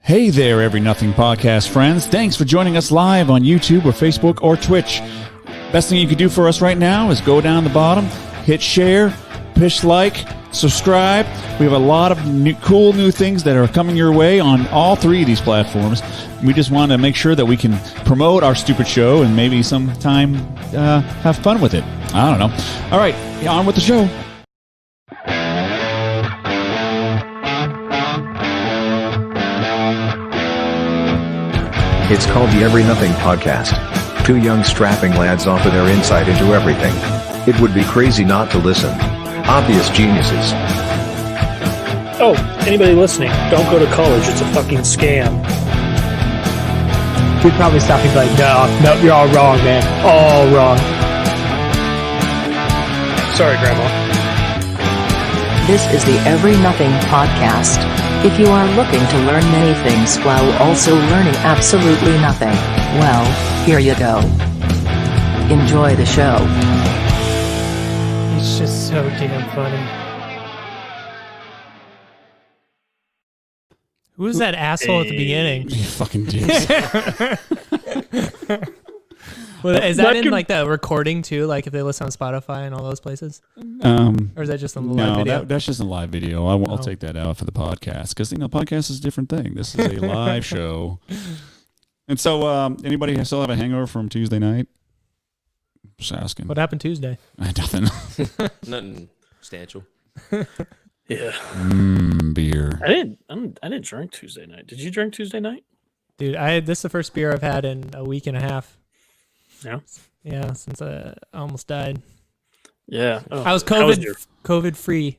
Hey there, EveryNothing Podcast friends. Thanks for joining us live on YouTube or Facebook or Twitch. Best thing you can do for us right now is go down the bottom, hit share, push like, subscribe. We have a lot of cool new things that are coming your way on all three of these platforms. We just want to make sure that we can promote our stupid show and maybe sometime have fun with it. I don't know. All right, on with the show. It's called the EveryNothing Podcast. Two young strapping lads offer their insight into everything. It would be crazy not to listen. Obvious geniuses. Oh, anybody listening, don't go to college. It's a fucking scam. We'd probably stop and be like, no, you're all wrong, man. All wrong. Sorry, Grandma. This is the EveryNothing Podcast. If you are looking to learn many things while also learning absolutely nothing, well, here you go. Enjoy the show. It's just so damn funny. Who was that asshole at the beginning? You fucking dicks. Well, is that in like the recording too? Like if they listen on Spotify and all those places? Or is that just on the live video? That's just a live video. I'll take that out for the podcast because podcast is a different thing. This is a live show. And so, anybody still have a hangover from Tuesday night? Just asking. What happened Tuesday? Nothing. Nothing substantial. Yeah. Beer. I didn't drink Tuesday night. Did you drink Tuesday night? Dude, this is the first beer I've had in a week and a half. Yeah. Yeah, since I almost died. Yeah. Oh, I was COVID free.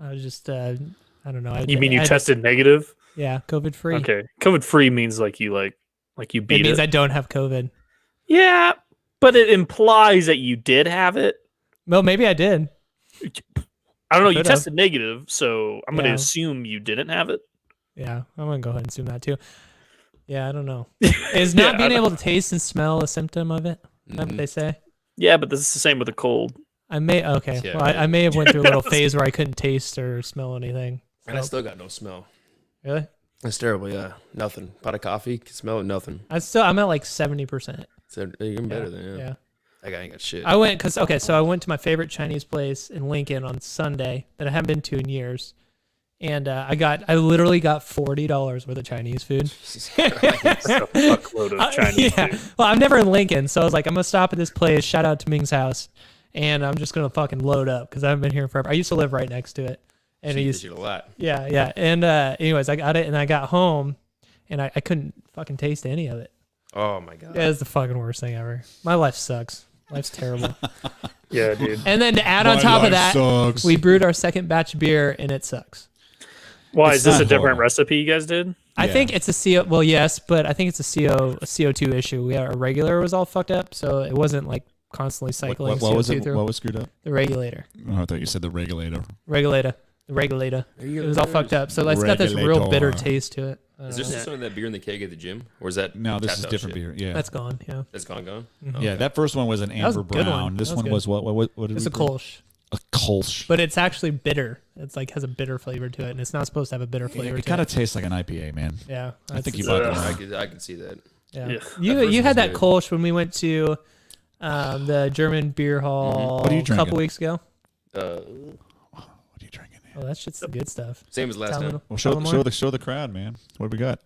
I was just I don't know. You mean you tested negative? Yeah, COVID free. Okay. COVID free means like you beat it. It means I don't have COVID. Yeah, but it implies that you did have it. Well, maybe I did. I don't know. You Could've. tested negative, so I'm going to Yeah. assume you didn't have it. Yeah, I'm gonna go ahead and assume that too. Yeah, I don't know. Is not being able to taste and smell a symptom of it? Is that what they say? Yeah, but this is the same with a cold. I may okay. Yeah, well, right. I may have went through a little phase where I couldn't taste or smell anything. And I So- still got no smell. really? That's terrible, yeah. Nothing. Pot of coffee, can smell it, nothing. I'm at like 70%. So even better than, Yeah. That guy ain't got shit. I went so I went to my favorite Chinese place in Lincoln on Sunday that I haven't been to in years. And I literally got $40 worth of Chinese food. It's a fuckload of Chinese food. Well, I'm never in Lincoln, so I was like, I'm gonna stop at this place. Shout out to Ming's house, and I'm just gonna fucking load up because I haven't been here forever. I used to live right next to it, and it used, a lot. yeah. And anyways, I got it, and I got home, and I couldn't fucking taste any of it. Oh my god. It was the fucking worst thing ever. My life sucks. Life's terrible. Yeah, dude. And then to add on My top of life that, sucks. we brewed our second batch of beer, and it sucks. Why It's is this not a different horrible. recipe you guys did? I Yeah. think it's a CO. Well, yes, but I think it's a CO2 issue. Our regulator was all fucked up, so it wasn't like constantly cycling What was CO2 it? through What was screwed up? the regulator. Oh, I thought you said the regulator. The regulator. It was all fucked up. So it's got this real bitter Regulator. taste to it. Is there still some of that beer in the keg at the gym? Or is that No, this tapped is out different shit? beer. Yeah. That's gone. Yeah, That's gone? Mhm. Yeah, that first one was an was a amber good brown. one. This That was one good. was what did it's we a do? Kolsch, A Kolsch. but it's actually bitter. It's like has a bitter flavor to it, and it's not supposed to have a bitter flavor. It to kind it. of tastes like an IPA, man. Yeah, I think you bought bought the the I could see that. Yeah, Yeah. you That first had one's that good. Kolsch when we went to the German beer hall What are you a couple drinking? weeks ago. What are you drinking? Oh, that shit's the good stuff. Same as last Tell time. them- Well, tell them more. show the crowd, man. What do we got?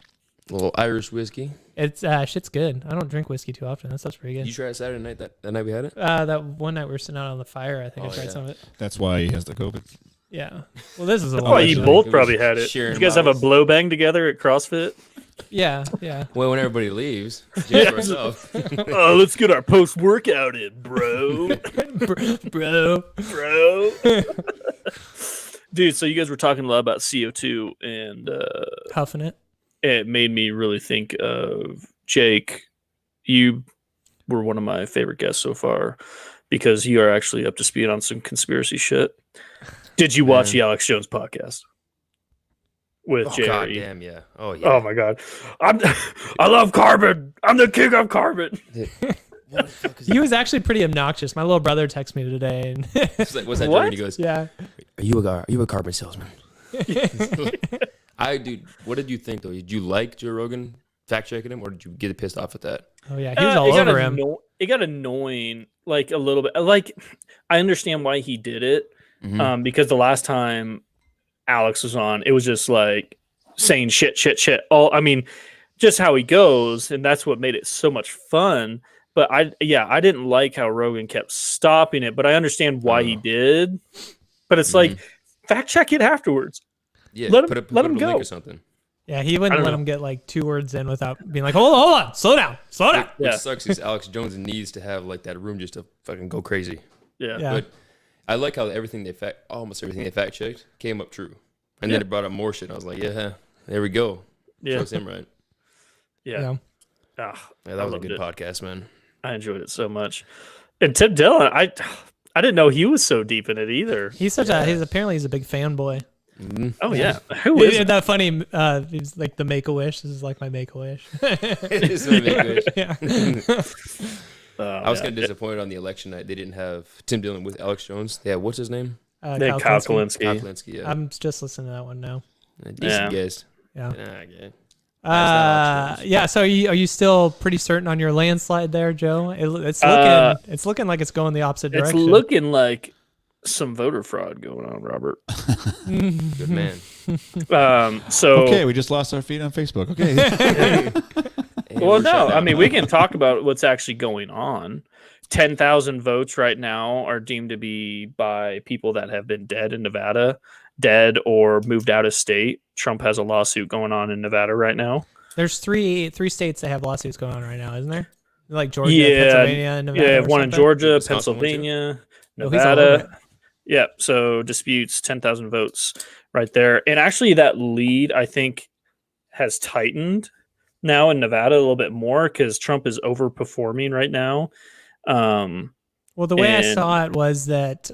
A little Irish whiskey. It's shit's good. I don't drink whiskey too often. That stuff's pretty You good. tried it Saturday night, that night we had it? That one night we were sitting out on the fire, I think I Oh, tried yeah. some of it. That's why he has the COVID. Yeah. Well, this is a Oh, lot. you actually. both It was probably had it. Did sharing you guys have a bottles. blow bang together at CrossFit? Yeah, yeah. Well, when everybody leaves, just for ourselves. Oh, let's get our post workout in, bro. Bro. Bro. Dude, so you guys were talking a lot about CO2, and Huffing it. it made me really think of Jake. You were one of my favorite guests so far because you are actually up to speed on some conspiracy shit. Did you watch the Alex Jones podcast with Oh, Jerry? god damn, yeah. Oh, yeah. Oh my god, I love carbon. I'm the king of carbon. What the fuck is He was actually pretty obnoxious. My little brother texted me today, and It's like, what's that What? dude? And he goes, yeah, are you a carbon salesman? Dude, what did you think though? Did you like Joe Rogan fact checking him, or did you get pissed off at that? Oh yeah, he was all over him. It got annoying, like a little bit. Like, I understand why he did it, because the last time Alex was on, it was just like saying shit. I mean, just how he goes, and that's what made it so much fun. But I didn't like how Rogan kept stopping it, but I understand why he did. But it's like, fact check it afterwards. Yeah, let put him a go link or something. Yeah, he wouldn't let him get like 2 words in without being like, hold on, slow down. What sucks is Alex Jones needs to have like that room just to fucking go crazy. Yeah. But I like how almost everything they fact checked came up true, and then it brought up more shit. I was like, yeah, there we go. Yeah, shows him right. Yeah. Yeah, that was a good podcast, man. I enjoyed it so much. And Tim Dillon, I didn't know he was so deep in it either. He's apparently he's a big fanboy. Oh yeah, who is Isn't that funny? He's like the Make-A-Wish. This is like my Make-A-Wish. It is my Make-A-Wish. Yeah. I was kind of disappointed on the election night. They didn't have Tim Dillon with Alex Jones. They had, what's his name? They had Kyle Kalinske. Kyle Kalinske, yeah. I'm just listening to that one now. A decent guest. Yeah. Okay. So are you still pretty certain on your landslide there, Joe? It's looking like it's going the opposite direction. It's looking like some voter fraud going on, Robert. Good man. So okay, we just lost our feed on Facebook. Okay. Well, no, I mean, we can talk about what's actually going on. 10,000 votes right now are deemed to be by people that have been dead in Nevada, dead or moved out of state. Trump has a lawsuit going on in Nevada right now. There's three states that have lawsuits going on right now, isn't there? Like Georgia, Pennsylvania, and Nevada. Yeah, one in Georgia, Wisconsin, Pennsylvania, Oh, Nevada. Yeah, so disputes 10,000 votes right there. And actually that lead, I think, has tightened now in Nevada a little bit more because Trump is overperforming right now. Well, the way I saw it was that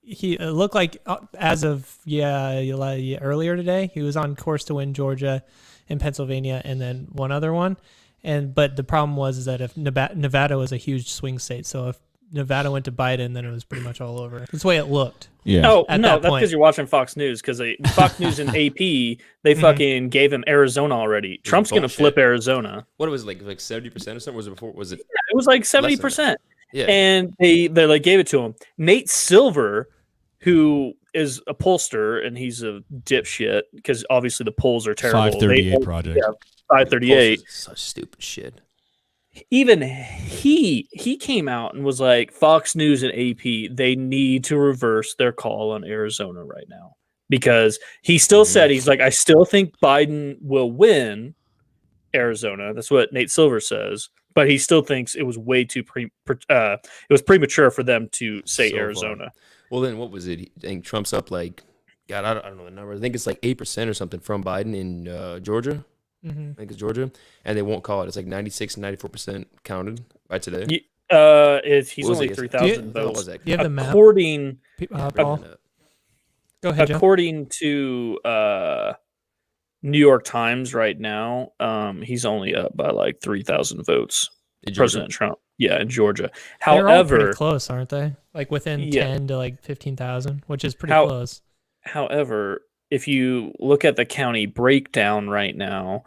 it looked like as of earlier today, he was on course to win Georgia and Pennsylvania and then one other one. But the problem was that if Nevada was a huge swing state, so if Nevada went to Biden, then it was pretty much all over. That's the way it looked. Yeah. Oh, no, that's because you're watching Fox News. Because Fox News and AP, they fucking gave him Arizona already. Trump's going to flip Arizona. What was it, like 70% or something? Was it before? Was it? Yeah, it was like 70%. Yeah. And they like gave it to him. Nate Silver, who is a pollster, and he's a dipshit because obviously the polls are terrible. 538 project. Yeah, 538. Such stupid shit. Even he came out and was like, Fox News and AP, they need to reverse their call on Arizona right now. Because he still said, he's like, I still think Biden will win Arizona. That's what Nate Silver says. But he still thinks it was way too it was premature for them to say Arizona. Far. Well, then what was it? I think Trump's up like, God, I don't know the number. I think it's like 8% or something from Biden in Georgia. I think it's Georgia, and they won't call it. It's like 96 and 94% counted by today. He's only 3,000 votes. Do you have the map? According, Paul? Go ahead, Joe. according to New York Times right now, he's only up by like 3,000 votes. President Trump, in Georgia. They're all pretty However, close, aren't they? Like within 10 to like 15,000, which is pretty close. However, if you look at the county breakdown right now,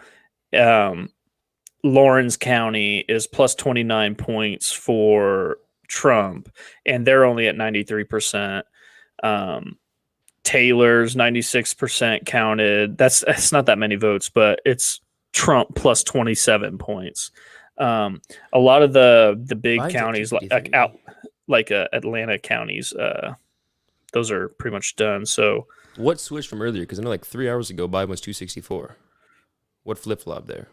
Lawrence County is plus 29 points for Trump, and they're only at 93%. Taylor's 96% counted. That's not that many votes, but it's Trump plus 27 points. A lot of the big counties like Atlanta counties, those are pretty much done. So what switched from earlier? Because I know like 3 hours ago, Biden was 264. What flip-flop there?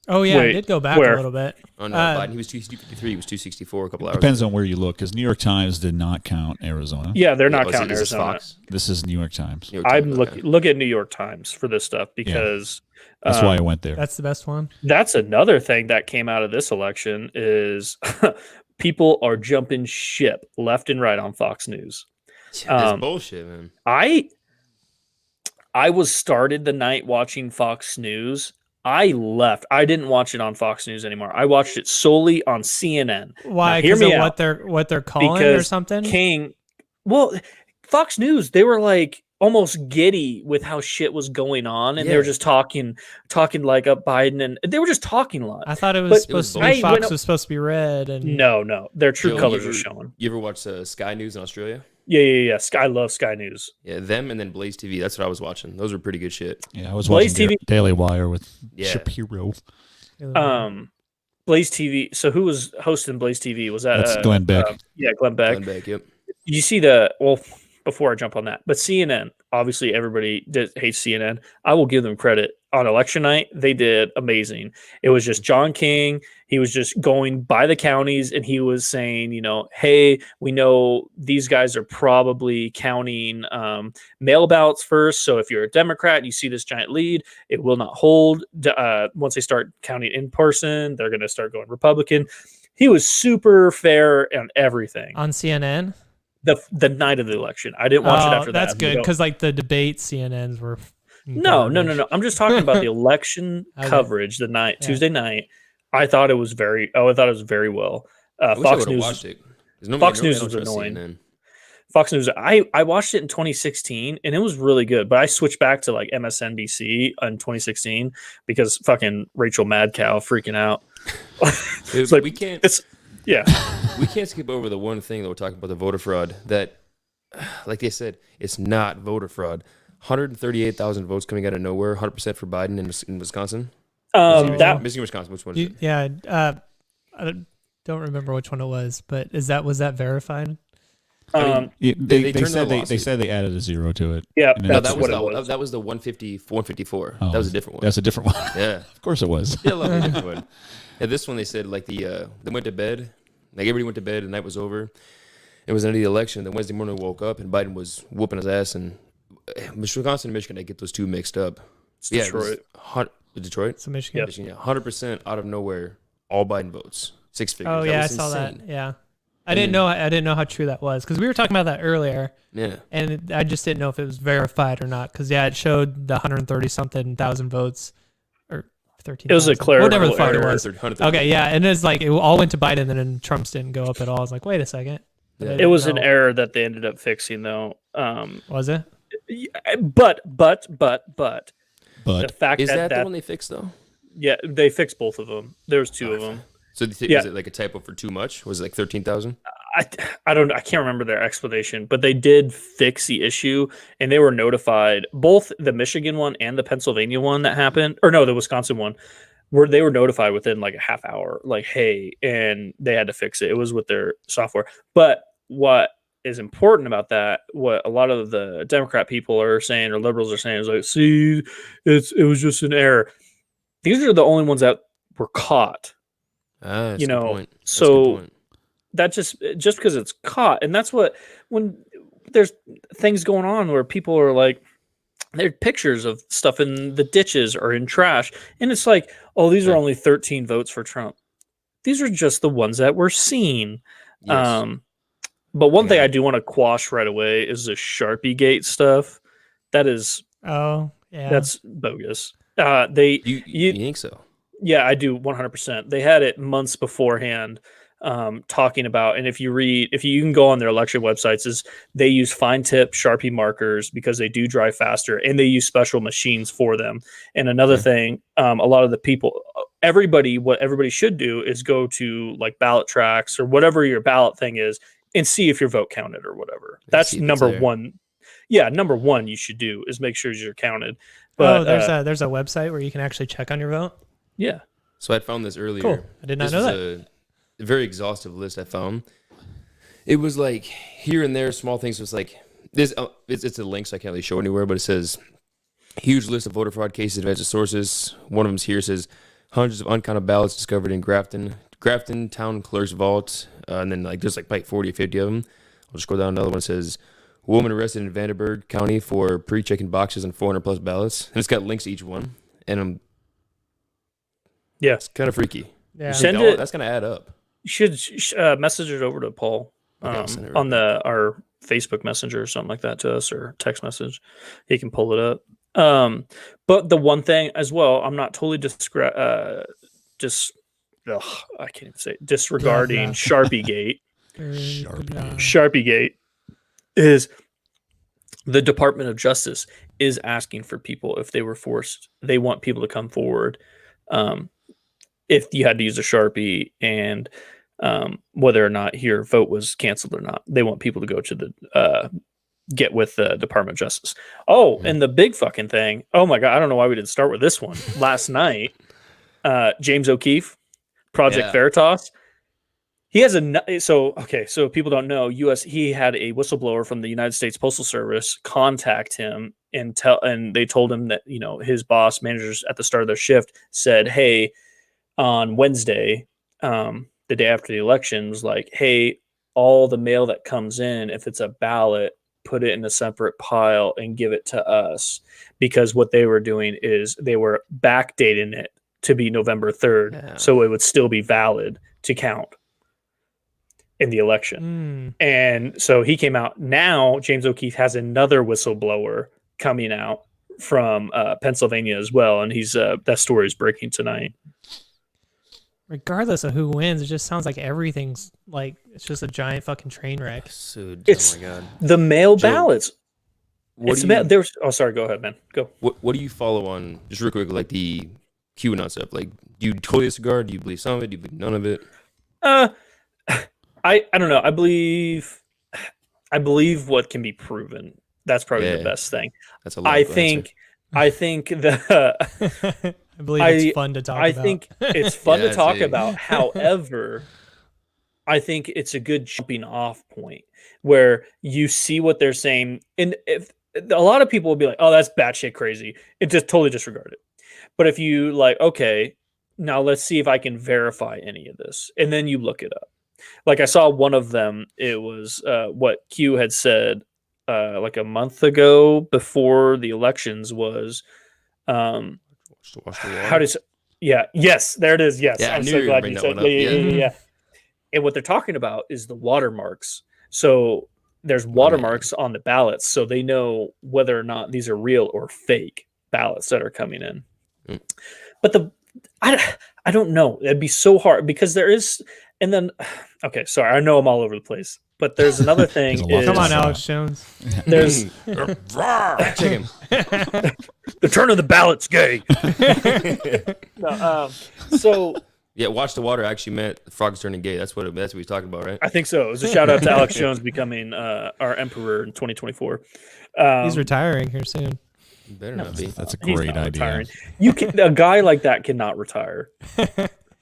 Oh, yeah, it did go back a little bit. Oh, no, Biden, he was 253. He was 264 a couple hours Depends ago. on where you look, because New York Times did not count Arizona. Yeah, they're not counting Arizona. Fox? This is New York Times. I'm look at New York Times for this stuff because that's why I went there. That's the best one. That's another thing that came out of this election is people are jumping ship left and right on Fox News. That's bullshit, man. I was started the night watching Fox News. I left. I didn't watch it on Fox News anymore. I watched it solely on CNN. Why? Because of what they're calling or something? Fox News, they were like, almost giddy with how shit was going on, and they were just talking like up Biden, and they were just talking a lot. I thought it was supposed to be Fox was supposed to be red, and no, their true colors were showing. You ever watch Sky News in Australia? Yeah. I love Sky News. Yeah, them and then Blaze TV. That's what I was watching. Those were pretty good shit. Yeah, I was watching Daily Wire with Shapiro. Blaze TV. So who was hosting Blaze TV? Was that That's Glenn Beck? Glenn Beck. Glenn Beck, yep. You see before I jump on that, but CNN, obviously everybody hates CNN. I will give them credit. On election night, they did amazing. It was just John King. He was just going by the counties, and he was saying, hey, we know these guys are probably counting mail ballots first. So if you're a Democrat and you see this giant lead, it will not hold. Once they start counting in person, they're going to start going Republican. He was super fair on everything. On CNN? The night of the election. I didn't watch it after that. That's good, because like the debate CNNs were... No. I'm just talking about the election coverage Tuesday night. I thought it was very well. Fox News. Fox News was annoying. CNN. Fox News. I watched it in 2016 and it was really good, but I switched back to like MSNBC in 2016 because fucking Rachel Madcow freaking out. Dude, like, we can't skip over the one thing that we're talking about, the voter fraud. That, like they said, it's not voter fraud. 138,000 votes coming out of nowhere, 100% for Biden in Wisconsin. Michigan, Wisconsin. Which one is it? Yeah, I don't remember which one it was, but was that verified? They said they added a 0 to it. Yeah, that was the 154. Oh, that was a different one. That's a different one. Yeah, of course it was. Yeah, a different one. Yeah, this one they said like they went to bed, like everybody went to bed, the night was over. It was the end of the election. Then Wednesday morning woke up and Biden was whooping his ass, and Wisconsin and Michigan, I get those two mixed up. It's Detroit. Detroit? So Michigan. Michigan, 100% out of nowhere, all Biden votes. 6 figures. Oh, yeah, I saw that. Yeah. I didn't know how true that was, because we were talking about that earlier. Yeah. And I just didn't know if it was verified or not, because, it showed the 130-something thousand votes. Or 13. It was a clerical whatever the fuck it was. 130. Okay, yeah. And it's like, it all went to Biden, and then Trump's didn't go up at all. I was like, wait a second. Yeah. It was an error that they ended up fixing, though. Was it? But the fact is that the one they fixed though? Yeah, they fixed both of them. There was two of them. So was it like a typo for too much? Was it like 13,000? I can't remember their explanation, but they did fix the issue, and they were notified. Both the Michigan one and the Pennsylvania one that happened, or no, the Wisconsin one, they were notified within like a half hour, like, hey, and they had to fix it. It was with their software. But what is important about that, what a lot of the Democrat people are saying or liberals are saying is like, see, it was just an error. These are the only ones that were caught. That's a good point. So that just because it's caught, and that's what, when there's things going on where people are like, there are pictures of stuff in the ditches or in trash, and it's like, oh, these are only 13 votes for Trump. These are just the ones that we're seeing. Yes. But one thing I do want to quash right away is the Sharpie Gate stuff. That is, that's bogus. You think so? Yeah, I do 100%. They had it months beforehand, talking about, and if you can go on their election websites, is they use fine tip Sharpie markers because they do dry faster, and they use special machines for them. And another thing, a lot of the people, what everybody should do is go to like ballot tracks or whatever your ballot thing is, and see if your vote counted or whatever. That's number one. Yeah, number one you should do is make sure you're counted. But there's a website where you can actually check on your vote. Yeah. So I found this earlier. Cool. I did not know that. A very exhaustive list I found. It was like here and there, small things. It was like this. It's a link, so I can't really show anywhere. But it says huge list of voter fraud cases, advanced sources. One of them here says hundreds of uncounted ballots discovered in Grafton town clerk's vault, and then like there's like 40 or 50 of them. I'll just go down. Another one says woman arrested in Vandenberg County for pre-checking boxes and 400 plus ballots, and it's got links to each one. And it's kind of freaky. Yeah, that's gonna add up. You should message it over to Paul on our Facebook Messenger or something like that to us, or text message. He can pull it up. But the one thing as well, I'm not totally I can't even say it, disregarding Sharpie Gate. Sharpie Gate is the Department of Justice is asking for people, if they were forced, they want people to come forward. If you had to use a Sharpie, and whether or not your vote was canceled or not, they want people to go to the get with the Department of Justice. Oh, and the big fucking thing. Oh my God, I don't know why we didn't start with this one. Last night, James O'Keefe, Project Veritas. He has so people don't know, he had a whistleblower from the United States Postal Service contact him and they told him that, his boss, managers at the start of their shift said, hey, on Wednesday, the day after the election, was like, hey, all the mail that comes in, if it's a ballot, put it in a separate pile and give it to us, because what they were doing is they were backdating it to be November 3rd, so it would still be valid to count in the election. And so he came out. Now James O'Keefe has another whistleblower coming out from Pennsylvania as well, and he's that story is breaking tonight. Regardless of who wins, it just sounds like everything's like it's just a giant fucking train wreck. Oh my God. The mail Joe, ballots. Sorry, go ahead, man. Go. What do you follow on, just real quick, like the QAnon stuff? Like, do you totally disregard? Do you believe some of it? Do you believe none of it? I don't know. I believe what can be proven. That's probably the best thing. That's a lot. I think I believe it's fun to talk about. I think it's fun to talk about. However, I think it's a good jumping off point where you see what they're saying. And if a lot of people will be like, oh, that's batshit crazy, it just totally disregard it. But if you like, okay, now let's see if I can verify any of this. And then you look it up. Like I saw one of them, it was what Q had said like a month ago before the elections was yes, there it is. Yes, I'm so glad you said yeah. And what they're talking about is the watermarks. So there's watermarks on the ballots, so they know whether or not these are real or fake ballots that are coming in. But I don't know. It'd be so hard because there is, and then okay, sorry, I know I'm all over the place. But there's another thing. Come on, Alex Jones. There's the turn of the ballot's gay. So yeah, watch the water actually meant the frogs turning gay. That's what he's talking about, right? I think so. It was a shout out to Alex Jones becoming our emperor in 2024. He's retiring here soon. Better not be. That's a great idea. A guy like that cannot retire.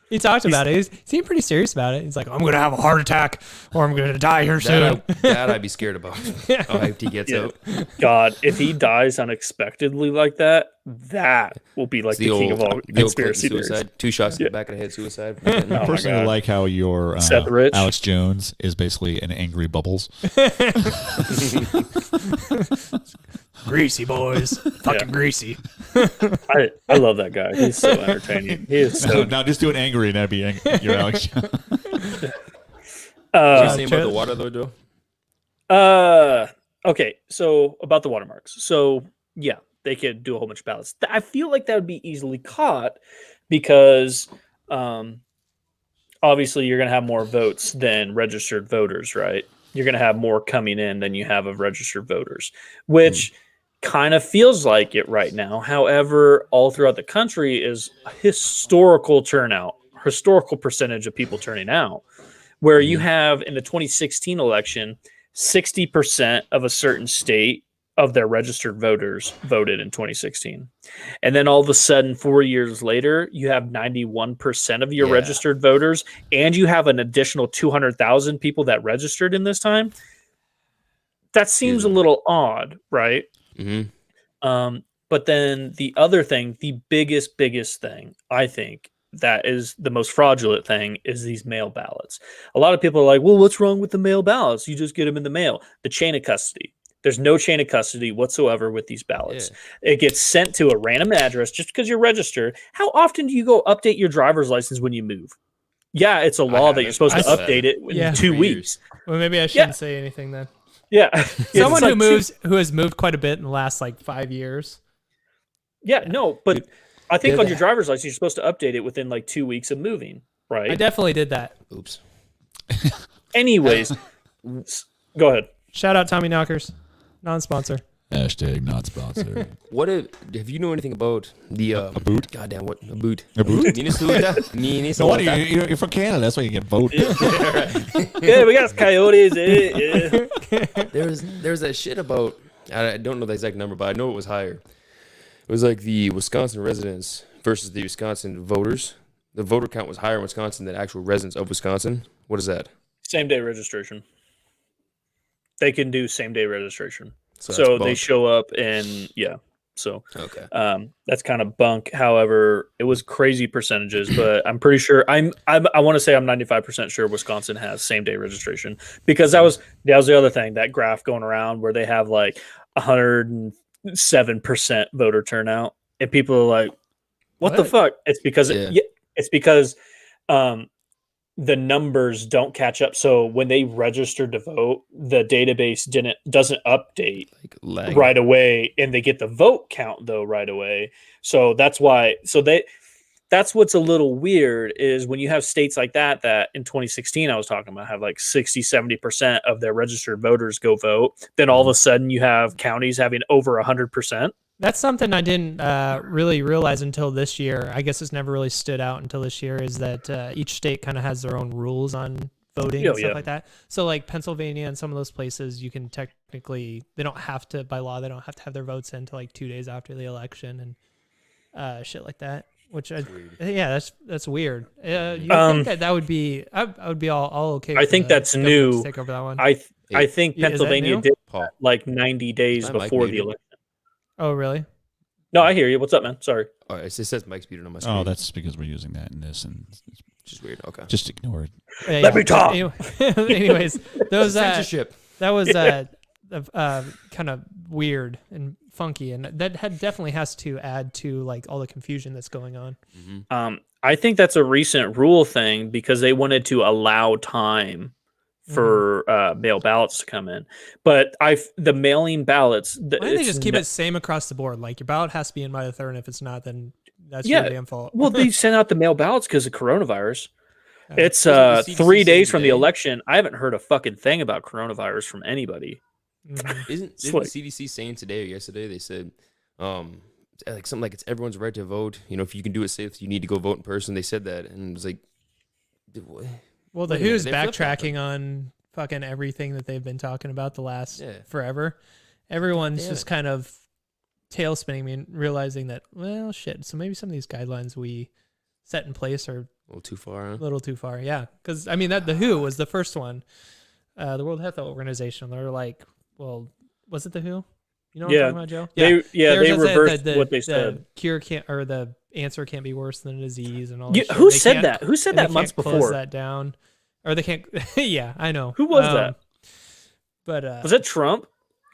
He talked about it. He seemed pretty serious about it. He's like, I'm going to have a heart attack or I'm going to die here soon. That I'd be scared about. How hyped he gets out. God, if he dies unexpectedly like that, that will be like the king of all conspiracy theories. 2 shots in the back of the head, suicide. I personally like how your Alex Jones is basically an angry Bubbles. Greasy boys. Fucking greasy. I love that guy. He's so entertaining. He is so... Now just do an angry and that'd be your Alex Jones. What you saying about the water though, Joe? Okay, so about the watermarks. So yeah, they could do a whole bunch of ballots. I feel like that would be easily caught because obviously you're going to have more votes than registered voters, right? You're going to have more coming in than you have of registered voters, which kind of feels like it right now. However, all throughout the country is a historical percentage of people turning out, where you have in the 2016 election, 60% of a certain state of their registered voters voted in 2016. And then all of a sudden, 4 years later, you have 91% of your registered voters, and you have an additional 200,000 people that registered in this time. That seems a little odd, right? Mm-hmm. But then the other thing, the biggest thing, I think, that is the most fraudulent thing is these mail ballots. A lot of people are like, well, what's wrong with the mail ballots? You just get them in the mail. The chain of custody. There's no chain of custody whatsoever with these ballots. Yeah. It gets sent to a random address just because you're registered. How often do you go update your driver's license when you move? Yeah, it's a law that you're supposed to update it in 2 weeks. Well, maybe I shouldn't say anything then. Yeah. Someone who has moved quite a bit in the last 5 years. Yeah, no, but I think on your driver's license, you're supposed to update it within 2 weeks of moving, right? I definitely did that. Oops. Anyways, go ahead. Shout out Tommy Knockers, non-sponsor. Hashtag not sponsored. What if you know anything about the a boot? Goddamn, what a boot? A boot? Minnesota. So what? You're from Canada. That's why you get voted. Yeah, we got coyotes. Yeah. There's that shit about. I don't know the exact number, but I know it was higher. It was like the Wisconsin residents versus the Wisconsin voters. The voter count was higher in Wisconsin than actual residents of Wisconsin. What is that? Same day registration. They can do same day registration. So So they show up and so Okay. that's kind of bunk. However, it was crazy percentages, but I'm pretty sure I want to say I'm 95% sure Wisconsin has same day registration, because that was the other thing, that graph going around where they have like 107% voter turnout, and people are like, what the fuck? It's because the numbers don't catch up. So when they registered to vote, the database doesn't update Like lag. right away, and they get the vote count though right away. So that's why. That's what's a little weird, is when you have states like that in 2016 I was talking about have like 60-70% of their registered voters go vote. Then all of a sudden you have counties having over 100%. That's something I didn't really realize until this year. I guess it's never really stood out until this year, is that each state kind of has their own rules on voting and stuff like that. So like Pennsylvania and some of those places, you can technically, they don't have to, by law, they don't have to have their votes in until like 2 days after the election and shit like that. Which that's weird. You think that would be, I would be all okay. I think that's new. Take over that one. I think Pennsylvania did Paul. like 90 days before the election. Oh, really? No, I hear you. What's up, man? Sorry. All right, it says Mike's muted on my screen. Oh, that's because we're using that in this, and it's just weird. Okay. just ignore it. Let me talk. Anyways, those Censorship. that was kind of weird and funky, and that definitely has to add to like all the confusion that's going on. Mm-hmm. I think that's a recent rule thing, because they wanted to allow time for mail ballots to come in. But the mailing ballots, why don't they just keep it same across the board? Like your ballot has to be in by the 3rd, and if it's not, then that's your damn fault. Well, they sent out the mail ballots because of coronavirus. It's Wasn't the CDC 3 days saying from the today? election. I haven't heard a fucking thing about coronavirus from anybody. Isn't the like- CDC saying today or yesterday? They said, like something like it's everyone's right to vote. You know, if you can do it safe, you need to go vote in person. They said that, and it was like, what? Well, the Wait a minute, Who's they backtracking on fucking everything that they've been talking about the last forever. Everyone's Damn just it. kind of tail spinning and realizing that, well, shit. So maybe some of these guidelines we set in place are A little too far, huh? a little too far. Yeah, because I mean the WHO was the first one, the World Health Organization. They're like, well, was it the WHO? You know what I'm talking about, Joe? They just said reversed that what they the said. cure can't, or the answer can't be worse than a disease and all. Yeah, that shit. who They said can't- that? Who said and they that months can't close before? that down, or they can't. Yeah, I know. Who was that? But Was it Trump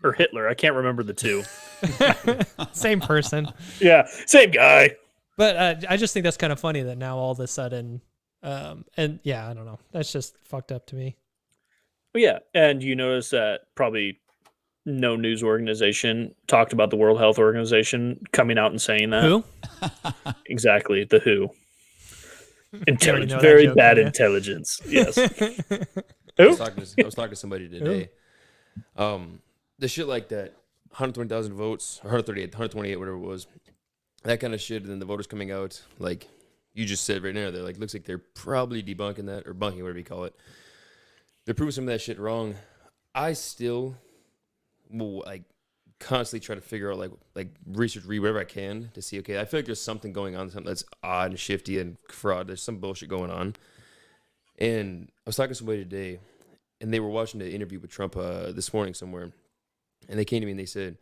or Hitler? I can't remember the two. same person. Yeah, same guy. But I just think that's kind of funny that now all of a sudden, and yeah, I don't know. That's just fucked up to me. Well, yeah, and you notice that probably no news organization talked about the World Health Organization coming out and saying that. Who? Exactly, the WHO. Intelligence, know that very joke, bad don't you? intelligence. Yes. I Who? was talking to somebody today. The shit like that, 120,000 votes, or 128, whatever it was, that kind of shit, and then the voters coming out, like you just said right now, they're like, looks like they're probably debunking that, or bunking, whatever you call it. They're proving some of that shit wrong. I still will, like, constantly try to figure out, like research, read whatever I can to see, okay, I feel like there's something going on, something that's odd and shifty and fraud. There's some bullshit going on. And I was talking to somebody today, and they were watching the interview with Trump this morning somewhere, and they came to me and they said,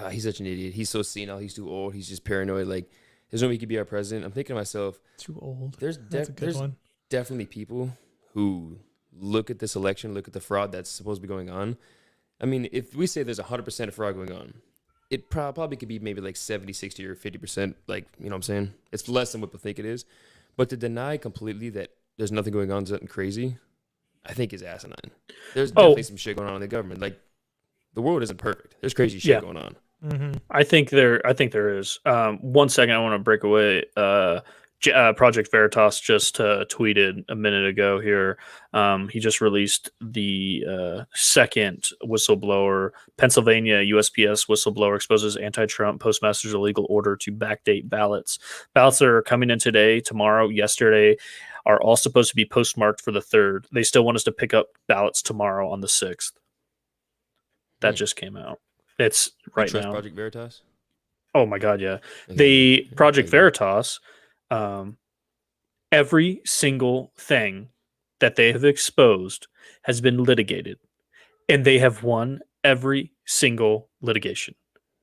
he's such an idiot. He's so senile. He's too old. He's just paranoid. Like, there's no way he could be our president. I'm thinking to myself, Too old. there's That's a good one. definitely people who look at this election, look at the fraud that's supposed to be going on. I mean, if we say there's 100% of fraud going on, it probably could be maybe like 70, 60, or 50%. Like, you know what I'm saying? It's less than what people think it is. But to deny completely that there's nothing going on, something crazy, I think is asinine. There's definitely some shit going on in the government. Like, the world isn't perfect. There's crazy shit going on. Mm-hmm. I think there is. 1 second, I want to break away. Project Veritas just tweeted a minute ago here. He just released the second whistleblower. Pennsylvania USPS whistleblower exposes anti-Trump postmaster's illegal order to backdate ballots. Ballots that are coming in today, tomorrow, yesterday are all supposed to be postmarked for the 3rd. They still want us to pick up ballots tomorrow on the 6th. That just came out. It's right now. Project Veritas? Oh my God, yeah. The Project Veritas, every single thing that they have exposed has been litigated, and they have won every single litigation.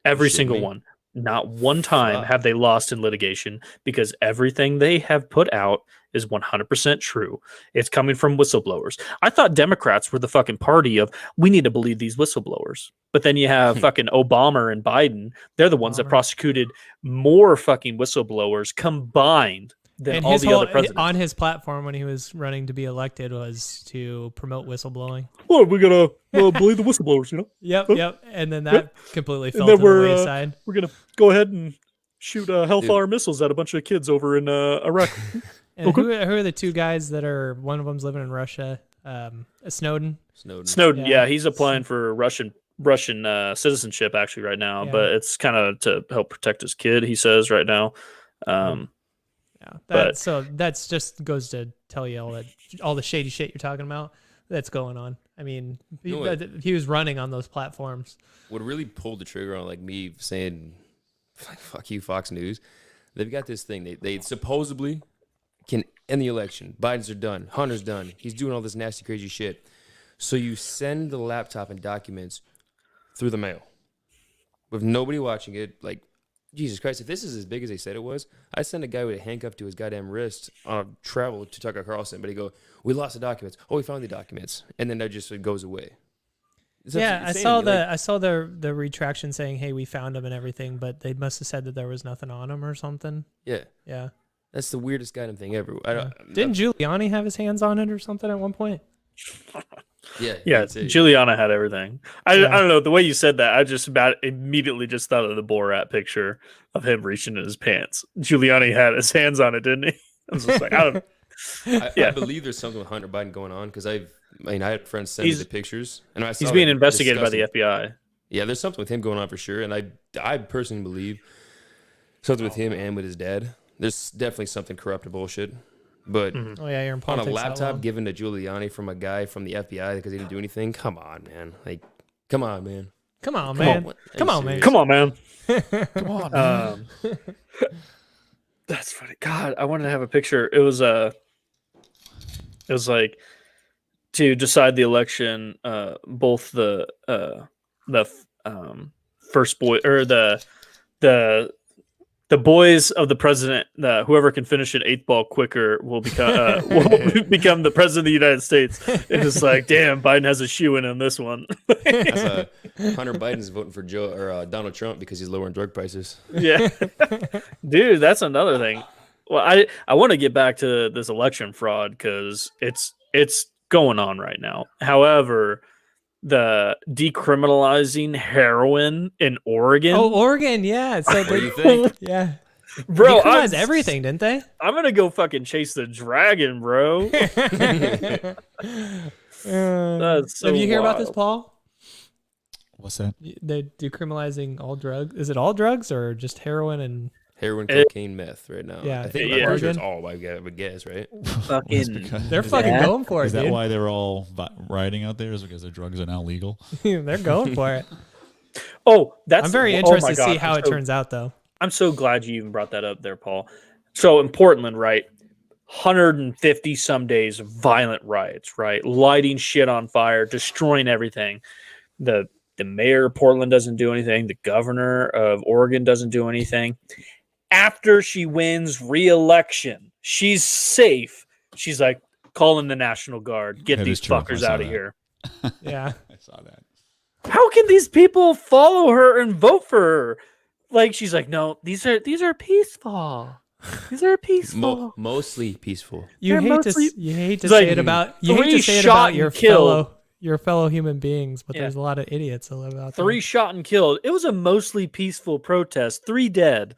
Every single one. Not one time have they lost in litigation, because everything they have put out is 100% true. It's coming from whistleblowers. I thought Democrats were the fucking party of, we need to believe these whistleblowers. But then you have fucking Obama and Biden. They're the ones that prosecuted more fucking whistleblowers combined than and all the other presidents. On his platform when he was running to be elected was to promote whistleblowing. Well, we gotta believe the whistleblowers, you know? Yep. And then that completely fell to the wayside. We're gonna go ahead and shoot Hellfire missiles at a bunch of kids over in Iraq. And who are the 2 guys that are? One of them's living in Russia. Snowden. Snowden. Yeah, he's applying for Russian citizenship actually right now, but it's kind of to help protect his kid. He says right now. So that's just goes to tell you all the shady shit you're talking about that's going on. I mean, he was running on those platforms. What really pulled the trigger on like me saying, "Fuck you, Fox News." They've got this thing. They supposedly can end the election. Biden's are done. Hunter's done. He's doing all this nasty, crazy shit. So you send the laptop and documents through the mail with nobody watching it. Like, Jesus Christ, if this is as big as they said it was, I sent a guy with a handcuff to his goddamn wrist on a travel to Tucker Carlson, but he go, "We lost the documents." "Oh, we found the documents." And then that just goes away. I saw the retraction saying, "Hey, we found them and everything," but they must have said that there was nothing on them or something. Yeah. That's the weirdest goddamn thing ever. Didn't Giuliani have his hands on it or something at one point? Yeah. Giuliani had everything. I don't know. The way you said that, I just immediately just thought of the Borat picture of him reaching in his pants. Giuliani had his hands on it, didn't he? I was just like, I don't. I believe there's something with Hunter Biden going on, because I had friends send me the pictures, and he's being investigated by the FBI. Yeah, there's something with him going on for sure, and I personally believe something with him and with his dad. There's definitely something corrupt and bullshit. But you're in on a laptop given to Giuliani from a guy from the FBI because he didn't do anything. Come on, man. Come on, man. Come on, man. Come on, man. That's funny. God, I wanted to have a picture. It was like to decide the election. Both the first boy or the boys of the president, whoever can finish an 8th ball quicker will become become the president of the United States. And it's like, damn, Biden has a shoe in on this one. Hunter Biden's voting for Donald Trump because he's lowering drug prices. Yeah, dude, that's another thing. Well, I want to get back to this election fraud because it's going on right now. However, the decriminalizing heroin in Oregon. Oh, Oregon, yeah. So what do you think? Yeah. Bro, decriminalized everything, didn't they? I'm going to go fucking chase the dragon, bro. That's so have you heard about wild. this, Paul? What's that? They're decriminalizing all drugs. Is it all drugs or just heroin and... Heroin, cocaine, meth right now. Yeah. I think I'm sure it's all, I would guess, right? They're fucking going for it, Is that dude. why they're all rioting out there? Is because their drugs are now legal? They're going for it. Oh, I'm very interested to see how it turns out, though. I'm so glad you even brought that up there, Paul. So in Portland, right, 150 some days of violent riots, right, lighting shit on fire, destroying everything. The mayor of Portland doesn't do anything. The governor of Oregon doesn't do anything. After she wins re-election, she's safe. She's like, calling the National Guard. Get these fuckers out of here. Yeah. I saw that. How can these people follow her and vote for her? Like, she's like, no, these are peaceful. These are peaceful. Mostly peaceful. You hate to say it about your fellow human beings, but there's a lot of idiots that live out there. 3 shot and killed. It was a mostly peaceful protest. 3 dead.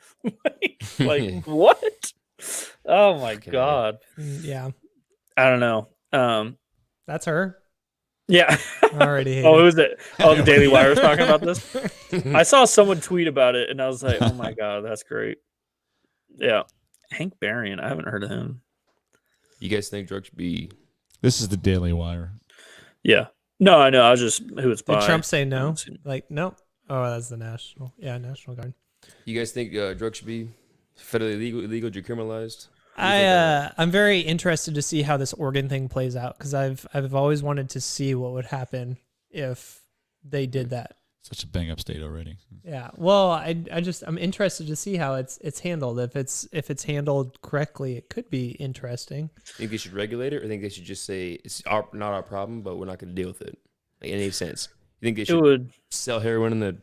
like what? Oh my Fucking god. Yeah, I don't know. that's her. Yeah. I already hate Oh, it. who was it? Oh, the Daily Wire was talking about this. I saw someone tweet about it, and I was like, "Oh my god, that's great." Yeah, Hank Berrien. I haven't heard of him. You guys think drugs should be? This is the Daily Wire. Yeah. No, I know. I was just who it's by. Did Trump say I no? haven't seen- Like no? Oh, that's the National. Yeah, National Guard. You guys think drugs should be federally illegal, decriminalized? What do you think on that? I'm very interested to see how this Oregon thing plays out because I've always wanted to see what would happen if they did that. Such a bang up state already. Yeah. Well, I'm interested to see how it's handled. If it's handled correctly, it could be interesting. Think they should regulate it, or think they should just say it's not our problem, but we're not going to deal with it? Like, in any sense, you think they It should would. sell heroin in the?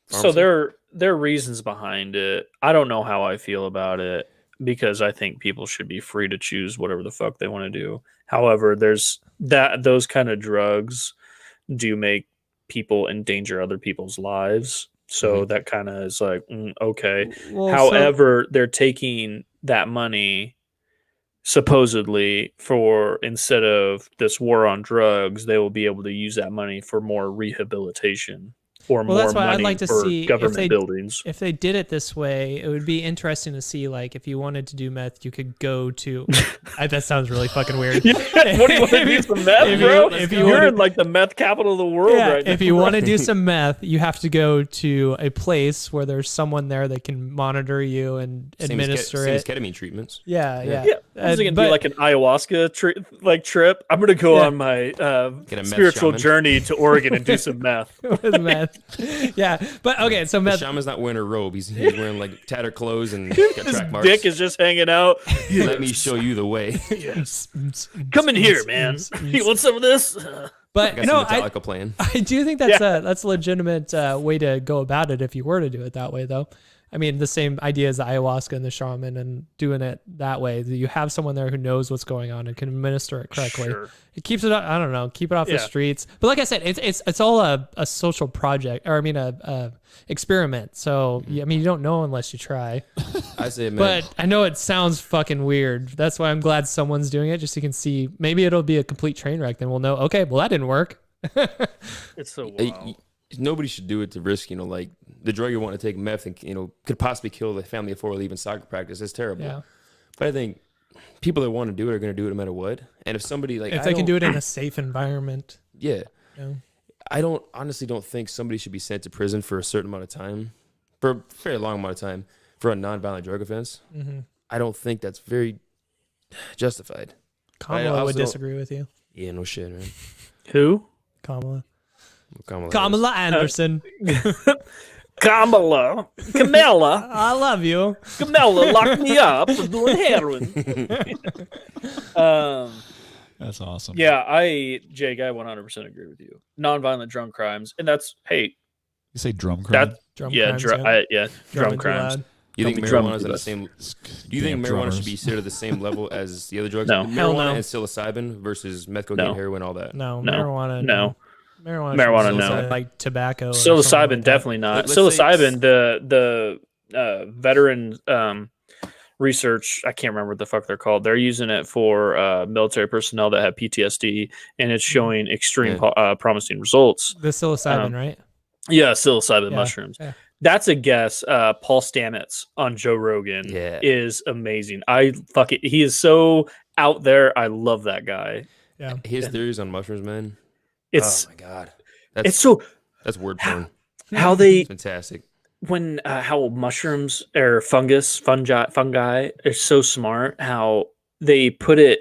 So there are reasons behind it. I don't know how I feel about it because I think people should be free to choose whatever the fuck they want to do. However, there's those kind of drugs do make people endanger other people's lives. So that kind of is like, okay. Well, However, they're taking that money supposedly for instead of this war on drugs, they will be able to use that money for more rehabilitation or more that's why I'd money like to for see government buildings. if they did it this way, it would be interesting to see, like, if you wanted to do meth, you could go to. That sounds really fucking weird. Yeah, what do you want to do some meth, bro? If You're in like the meth capital of the world right now. if you want to do some meth, you have to go to a place where there's someone there that can monitor you and administer same as it. ketamine treatments. Yeah. Yeah, I'm just gonna do like an ayahuasca trip. I'm gonna go on my Get a meth spiritual shaman. journey to Oregon and do some meth. with meth. Yeah, but okay, so The meth. shaman's not wearing a robe. He's wearing like tattered clothes and got His track marks. dick is just hanging out. Let me show you the way. Come in here, man. You want some of this? But Got no, some Metallica playing. I do think that's a legitimate way to go about it if you were to do it that way, though. I mean, the same idea as the ayahuasca and the shaman and doing it that way. You have someone there who knows what's going on and can administer it correctly. Sure. It keeps it, I don't know, keep it off the streets. But like I said, it's all a social project, or I mean, a experiment. So, I mean, you don't know unless you try. I say, man. But I know it sounds fucking weird. That's why I'm glad someone's doing it, just so you can see. Maybe it'll be a complete train wreck. Then we'll know, okay, well, that didn't work. It's so wild. Nobody should do it to risk, like the drug you want to take, meth, and could possibly kill the family before leaving soccer practice. It's terrible. Yeah. But I think people that want to do it are going to do it no matter what. And if somebody like If they can do it in a safe environment. yeah, Yeah. I honestly don't think somebody should be sent to prison for a certain amount of time, for a very long amount of time, for a nonviolent drug offense. Mm-hmm. I don't think that's very justified. Kamala also would don't- disagree with you. Yeah, no shit, man. Who? Kamala. Kamala Anderson. Kamala. I love you. Camilla locked me up for doing heroin. That's awesome. Yeah, Jake, I 100% agree with you. Nonviolent drug crimes, and that's You say drum crime? that Drum yeah, crimes, drum Drumming too crimes. loud. You think Don't be drumming marijuana's to on the us. same? Do you think Damn marijuana drummers. should be considered the same level as the other drugs? No. Hell Marijuana no. and psilocybin versus meth, cocaine, No. heroin, all that. No, No. marijuana. No. Marijuana, no. no. Like tobacco. or something Psilocybin, like that. definitely not. Let's say Psilocybin, the veteran research, I can't remember what the fuck they're called. They're using it for military personnel that have PTSD, and it's showing extreme promising results. The psilocybin, right? Yeah, psilocybin Yeah, mushrooms. yeah. That's a guess. Paul Stamets on Joe Rogan is amazing. He is so out there. I love that guy. Yeah. His theories on mushrooms, man. It's Oh my god, it's so that's word porn. how they Fantastic. when how mushrooms or fungi are so smart. How they put it.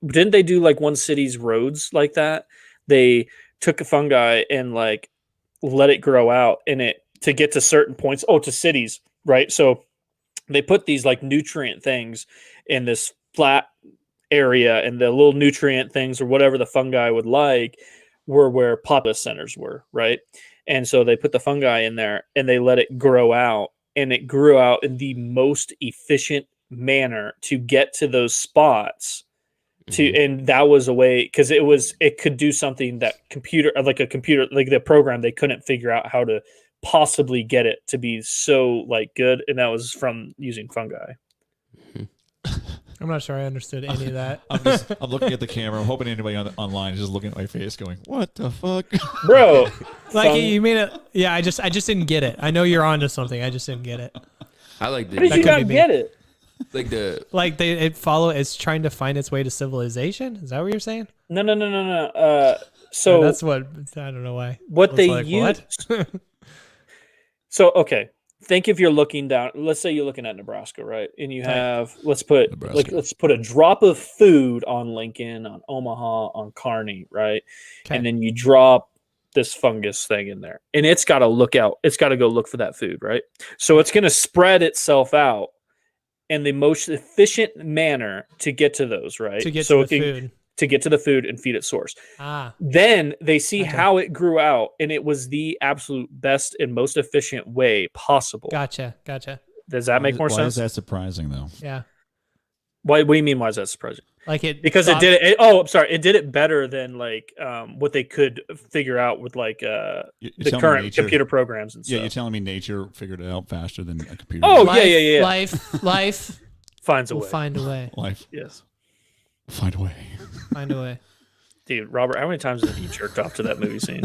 Didn't they do like one city's roads like that? They took a fungi and like let it grow out in it to get to certain points. Oh, to cities, right? So they put these like nutrient things in this flat area, and the little nutrient things or whatever the fungi would like were where populous centers were, right? And so they put the fungi in there and they let it grow out, and it grew out in the most efficient manner to get to those spots. And that was a way, because it could do something that like the program, they couldn't figure out how to possibly get it to be so like good, and that was from using fungi. I'm not sure I understood any of that. I'm looking at the camera. I'm hoping anybody online is just looking at my face going, what the fuck? Bro. Like you mean it? Yeah, I just didn't get it. I know you're onto something. I just didn't get it. I like How did you not get it? It's trying to find its way to civilization. Is that what you're saying? No. So that's what I don't know why. What they use. So okay, think if you're looking down. Let's say you're looking at Nebraska, right? And you have let's put a drop of food on Lincoln, on Omaha, on Kearney, right? Okay. And then you drop this fungus thing in there, and it's got to look out. It's got to go look for that food, right? So it's going to spread itself out in the most efficient manner to get to those, right? To get to the food. To get to the food and feed its source. Ah. Then they see how it grew out, and it was the absolute best and most efficient way possible. Gotcha. Does that make more sense? Why is that surprising, though? Yeah. What do you mean? Why is that surprising? Like it because it did it. I'm sorry. It did it better than like what they could figure out with like the current computer programs and stuff. Yeah, you're telling me nature figured it out faster than a computer. Oh, yeah. Life finds a way. Find a way. Life. Yes. Find a way. Find a way. Dude, Robert, how many times have you jerked off to that movie scene?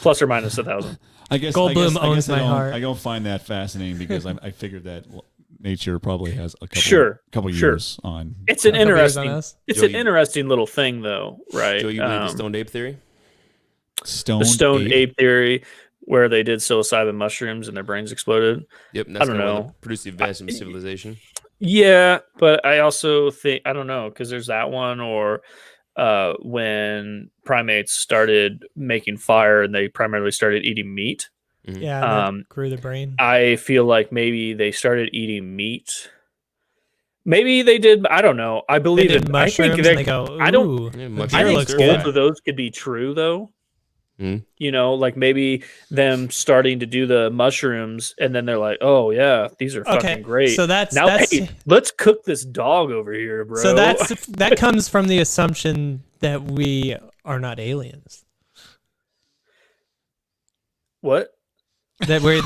Plus or minus 1,000. I guess Goldblum owns my heart. I don't find that fascinating because I figured that nature probably has a couple years on. It's an interesting little thing, though, right? Joe, you believe the stoned ape theory? Stoned ape theory, where they did psilocybin mushrooms and their brains exploded. Yep, and that's produced the advancement of civilization. Yeah, but I also think I don't know because there's that one or when primates started making fire and they primarily started eating meat. Mm-hmm. Yeah, grew the brain. I feel like maybe they started eating meat. Maybe they did. I don't know. I believe in mushrooms. I think they go. Ooh, I don't. I think both of those could be true, though. Mm. You know, like maybe them starting to do the mushrooms, and then they're like, "Oh yeah, these are fucking great." So that's hey, let's cook this dog over here, bro. So that comes from the assumption that we are not aliens. What? That we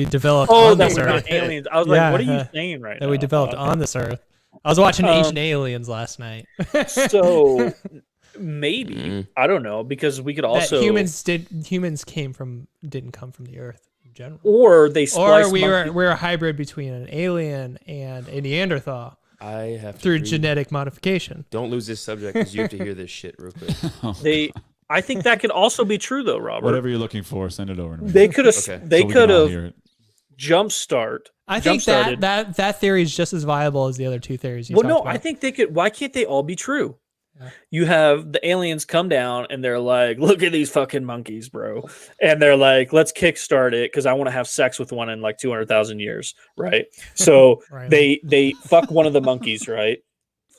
developed. Oh, on that this we're Earth. not aliens. I was like, what are you saying right now? That we developed on this Earth. I was watching Ancient Aliens last night. So maybe I don't know because we could also humans didn't come from the Earth in general, or they spliced we're a hybrid between an alien and a Neanderthal. I have to through genetic modification. Don't lose this subject because you have to hear this shit real quick. I think that could also be true though, Robert. Whatever you're looking for, send it over to me. They could have jumpstart. I think that theory is just as viable as the other two theories you talked about. I think they could. Why can't they all be true? Yeah. You have the aliens come down and they're like, look at these fucking monkeys, bro. And they're like, let's kickstart it because I want to have sex with one in like 200,000 years, right? So right. they fuck one of the monkeys, right?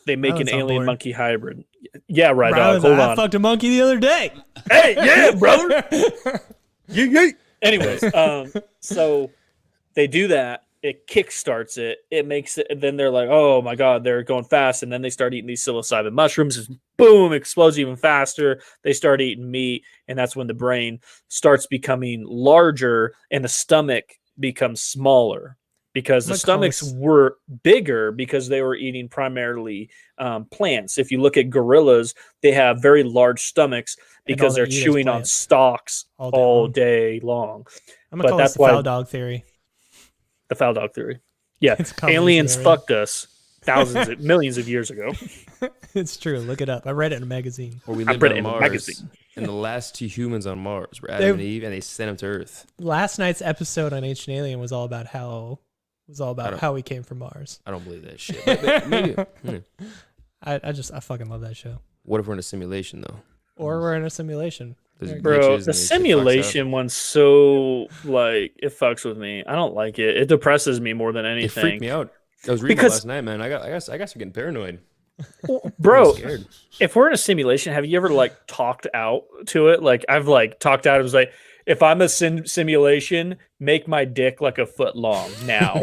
They make an alien monkey hybrid. Yeah, right, dog. Hold on. I fucked a monkey the other day. Hey, yeah, brother. Yeah. Anyways, so they do that. It kickstarts it. It makes it. And then they're like, oh my God, they're going fast. And then they start eating these psilocybin mushrooms. And boom, explodes even faster. They start eating meat. And that's when the brain starts becoming larger and the stomach becomes smaller. Because the stomachs were bigger because they were eating primarily plants. If you look at gorillas, they have very large stomachs because they're chewing on stalks all day long. I'm going to call this the foul dog theory. The foul dog theory. Yeah. Aliens fucked us millions of years ago. It's true. Look it up. I read it in a magazine. Or we lived on Mars. And the last two humans on Mars were Adam and Eve, and they sent them to Earth. Last night's episode on Ancient Alien was all about how we came from Mars. I don't believe that shit. But maybe. I fucking love that show. What if we're in a simulation though? Or we're in a simulation. Bro, the simulation one's so like it fucks with me. I don't like it. It depresses me more than anything. It freaked me out. I was reading it last night, man. I guess I'm getting paranoid. Bro, if we're in a simulation, have you ever like talked out to it? Like I've like talked out. It was like, if I'm a simulation, make my dick like a foot long now.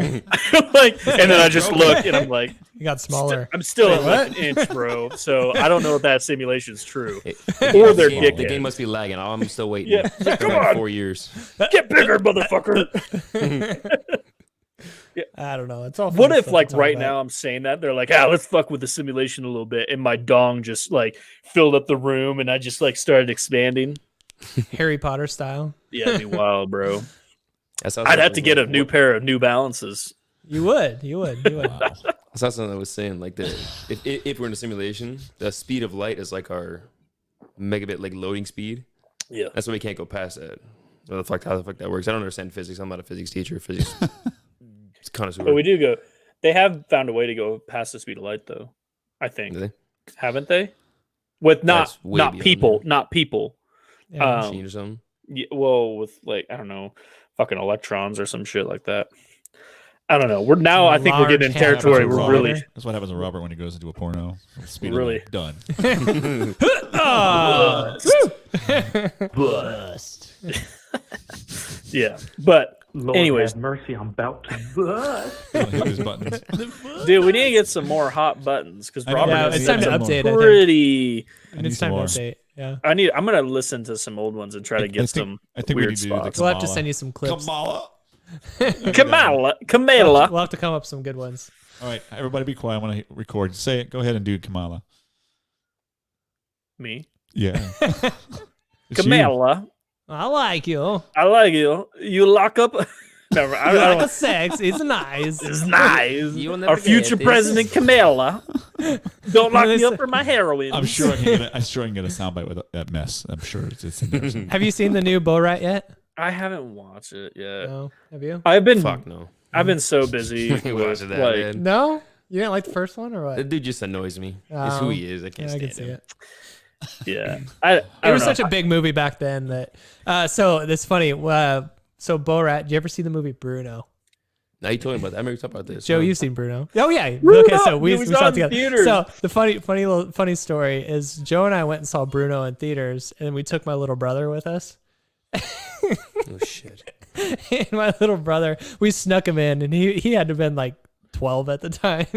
Like, and then I just look and I'm like, you got smaller. I'm still at like an inch, bro. So I don't know if that simulation's true. Or their dick. The game must be lagging. I'm still waiting. Yeah, come on. 4 years. Get bigger, motherfucker. I don't know. It's all. What funny if stuff like to talk right about. now I'm saying that they're like, let's fuck with the simulation a little bit, and my dong just like filled up the room, and I just like started expanding. Harry Potter style. Yeah, it'd be wild, bro. That sounds I'd like have to get a new pair of New Balances. You would. Wow. That's not something I was saying. Like if we're in a simulation, the speed of light is like our megabit like loading speed. Yeah, that's why we can't go past that. How the fuck that works? I don't understand physics. I'm not a physics teacher. Physics, it's kind of. But we do go. They have found a way to go past the speed of light, though. I think, haven't they? With not people. Yeah. Machine or something. Yeah, well, with like I don't know, fucking electrons or some shit like that. I don't know. We're now. I think we're getting in territory. We're really. That's what happens to Robert when he goes into a porno. Speed really done. Bust. Yeah, but Lord anyways, have mercy, I'm about to bust. Hit those buttons. dude, we need to get some more hot buttons because I know, Robert yeah, has it's time to some update, I think. pretty. And it's time to update. Yeah. I'm gonna listen to some old ones and try to get some I think we weird need to do the spots. We'll have to send you some clips. Kamala. Kamala. We'll have to come up with some good ones. All right, everybody be quiet. I want to record. Say it. Go ahead and do Kamala. Me. Yeah. It's you. Kamala. I like you. I like you. You lock up. Never. I You don't. like the sex. It's nice. It's nice. You'll never Our future get this. president Kamala. Don't lock me up for my heroin. I'm sure I can get a soundbite with that mess. I'm sure it's in there. Have you seen the new Borat yet? I haven't watched it yet. No. Have you? I've been. Fuck no. I've been so busy. Watching with, that, like, man. No? You didn't like the first one or what? That dude just annoys me. It's who he is. I can't Yeah, I stand can see him. it. yeah. I It don't was know. such a big movie back then that. So it's funny. So Borat, did you ever see the movie Bruno? Now you told me about that. I remember you talking about this. Joe, huh? you've seen Bruno. Oh yeah. Bruno! Okay, so we Yeah, we saw saw it it in together. theaters. So the funny story is Joe and I went and saw Bruno in theaters, and we took my little brother with us. Oh shit. And my little brother, we snuck him in, and he had to have been like 12 at the time.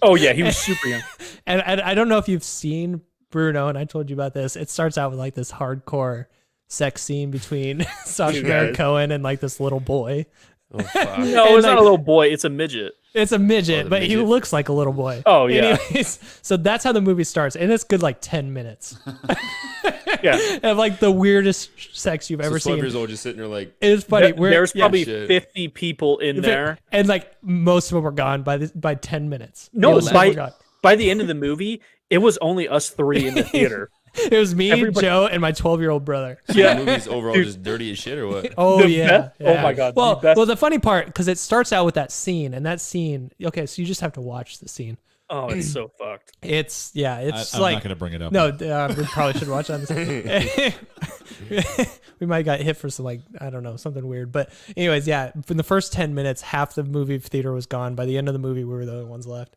Oh yeah, he was super young. And I don't know if you've seen Bruno, and I told you about this. It starts out with like this hardcore sex scene between Sacha Baron guys. Cohen and like this little boy. Oh fuck. No, And, it's not like- a little boy. It's a midget. It's a midget, the but he midget. looks like a little boy. Oh, yeah. Anyways, so that's how the movie starts, and it's good like 10 minutes Yeah. of like the weirdest sex you've ever So 12 seen. years old, just sitting there like. It is funny. There's probably shit. 50 people in there. and like most of them were gone by 10 minutes. No, Most of them were gone. by the end of the movie, it was only us three in the theater. It was me, Everybody- Joe, and my 12-year-old brother. Yeah. The movie's overall Dude. just dirty as shit or what? Oh The yeah. best- oh yeah. my God, the Well, best- the funny part, because it starts out with that scene, and that scene. Okay, so you just have to watch the scene. Oh, it's so fucked. It's it's I'm like not going to bring it up. no. We probably should watch that. We might got hit for some like I don't know something weird, but anyways, yeah. In the first 10 minutes, half the movie theater was gone. By the end of the movie, we were the only ones left,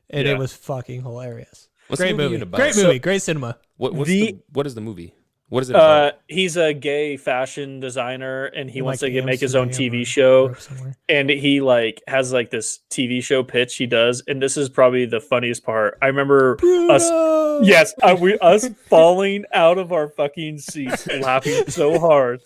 and Yeah. it was fucking hilarious. What's the Great movie movie, even about? great movie, great cinema. What is the movie? What is it Uh, about? he's a gay fashion designer, and he wants Like to make his own Amsterdam TV or show. Europe somewhere. And he like has like this TV show pitch he does, and this is probably the funniest part. I remember us, yes, us falling out of our fucking seats laughing so hard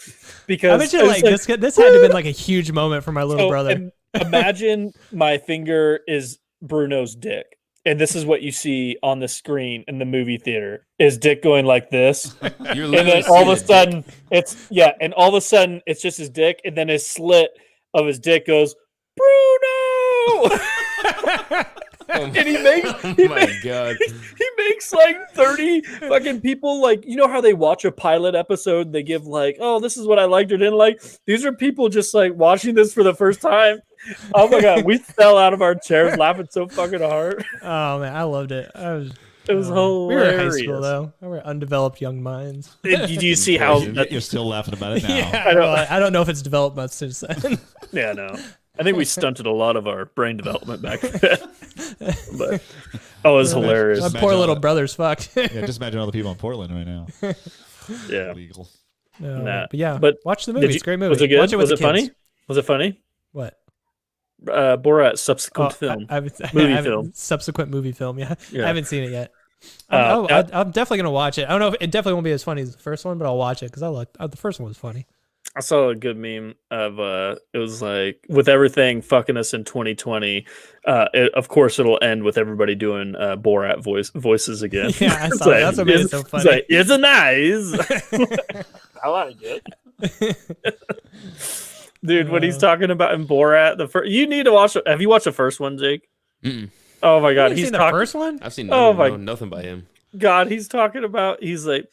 because I bet you it was like this had to have been like a huge moment for my little so, brother. and imagine my finger is Bruno's dick. And this is what you see on the screen in the movie theater is dick going like this. You're And literally then all of a seeing sudden and all of a sudden it's just his dick, and then his slit of his dick goes, Bruno. it. And he makes Oh he my makes, god. he makes like 30 fucking people, like, you know how they watch a pilot episode, they give like, oh, this is what I liked or didn't like. These are people just like watching this for the first time. Oh my god, we fell out of our chairs laughing so fucking hard. Oh man, I loved it. It was We hilarious. were in high school though. We were undeveloped young minds. Did you see how You're still laughing about it now. Yeah, I know. I don't know if it's developed much since then. Yeah, no. I think we stunted a lot of our brain development back then. But it was hilarious. My Imagine poor all little that. brother's fucked. Yeah, just imagine all the people in Portland right now. Yeah. Illegal. No, Nah. but yeah, But watch the Did movie. you- It's a great movie. Was it good? Watch it with Was it the kids. funny? Was it funny? What? Borat's subsequent Oh, film. I haven't- Movie I haven't- film. Subsequent movie film. Yeah, Yeah. I haven't seen it yet. Uh, I'm definitely gonna watch it. I don't know if it definitely won't be as funny as the first one, but I'll watch it because I liked the first one was funny. I saw a good meme of it was like, with everything fucking us in 2020, of course it'll end with everybody doing Borat voices again. Yeah, I saw that. That's what made it so funny. It's a nice. I like it. Dude, when he's talking about in Borat, you need to watch. Have you watched the first one, Jake? Mm-mm. Oh my god, he's seen the first one. I've seen nothing by him. God, he's talking about. He's like,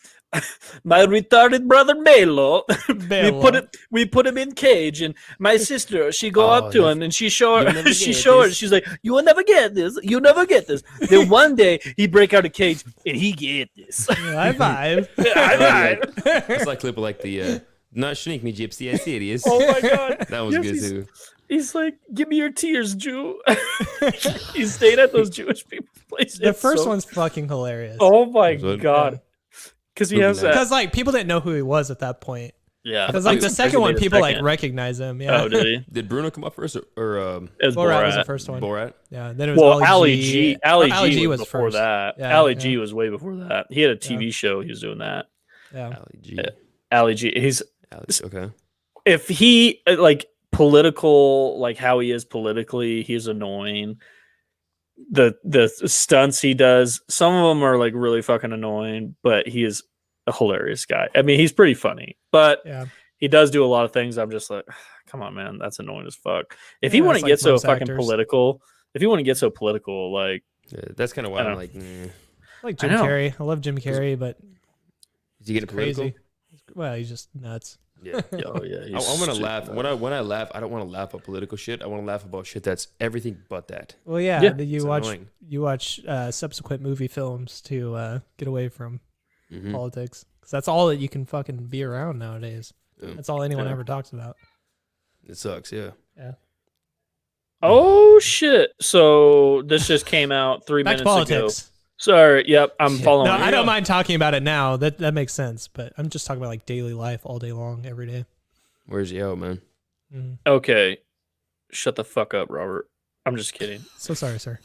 my retarded brother Melo. we put him in cage, and my sister, she go up to him and she show her. She's like, you will never get this. You never get this. Then one day he break out a cage and he get this. High five. High five. It's like clip of like the. Not shrink me, gypsy. I serious. Oh my god, that was good too. He's like, give me your tears, Jew. He stayed at those Jewish people's places. The first one's fucking hilarious. Oh my god, because he has that. Because like people didn't know who he was at that point. Yeah, because like the second one, people like recognize him. Yeah. Oh, did he? Did Bruno come up first, or it was Borat was the first one. Borat. Yeah. Then it was Ali G. Ali G was before first. that. Yeah, Ali G was way before that. He had a TV show. He was doing that. Yeah. Ali G. Ali G. He's okay. If he like political, like how he is politically, he's annoying. The stunts he does, some of them are like really fucking annoying, but he is a hilarious guy. I mean, he's pretty funny, but he does do a lot of things. I'm just like, come on, man, that's annoying as fuck. If you want to get so fucking political, like that's kind of why I'm like, I like Jim Carrey. I love Jim Carrey, but is he getting political? Well, he's just nuts. Yeah. Oh yeah. I want to laugh. When I laugh, I don't want to laugh at political shit. I want to laugh about shit that's everything but that. Well, yeah. You watch subsequent movie films to get away from politics, because that's all that you can fucking be around nowadays. Yeah. That's all anyone ever talks about. It sucks. Yeah. Yeah. Oh shit! So this just came out 3 minutes ago. Sorry, yep, I'm following. No, I don't mind talking about it now. That makes sense, but I'm just talking about like daily life all day long, every day. Where's Yo, man? Mm-hmm. Okay, shut the fuck up, Robert. I'm just kidding. So sorry, sir.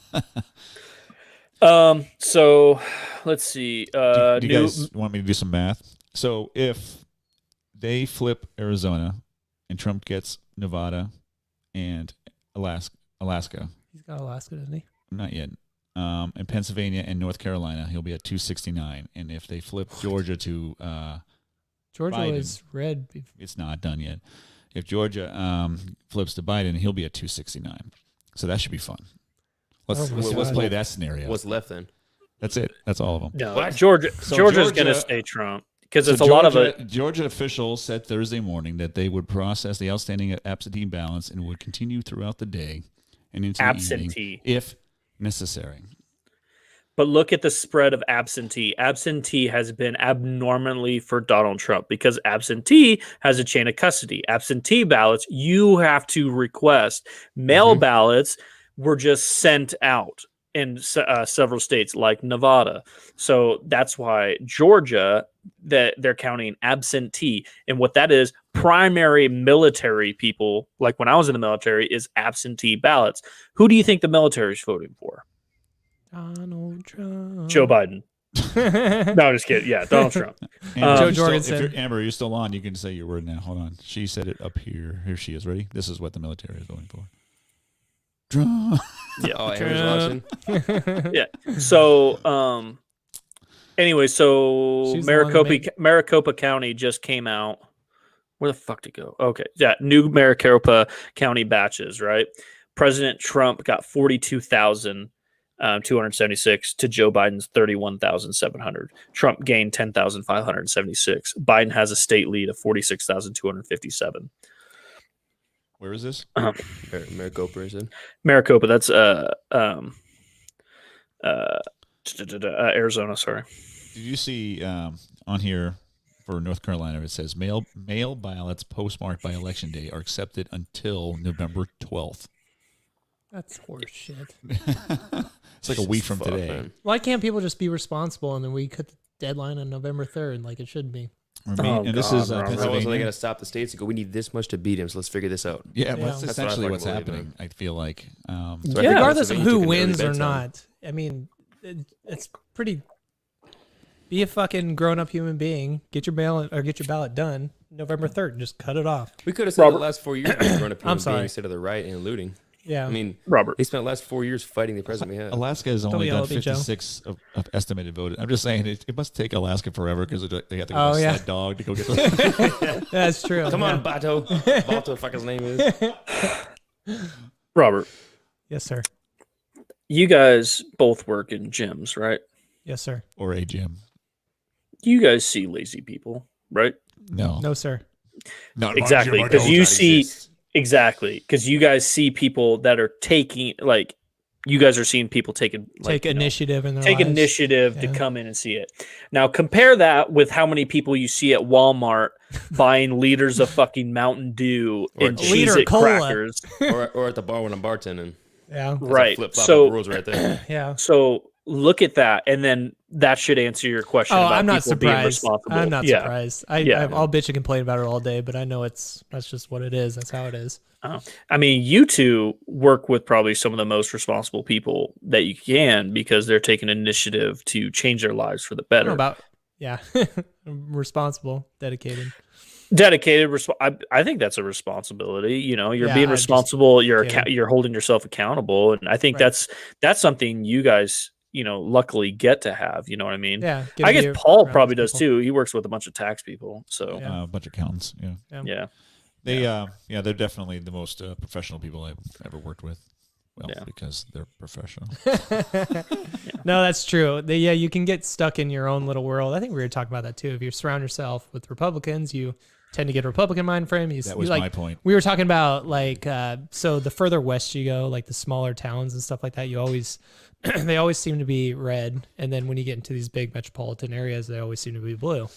So let's see. Do you guys want me to do some math? So if they flip Arizona and Trump gets Nevada and Alaska. He's got Alaska, doesn't he? Not yet. And Pennsylvania and North Carolina, he'll be at 269. And if they flip Georgia to Georgia Biden, was red. It's not done yet. If Georgia flips to Biden, he'll be at 269. So that should be fun. Let's play that scenario. What's left then? That's it. That's all of them. No, Georgia's going to stay Trump because it's a lot of it. Georgia officials said Thursday morning that they would process the outstanding absentee ballots and would continue throughout the day and into the evening if necessary. But look at the spread of absentee. Absentee has been abnormally for Donald Trump because absentee has a chain of custody. Absentee ballots, you have to request. Mail ballots were just sent out in several states like Nevada. So that's why Georgia, that they're counting absentee. And what that is, primary military people, like when I was in the military, is absentee ballots. Who do you think the military is voting for? Donald Trump. Joe Biden. No, I'm just kidding. Yeah, Donald Trump. Joe Jorgensen. If Amber, you're still on, you can say your word now. Hold on. She said it up here. Here she is. Ready? This is what the military is voting for. Trump. Yeah. Oh, Amber's watching. Yeah. So, anyway, so Maricopa County just came out. Where the fuck to go? Okay. Yeah. New Maricopa County batches, right? President Trump got 42,276 to Joe Biden's 31,700. Trump gained 10,576. Biden has a state lead of 46,257. Where is this? Maricopa, is it? Maricopa. That's Arizona. Sorry. Did you see on here for North Carolina? It says mail ballots postmarked by election day are accepted until November 12th. That's horse shit. It's like a week from today. Man. Why can't people just be responsible and then we cut the deadline on November 3rd like it should be? This is So Pennsylvania. they got to stop the states and go, we need this much to beat him, so let's figure this out. Yeah, that's That's essentially what I what's fucking believe, happening. I feel like. Regardless of who took an wins early or bets not, I mean, it's pretty. Be a fucking grown-up human being. Get your ballot done, November 3rd. Just cut it off. We could have said the last 4 years growing up I'm sorry. instead of the right and looting. Yeah. I mean, Robert. they spent the last 4 years fighting the president we had. Alaska has only yell done at me, Joe. 56 of estimated voted. I'm just saying it must take Alaska forever because they have to go Oh, with a yeah. sled dog to go get the. That's true. Come on, Bato. Bato, fuck his name is. Robert, Yes, sir. you guys both work in gyms, right? Yes, sir. Or a gym. You guys see lazy people, right? No. No, sir. Not in my Exactly, gym, I because don't. you see exactly because you guys see people that are taking like you guys are seeing people taking Take initiative in their take lives. initiative to Yeah. come in and see it. Now compare that with how many people you see at Walmart buying liters of fucking Mountain Dew Or and a liter Cheez-It cola. crackers. or at the bar when I'm bartending. Yeah. Right. Flip flop So rules right there. Yeah. so look at that, and then that should answer your question. Oh, about I'm not people being surprised. responsible. I'm not Yeah. surprised. Yeah. I'll bitch and complain about it all day, but I know that's just what it is. That's how it is. I mean, you two work with probably some of the most responsible people that you can because they're taking initiative to change their lives for the I don't better. know about responsible, dedicated. Dedicated. I think that's a responsibility. You know, you're Yeah, being I'm just responsible. You're kidding. you're holding yourself accountable, and I think Right. that's something you guys luckily get to have. You know what I mean? Yeah. get I to guess be Paul around probably those does people. too. He works with a bunch of tax people, so Yeah. A bunch of accountants. Yeah. yeah. They're definitely the most professional people I've ever worked with. Well, Yeah. because they're professional. No, that's true. You can get stuck in your own little world. I think we were talking about that too. If you surround yourself with Republicans, you tend to get a Republican mind frame. That was my point. We were talking about so the further west you go, like the smaller towns and stuff like that, you always they always seem to be red, and then when you get into these big metropolitan areas, they always seem to be blue.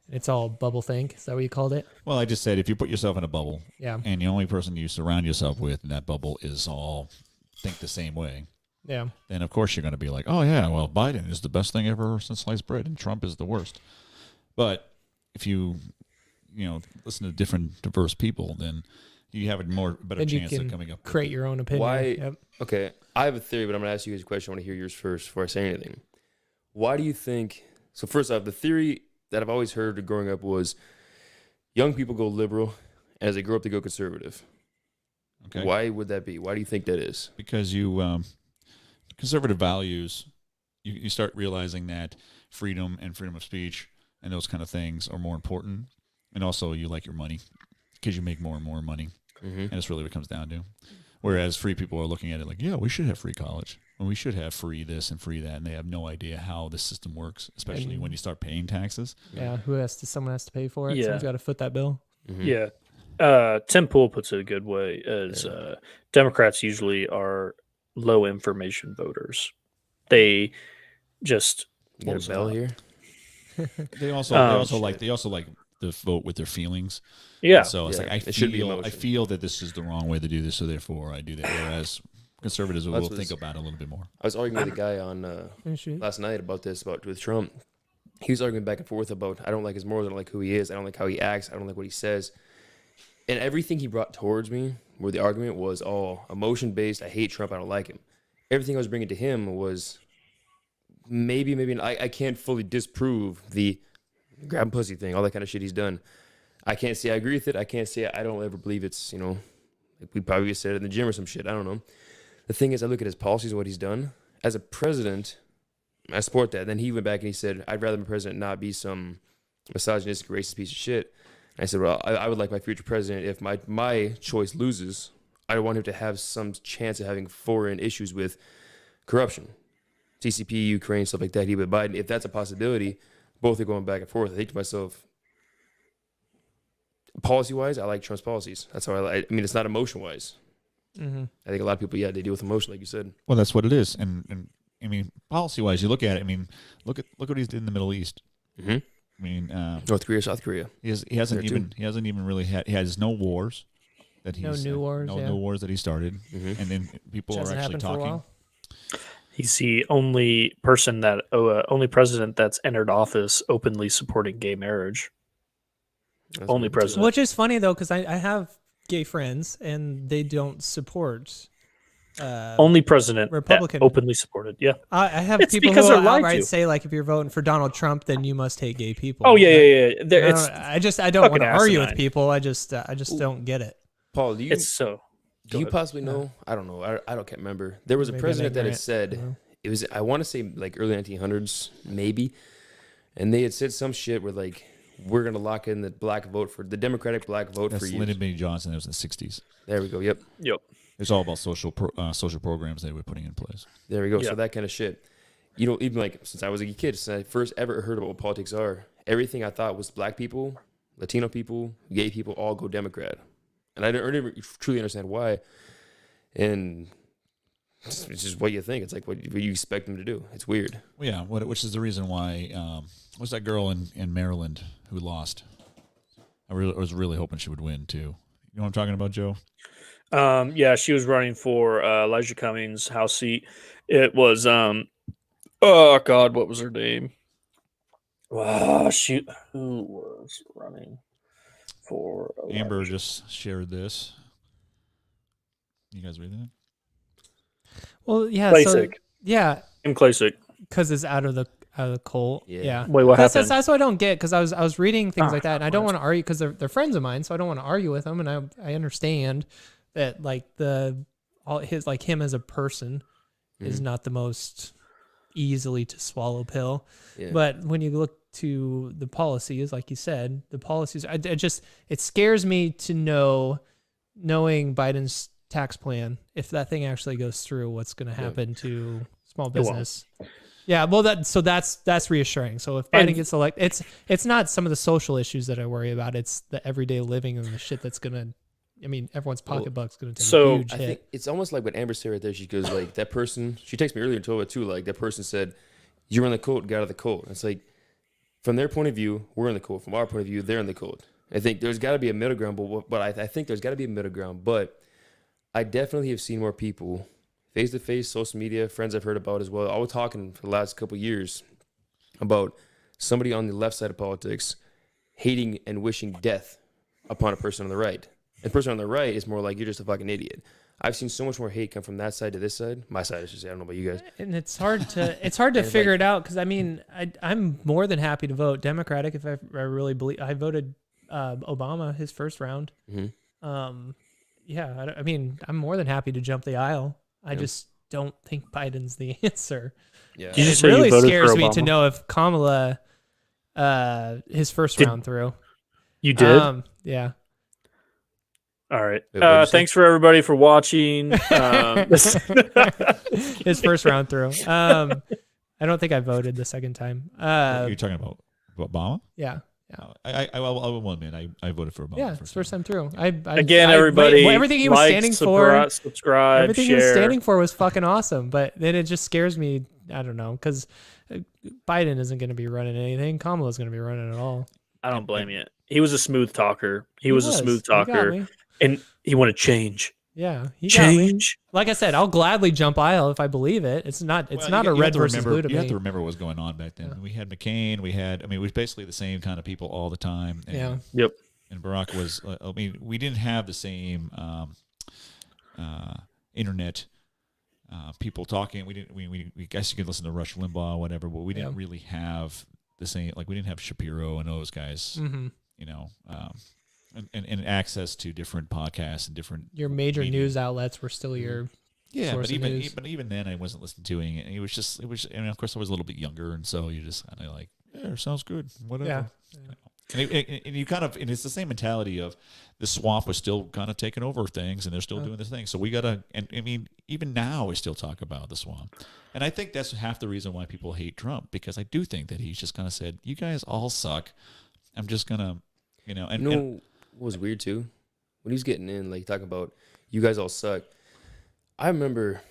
It's all bubble think. Is that what you called it? Well, I just said if you put yourself in a bubble, Yeah. and the only person you surround yourself with in that bubble is all think the same way, Yeah. then of course you're going to be like, oh yeah, well Biden is the best thing ever since sliced bread, and Trump is the worst. But if you listen to different diverse people, then you have a better Then you chance can of coming up. create your own opinion. Why? Yep. Okay, I have a theory, but I'm going to ask you guys a question. I want to hear yours first before I say anything. Why do you think... So first off, the theory that I've always heard growing up was young people go liberal, and as they grow up, they go conservative. Okay. Why would that be? Why do you think that is? Because you conservative values, you start realizing that freedom and freedom of speech and those kind of things are more important, and also you like your money because you make more and more money, and that's really what it comes down to. Whereas free people are looking at it like, yeah, we should have free college, and we should have free this and free that, and they have no idea how the system works, especially when you start paying taxes. Yeah. Someone has to pay for it. Yeah. Someone's got to foot that bill. Yeah. Tim Pool puts it a good way as Democrats usually are low information voters. They just You got a bell here? They also like to vote with their feelings. yeah. So it's Yeah, like it should be I emotion. feel that this is the wrong way to do this, so therefore I do that. Whereas conservatives will That's think what's- about it a little bit more. I was arguing with a guy on last night about with Trump. He was arguing back and forth about, I don't like his morals, I don't like who he is, I don't like how he acts, I don't like what he says. And everything he brought towards me, where the argument was all emotion-based, I hate Trump, I don't like him. Everything I was bringing to him was maybe I can't fully disprove the grab pussy thing, all that kind of shit he's done. I can't say I agree with it. I can't say I don't ever believe it's, like we probably said it in the gym or some shit. I don't know. The thing is, I look at his policies and what he's done. As a president, I support that. Then he went back and he said, I'd rather my president not be some misogynistic, racist piece of shit. And I said, well, I would like my future president, if my choice loses, I want him to have some chance of having foreign issues with corruption. CCP, Ukraine, stuff like that. He with Biden. If that's a possibility, both are going back and forth. I think to myself, policy-wise, I like Trump's policies. That's how I mean, it's not emotion-wise. Mm-hmm. I think a lot of people, they deal with emotion, like you said. Well, that's what it is. And I mean, policy-wise, you look at it. I mean, look what he's did in the Middle East. Mm-hmm. I mean, North Korea, South Korea. he hasn't even really had. He has no wars that he's new wars, No yeah. no wars that he started. Mm-hmm. And then people Which are hasn't actually happened for a talking. while. He's the only president that's entered office openly supporting gay marriage. That's Only what- president. Which is funny though, because I have gay friends and they don't support Only president Republican. that openly supported. Yeah. I have It's people because who they're lied outright to. say, like, if you're voting for Donald Trump, then you must hate gay people. Oh yeah. It's I don't want to fucking argue with asinine. people. I just don't get it. Paul, do you it's so. do you possibly know? I don't know. I can't remember. There was a Maybe I'm president that had ignorant. said it was. I want to say like early 1900s, maybe, and they had said some shit where like we're gonna lock in the black vote for the Democratic black vote That's for you. Lyndon B. Johnson. That was in the 60s. There we go. Yep. It's all about social programs they were putting in place. There we go. Yeah. So that kind of shit. You know, even like since I was a kid, since I first ever heard about what politics are, everything I thought was black people, Latino people, gay people all go Democrat. And I didn't truly understand why. And it's just what you think. It's like what you expect them to do. It's weird. Well, yeah, which is the reason why. What's that girl in Maryland who lost? I was really hoping she would win too. You know what I'm talking about, Joe? Yeah, she was running for Elijah Cummings' House seat. It was oh God, what was her name? Shoot, who was running for Elijah? Amber just shared this. You guys reading it? Well, yeah. Klasick. So, yeah, Kim Klasick. because it's out of the cult. Yeah. Yeah. Wait, what happened? That's what I don't get, because I was reading things like that, and I don't what? want to argue because they're friends of mine, so I don't want to argue with them, and I understand that like him as a person is not the most easily to swallow pill, Yeah. but when you look to the policies, like you said, the policies, it scares me to knowing Biden's tax plan, if that thing actually goes through, what's going to happen to small business. Yeah, well, that's reassuring. So if Biden gets elected, it's not some of the social issues that I worry about. It's the everyday living and the shit that's gonna. I mean, everyone's pocketbook's gonna take a huge I hit. think it's almost like what Amber said right there. She goes like, that person, she texted me earlier and told it too, like that person said, you're in the cult, get out of the cult. It's like, from their point of view, we're in the cult. From our point of view, they're in the cult. I think there's got to be a middle ground, but I think there's got to be a middle ground. But I definitely have seen more people, face-to-face, social media, friends I've heard about as well, all talking for the last couple of years about somebody on the left side of politics hating and wishing death upon a person on the right. And the person on the right is more like, you're just a fucking idiot. I've seen so much more hate come from that side to this side. My side, I should say. I don't know about you guys. And it's hard to figure it out, because I mean, I'm more than happy to vote Democratic if I really believe. I voted Obama his first round. Mm-hmm. Yeah, I mean, I'm more than happy to jump the aisle. I just don't think Biden's the answer. Yeah. Did you It say you really voted scares for me to Obama? know if Kamala, his first round through. You did? Yeah. All right. Wait, what'd you say? Thanks for everybody for watching. His first round through. I don't think I voted the second time. You're talking about Obama? Yeah. I will admit I voted for Obama. Yeah, it's first time through. Again, everybody, everything he was like, standing for, subscribe, everything share. he was standing for was fucking awesome. But then it just scares me. I don't know, because Biden isn't going to be running anything. Kamala's going to be running it all. I don't blame you. He was a smooth talker. He was a smooth He got talker, me. and he wanted change. Yeah, he got me. Change. Like I said, I'll gladly jump aisle if I believe it. It's not a red versus blue to You have me. to remember what was going on back then. Yeah. We had McCain. It was basically the same kind of people all the time. And, Yeah. Yep. And Barack was. We didn't have the same internet people talking. We didn't. We guess you could listen to Rush Limbaugh or whatever, but we didn't really have the same. Like we didn't have Shapiro and those guys. Mm-hmm. You know. And access to different podcasts and different Your major media. news outlets were still your source of news. But even then I wasn't listening to it. It was and of course I was a little bit younger, and so you just kind of like, yeah, sounds good, whatever. Yeah. And you kind of, and it's the same mentality of the swamp was still kind of taking over things, and they're still doing this thing. So we gotta, and I mean, even now we still talk about the swamp, and I think that's half the reason why people hate Trump, because I do think that he's just kind of said, you guys all suck. I'm just gonna, and what was weird too, when he was getting in, like talking about you guys all suck. I remember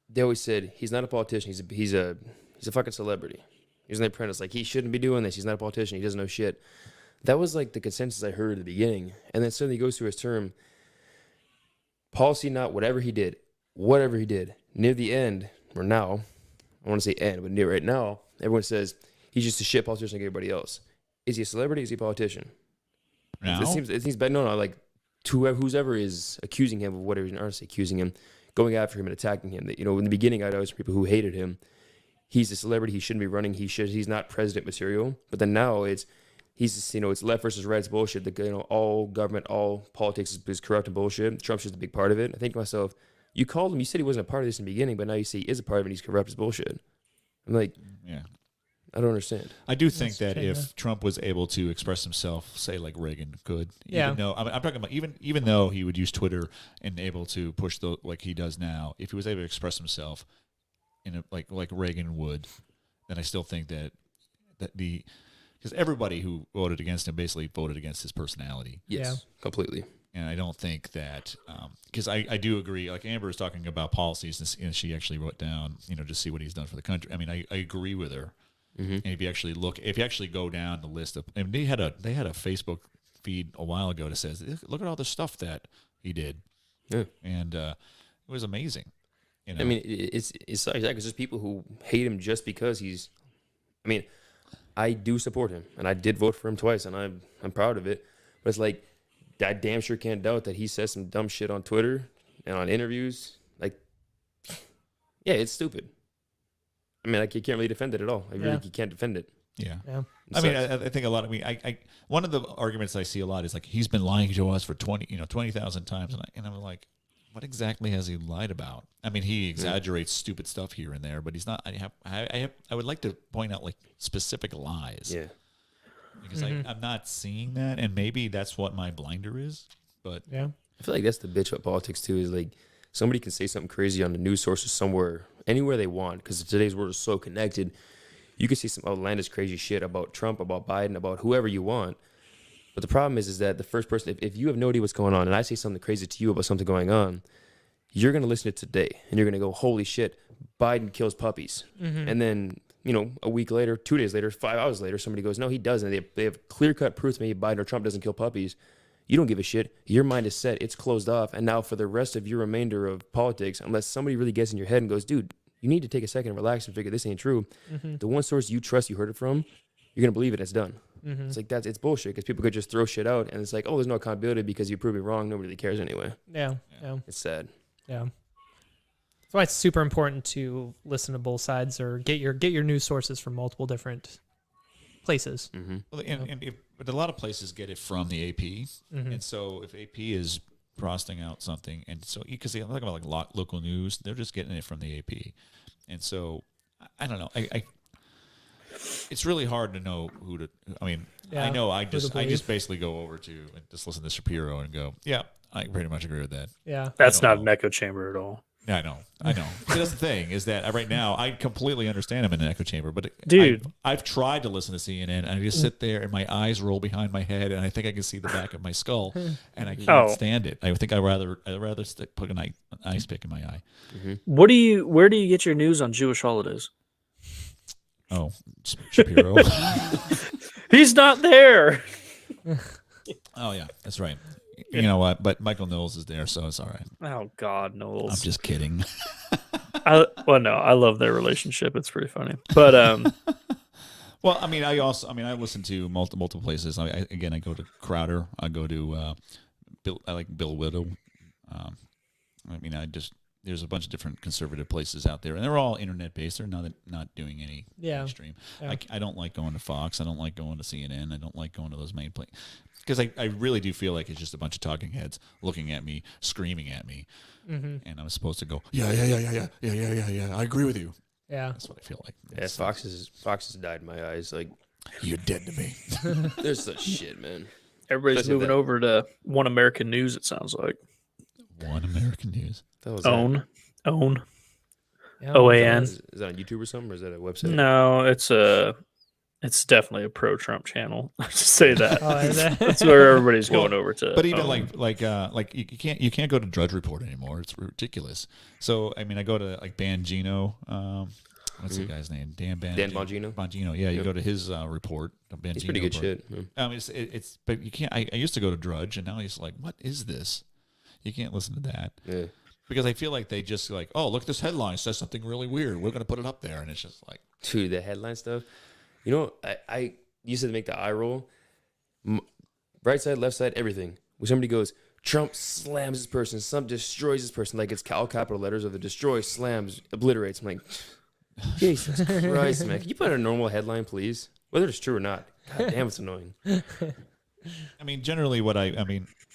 they always said he's not a politician. He's a fucking celebrity. He's an apprentice. Like, he shouldn't be doing this. He's not a politician. He doesn't know shit. That was like the consensus I heard at the beginning. And then suddenly he goes through his term. Policy, not whatever he did. Near the end, or now, I want to say end, but near right now, everyone says he's just a shit politician like everybody else. Is he a celebrity? Is he a politician? now It seems bad. No, like whoever is accusing him of whatever, or say accusing him, going after him and attacking him. That, you know, in the beginning, I'd always people who hated him. He's a celebrity. He shouldn't be running. He's not president material. But then now he's just, you know, it's left versus right's bullshit. The, you know, all government, all politics is corrupt and bullshit. Trump's just a big part of it. I think to myself, you called him. You said he wasn't a part of this in the beginning, but now you say he is a part of it. And he's corrupt as bullshit. I'm like, yeah. I don't understand. I do think that if Trump was able to express himself, say like Reagan could, even though I'm talking about even though he would use Twitter and able to push the like he does now, if he was able to express himself in a, like Reagan would, then I still think that because everybody who voted against him basically voted against his personality. Yes, completely. And I don't think that because I do agree. Like Amber is talking about policies, and she actually wrote down, you know, just see what he's done for the country. I mean, I agree with her. Mm-hmm. And if you actually go down the list of, and they had a Facebook feed a while ago that says, look at all the stuff that he did, and it was amazing. You know? I mean, it's exactly because there's people who hate him just because he's. I mean, I do support him, and I did vote for him twice, and I'm proud of it. But it's like I damn sure can't doubt that he says some dumb shit on Twitter and on interviews. Like, yeah, it's stupid. I mean, like, you can't really defend it at all. You can't defend it. Yeah. I mean, I think a lot of I one of the arguments I see a lot is like he's been lying to us for 20,000 times, and I'm like, what exactly has he lied about? I mean, he exaggerates stupid stuff here and there, but he's not. I would like to point out like specific lies. Yeah. Because I'm not seeing that, and maybe that's what my blinder is. But I feel like that's the bitch about politics too. Is like somebody can say something crazy on the news sources somewhere, anywhere they want, because today's world is so connected. You can see some outlandish, crazy shit about Trump, about Biden, about whoever you want. But the problem is that the first person, if you have no idea what's going on, and I say something crazy to you about something going on, you're going to listen to it today, and you're going to go, holy shit, Biden kills puppies. Mm-hmm. And then, you know, a week later, 2 days later, 5 hours later, somebody goes, no, he doesn't. They have clear-cut proof to me Biden or Trump doesn't kill puppies. You don't give a shit. Your mind is set. It's closed off. And now for the rest of your remainder of politics, unless somebody really gets in your head and goes, dude, you need to take a second and relax and figure this ain't true. Mm-hmm. The one source you trust you heard it from, you're going to believe it. It's done. Mm-hmm. It's like it's bullshit because people could just throw shit out. And it's like, oh, there's no accountability because you prove me wrong. Nobody really cares anyway. Yeah. It's sad. Yeah. That's why it's super important to listen to both sides or get your news sources from multiple different places. Mm-hmm. Well, but a lot of places get it from the AP, mm-hmm. and so if AP is frosting out something, and so because they're talking about like local news, they're just getting it from the AP, and so I don't know. It's really hard to know who to. I mean, I know I just basically go over to and just listen to Shapiro and go, yeah, I pretty much agree with that. Yeah, that's not an echo chamber at all. Yeah, I know. But that's the thing is that right now I completely understand him in an echo chamber, but dude, I've tried to listen to CNN and I just sit there and my eyes roll behind my head and I think I can see the back of my skull and I can't stand it. I think I'd rather put an ice pick in my eye. Mm-hmm. Where do you get your news on Jewish holidays? Oh, Shapiro. He's not there. Oh yeah, that's right. You know what? But Michael Knowles is there, so it's all right. Oh God, Knowles. I'm just kidding. I love their relationship. It's pretty funny. But well, I mean, I listen to multiple places. I go to Crowder. I go to I like Bill Whittle. There's a bunch of different conservative places out there, and they're all internet based. They're not doing any mainstream. Yeah. I don't like going to Fox. I don't like going to CNN. I don't like going to those main places. Because I really do feel like it's just a bunch of talking heads looking at me, screaming at me, and I'm supposed to go, yeah, I agree with you. Yeah, that's what I feel like. Yeah, Fox has died in my eyes. Like, you're dead to me. There's such shit, man. Everybody's moving over to One American News. It sounds like One American News. Own. Yeah, OAN. Is that on YouTube or something, or is that a website? No, it's definitely a pro-Trump channel. I just say that. That's that? where everybody's going over to. But even like you can't go to Drudge Report anymore. It's ridiculous. So I mean, I go to like Bongino. What's the guy's name? Dan Bongino. Bongino. Yeah, you go to his report. Bongino it's pretty good shit. Yeah. It's but you can't. I used to go to Drudge, and now he's like, what is this? You can't listen to that. Yeah. Because I feel like they just like, oh, look, this headline says something really weird. We're going to put it up there, and it's just like, dude, the headline stuff. You know, I used to make the eye roll. Right side, left side, everything. When somebody goes, Trump slams this person. Some destroys this person. Like it's all capital letters of the destroy, slams, obliterates. I'm like, Jesus Christ, man. Can you put a normal headline, please? Whether it's true or not. God damn, it's annoying. I mean, generally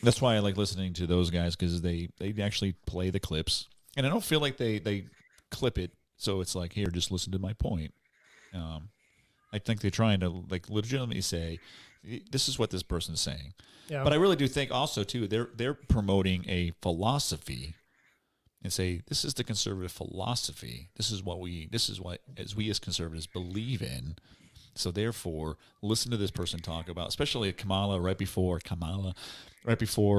that's why I like listening to those guys, because they actually play the clips. And I don't feel like they clip it. So it's like, here, just listen to my point. I think they're trying to like legitimately say, this is what this person's saying. Yeah. But I really do think also too, they're promoting a philosophy and say, this is the conservative philosophy. This is what as we as conservatives believe in. So therefore, listen to this person talk about, especially Kamala right before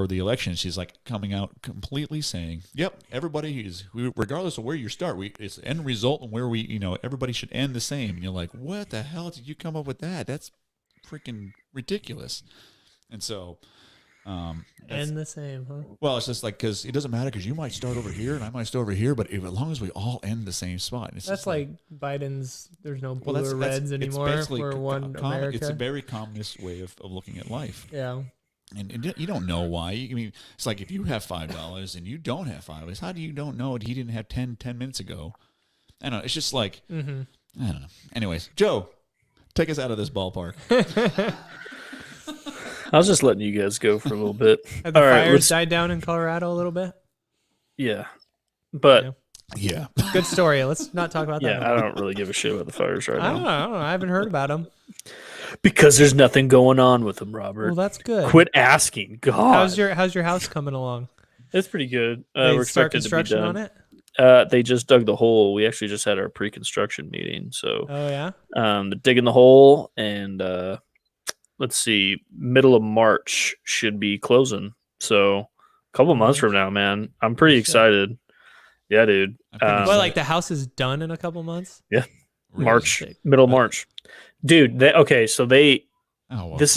the election. She's like coming out completely saying, "Yep, everybody is, regardless of where you start, it's the end result and where everybody should end the same." And you're like, "What the hell did you come up with that? That's freaking ridiculous." And so, end the same, huh? Well, it's just like, because it doesn't matter, because you might start over here and I might start over here, but as long as we all end the same spot. That's like Biden's, there's no blue or reds anymore. We're one America. It's a very communist way of looking at life. Yeah. And you don't know why. I mean, it's like if you have $5 and you don't have $5, how do you don't know he didn't have 10 minutes ago? I don't know. It's just like, I don't know. Anyways, Joe, take us out of this ballpark. I was just letting you guys go for a little bit. Have the fires died down in Colorado a little bit? Yeah. But yeah. Good story. Let's not talk about that. Yeah, I don't really give a shit about the fires right now. I don't know. I haven't heard about them. Because there's nothing going on with them, Robert. Well, that's good. Quit asking. God. How's your house coming along? It's pretty good. We're expected to be done on it? They just dug the hole. We actually just had our pre-construction meeting. So oh yeah. They're digging the hole, and let's see, middle of March should be closing. So a couple months from now, man. I'm pretty excited. Yeah, dude. Well, like the house is done in a couple months? Yeah. Really? March, middle of March. Dude, this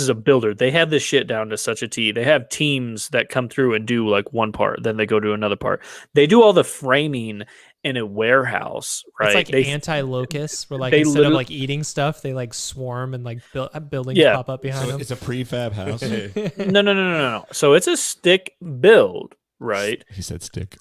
is a builder. They have this shit down to such a T. They have teams that come through and do like one part, then they go to another part. They do all the framing in a warehouse, right? It's like anti-locust, where like instead of like eating stuff, they like swarm and like buildings pop up behind them. It's a prefab house. No. So it's a stick build, right? He said stick.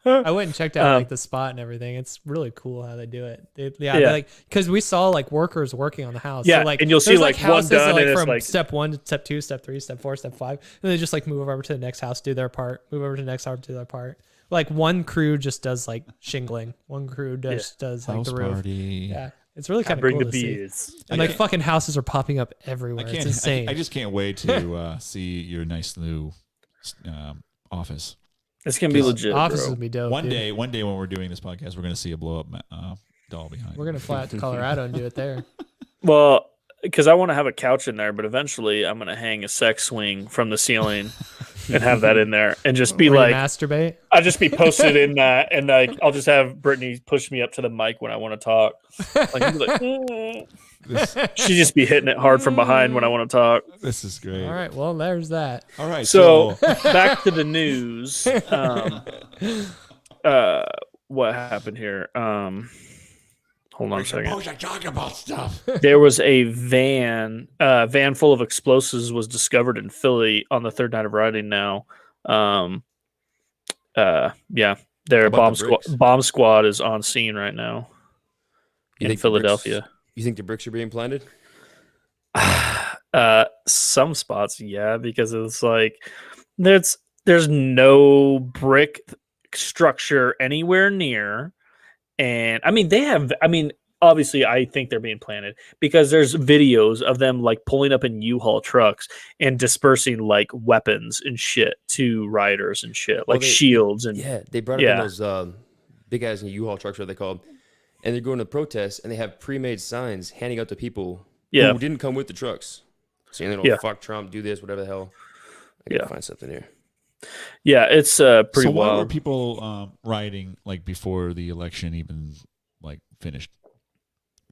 I went and checked out like the spot and everything. It's really cool how they do it. Like, because we saw like workers working on the house. Yeah, so, like, and you'll see like houses one done, like, and from it's like step 1 to step 2, step 3, step 4, step 5, and they just like move over to the next house, do their part, move over to the next house, do their part. Like one crew just does like shingling, one crew does like house the roof. Party. Yeah, it's really kind of bring cool the to beers. see. And like fucking houses are popping up everywhere. It's insane. I just can't wait to see your nice new office. It's gonna be legit. Office would be dope. One day when we're doing this podcast, we're gonna see a blow up doll behind. We're gonna fly out to Colorado and do it there. Well, because I want to have a couch in there, but eventually I'm gonna hang a sex swing from the ceiling and have that in there, and just be like masturbate. I'll just be posted in that, and like I'll just have Brittany push me up to the mic when I want to talk. Like, I'll be like she just be hitting it hard from behind when I want to talk. This is great. All right, well, there's that. All right, so back to the news. What happened here? Hold on a second. Talk about stuff. There was a van full of explosives was discovered in Philly on the third night of riding now. Their bomb squad is on scene right now in Philadelphia. You think the bricks are being planted? Some spots, yeah, because it's like there's no brick structure anywhere near. And obviously I think they're being planted because there's videos of them like pulling up in U-Haul trucks and dispersing like weapons and shit to rioters and shit, like shields and they brought up in those big guys in U-Haul trucks, what they called, and they're going to protest and they have pre-made signs handing out to people who didn't come with the trucks, saying fuck Trump, do this, whatever the hell. I gotta find something here. Yeah, it's pretty wild. Why were people rioting like before the election even like finished?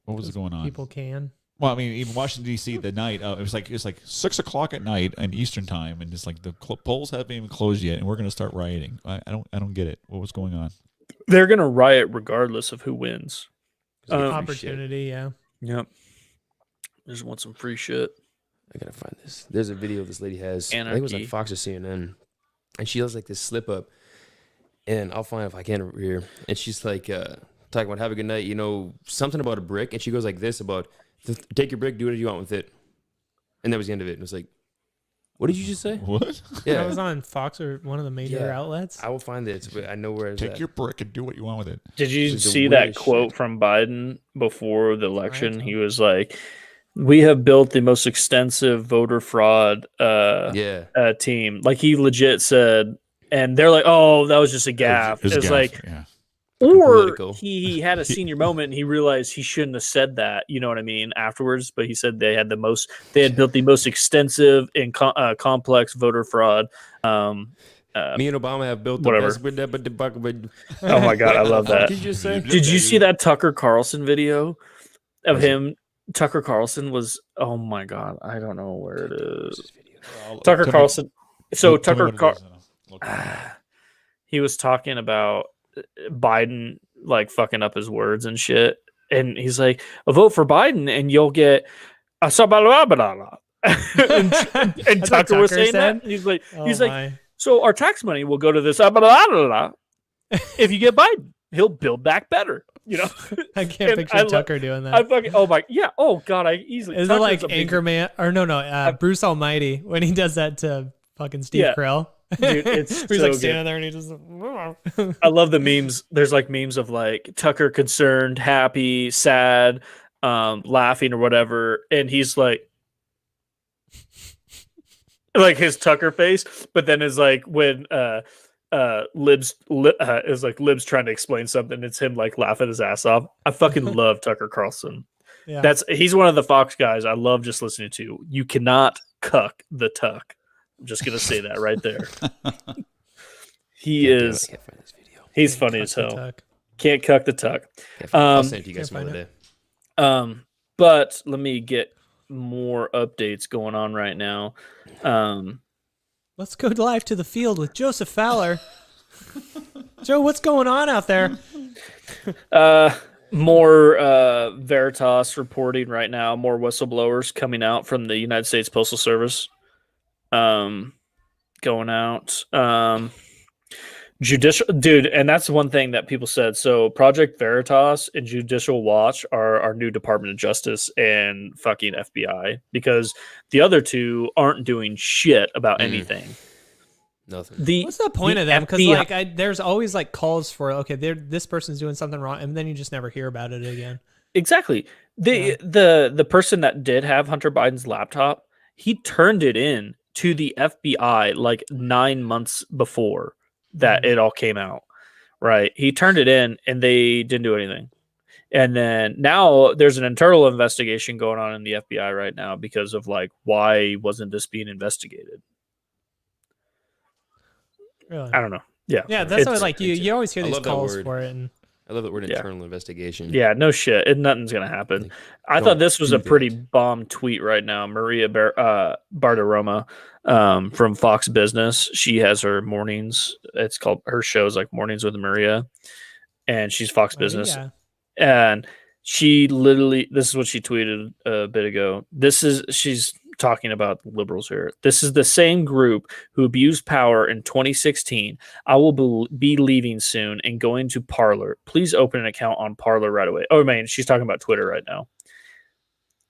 What was going on? People can. Well, I mean, even Washington D.C. the night it was like 6:00 at night in Eastern time, and it's like the polls haven't even closed yet, and we're going to start rioting. I don't get it. What was going on? They're going to riot regardless of who wins. Opportunity, yeah. Yep. Just want some free shit. I gotta find this. There's a video this lady has. Anarchy. I think it was on Fox or CNN. and she does like this slip up, and I'll find if I can over here. And she's like talking about have a good night, something about a brick, and she goes like this about take your brick, do whatever you want with it, and that was the end of it. And it was like, what did you just say? What? Yeah, That was on Fox or one of the major outlets. I will find it. But I know where it's Take at. your brick and do what you want with it. Did you This is the see that weirdest quote shit. from Biden before the election? He was like, "We have built the most extensive voter fraud team." Like he legit said, and they're like, "Oh, that was just a gaffe." It's It's gaff, like, yeah. or political. he had a senior moment and he realized he shouldn't have said that. You know what I mean? Afterwards, but he said they had built the most extensive and complex voter fraud. Me and Obama have built whatever. the best. Oh my god, I love that. Did you just say? Did you see that Tucker Carlson video of him? Tucker Carlson was, oh my god, I don't know where it is. Tucker Carlson. So Tucker he was talking about Biden like fucking up his words and shit, and he's like, "A vote for Biden and you'll get a sabalabala." and Tucker was saying that. He's like, so our tax money will go to this sabalabala. If you get Biden, he'll build back better. I can't picture Tucker doing that. I fucking oh god, I easily. Is it like Anchorman or no, Bruce Almighty when he does that to fucking Steve Carell? Dude, it's he's so like good. standing there and he just. I love the memes. There's like memes of like Tucker concerned, happy, sad, laughing or whatever, and he's like his Tucker face, but then is like when Lib's trying to explain something, it's him like laughing his ass off. I fucking love Tucker Carlson. Yeah. He's one of the Fox guys I love just listening to. You cannot cuck the Tuck. I'm just gonna say that right there. He's funny as hell. Can't cuck the Tuck. I'll send it to you guys some other day. But let me get more updates going on right now. Let's go live to the field with Joseph Fowler. Joe, what's going on out there? More Veritas reporting right now. More whistleblowers coming out from the United States Postal Service. Going out. Judicial, dude, and that's one thing that people said. So Project Veritas and Judicial Watch are our new Department of Justice and fucking FBI, because the other two aren't doing shit about anything. Nothing. What's the point of them? Because there's always like calls for this person's doing something wrong, and then you just never hear about it again. Exactly. The person that did have Hunter Biden's laptop, he turned it in to the FBI like 9 months before that it all came out, right? He turned it in and they didn't do anything. And then now there's an internal investigation going on in the FBI right now because of like, why wasn't this being investigated? Really? I don't know. Yeah. Yeah, that's what, like you always hear these calls for it. And I love that word, internal investigation. Yeah, no shit. Nothing's going to happen. I thought this was a pretty bomb tweet right now. Maria Bartiromo from Fox Business. She has her mornings. It's called, her show's like Mornings with Maria. And she's Fox Business. Yeah. And she literally, this is what she tweeted a bit ago. She's talking about liberals here. This is the same group who abused power in 2016. I will be leaving soon and going to Parler. Please open an account on Parler right away. Oh man, she's talking about Twitter right now.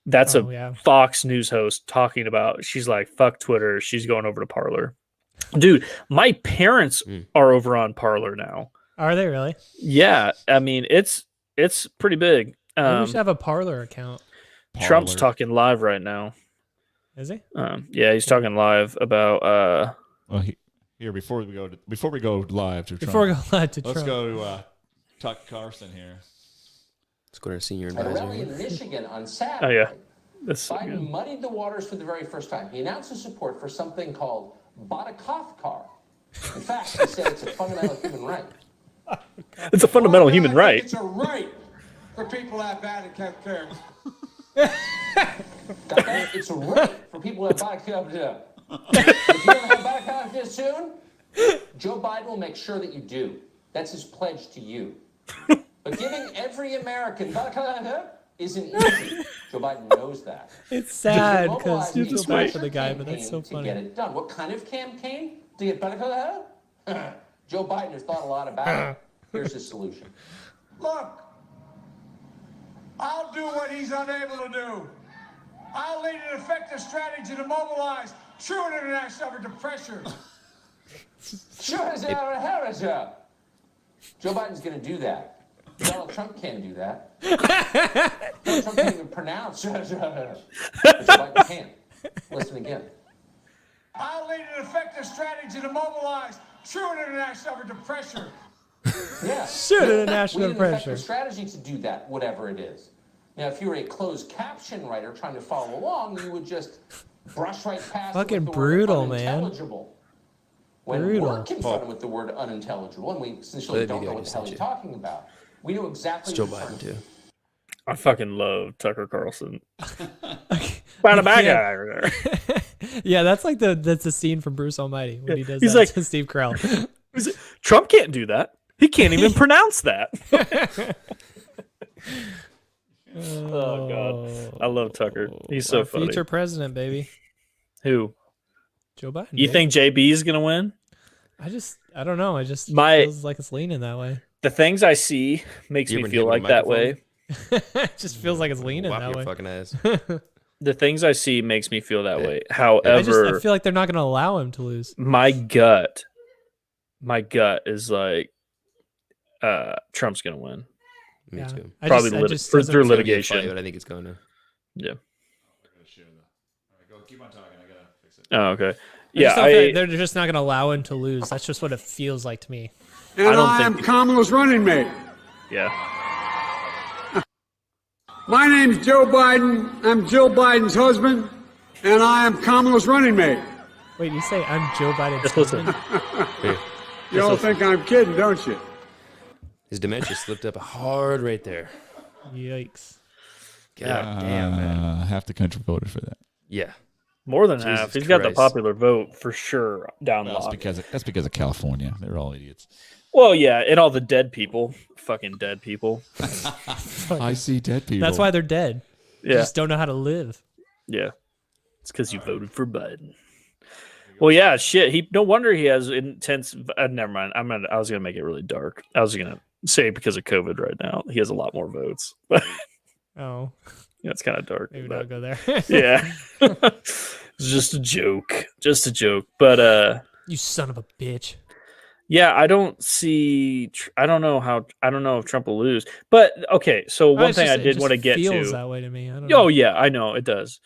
That's Fox News host talking about, she's like, fuck Twitter. She's going over to Parler. Dude, my parents are over on Parler now. Are they really? Yeah. I mean, it's pretty big. We should have a Parler account. Trump's talking live right now. Is he? Yeah, he's talking live about. Here before we go live to Trump. Let's go to Tucker Carlson here. Let's go to our senior At a advisor. rally in Michigan on Saturday, Oh yeah, Biden muddied the waters for the very first time. He announced his support for something called Bada-Koth-Car. In fact, he said it's a fundamental human right. It's a fundamental human right. It's a right for people to have bad health care. Got that? It's a right for people to have Bada-Koth-Car. If you don't have Bada-Koth-Car soon, Joe Biden will make sure that you do. That's his pledge to you. But giving every American Bada-Koth-Car isn't easy. Joe Biden knows that. It's sad because you feel bad for the guy, but that's so funny. To get it done. What kind of campaign? to get better? Joe Biden has thought a lot about it. Here's his solution. Look, I'll do what he's unable to do. I'll lead an effective strategy to mobilize true international effort to pressure. Sure as Joe Biden's going to do that. Donald Trump can't do that. Donald Trump can't even pronounce. But Joe Biden can. Listen again. I'll lead an effective strategy to mobilize true international effort to pressure. Yeah. Should international we need an pressure. effective strategy to do that, whatever it is. Now, if you were a closed caption writer trying to follow along, you would just brush right past Fucking it with the brutal, word man. unintelligible. When Brutal. we're confronted with the word unintelligible, and we essentially don't know what the hell he's talking about, we know exactly It's Joe what Biden too. I fucking love Tucker Carlson. Found a bad guy over there. Yeah, that's like that's the scene from Bruce Almighty when he does He's that like- to Steve Carell. Trump can't do that. He can't even pronounce that. Oh god, I love Tucker. He's so Our funny. future president, baby. Who? Joe Biden. You baby. think JB is gonna win? I don't know. I just My- feels like it's leaning that way. The things I see makes You me ever feel hit with like a that microphone? way. It just feels like it's leaning Whop that your way. fucking ass. The things I see makes me feel that way. I However, feel like they're not going to allow him to lose. my gut is like Trump's gonna win. Me Yeah. too. I Probably just- I just through doesn't- It's gonna be a litigation. fight, but I think it's gonna. Yeah. Keep on talking. I gotta fix it. Oh, okay. I just Yeah, don't feel like they're just not going to allow him to lose. That's just what it feels like to me. And I don't I am think- Kamala's running mate. yeah. My name's Joe Biden. I'm Jill Biden's husband, and I am Kamala's running mate. Wait, you say I'm Joe Biden's Just listen. husband? You all think I'm kidding, don't you? His dementia slipped up hard right there. Yikes. God damn, man. Half the country voted for that. Yeah. More than Jesus half. He's got the Christ. popular vote for sure down That's low. because of California. They're all idiots. Well, yeah, and all the dead people, fucking dead people. I see dead people. That's why they're dead. They Yeah, just don't know how to live. yeah. It's because you voted for Biden. Well, yeah, shit. He no wonder he has intense. Never mind. I was gonna make it really dark. I was gonna say because of COVID right now, he has a lot more votes. But Oh, yeah, it's kind of dark. maybe but- don't go there. Yeah. It's just a joke. Just a joke. But You son of a bitch. yeah, I don't see I don't know if Trump will lose. But okay, so one It's thing just- I it did just want to get feels to. that way to me. I don't Oh know. yeah, I know it does.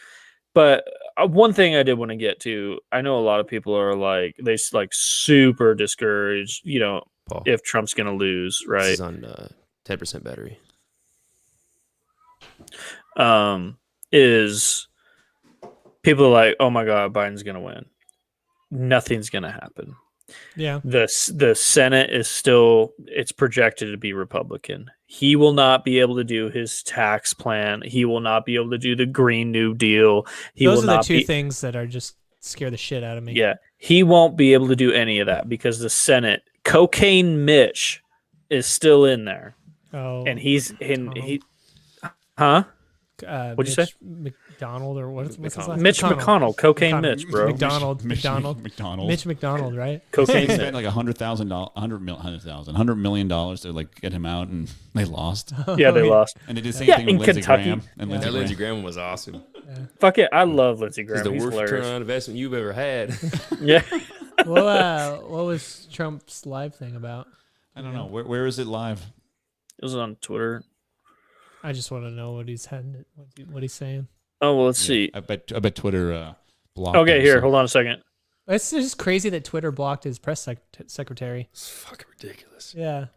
But one thing I did want to get to, I know a lot of people are like like super discouraged, Paul. if Trump's going to lose, This right? is on 10% battery. Is people are like, "Oh my god, Biden's going to win." Nothing's going to happen. Yeah. The Senate is still, it's projected to be Republican. He will not be able to do his tax plan. He will not be able to do the Green New Deal. He Those will are the not two be, things that are just scare the shit out of me. Yeah, he won't be able to do any of that because the Senate, Cocaine Mitch, is still in there, Oh. and he's in McConnell. he, huh? What'd you say? McDonald or what's his last Mitch McConnell, Cocaine Mitch, bro. McDonald. Mitch McDonald. Mitch McDonald, right? Cocaine They Mitch. spent like $100 million to like get him out, and they lost. Yeah, they lost. And they did the same Yeah, thing in with Lindsey Kentucky. Graham. And That Lindsey Lindsey Graham. Graham was awesome. Fuck it, I love Lindsey He's Graham. the He's worst return hilarious. on investment you've ever had. Yeah, What was Trump's live thing about? I don't know. Where is it live? it was on Twitter. I just want to know what he's had, what he's saying. Oh well, let's see. I bet Twitter blocked Okay, him, here, so- hold on a second. It's just crazy that Twitter blocked his press secretary. It's fucking ridiculous. Yeah, Are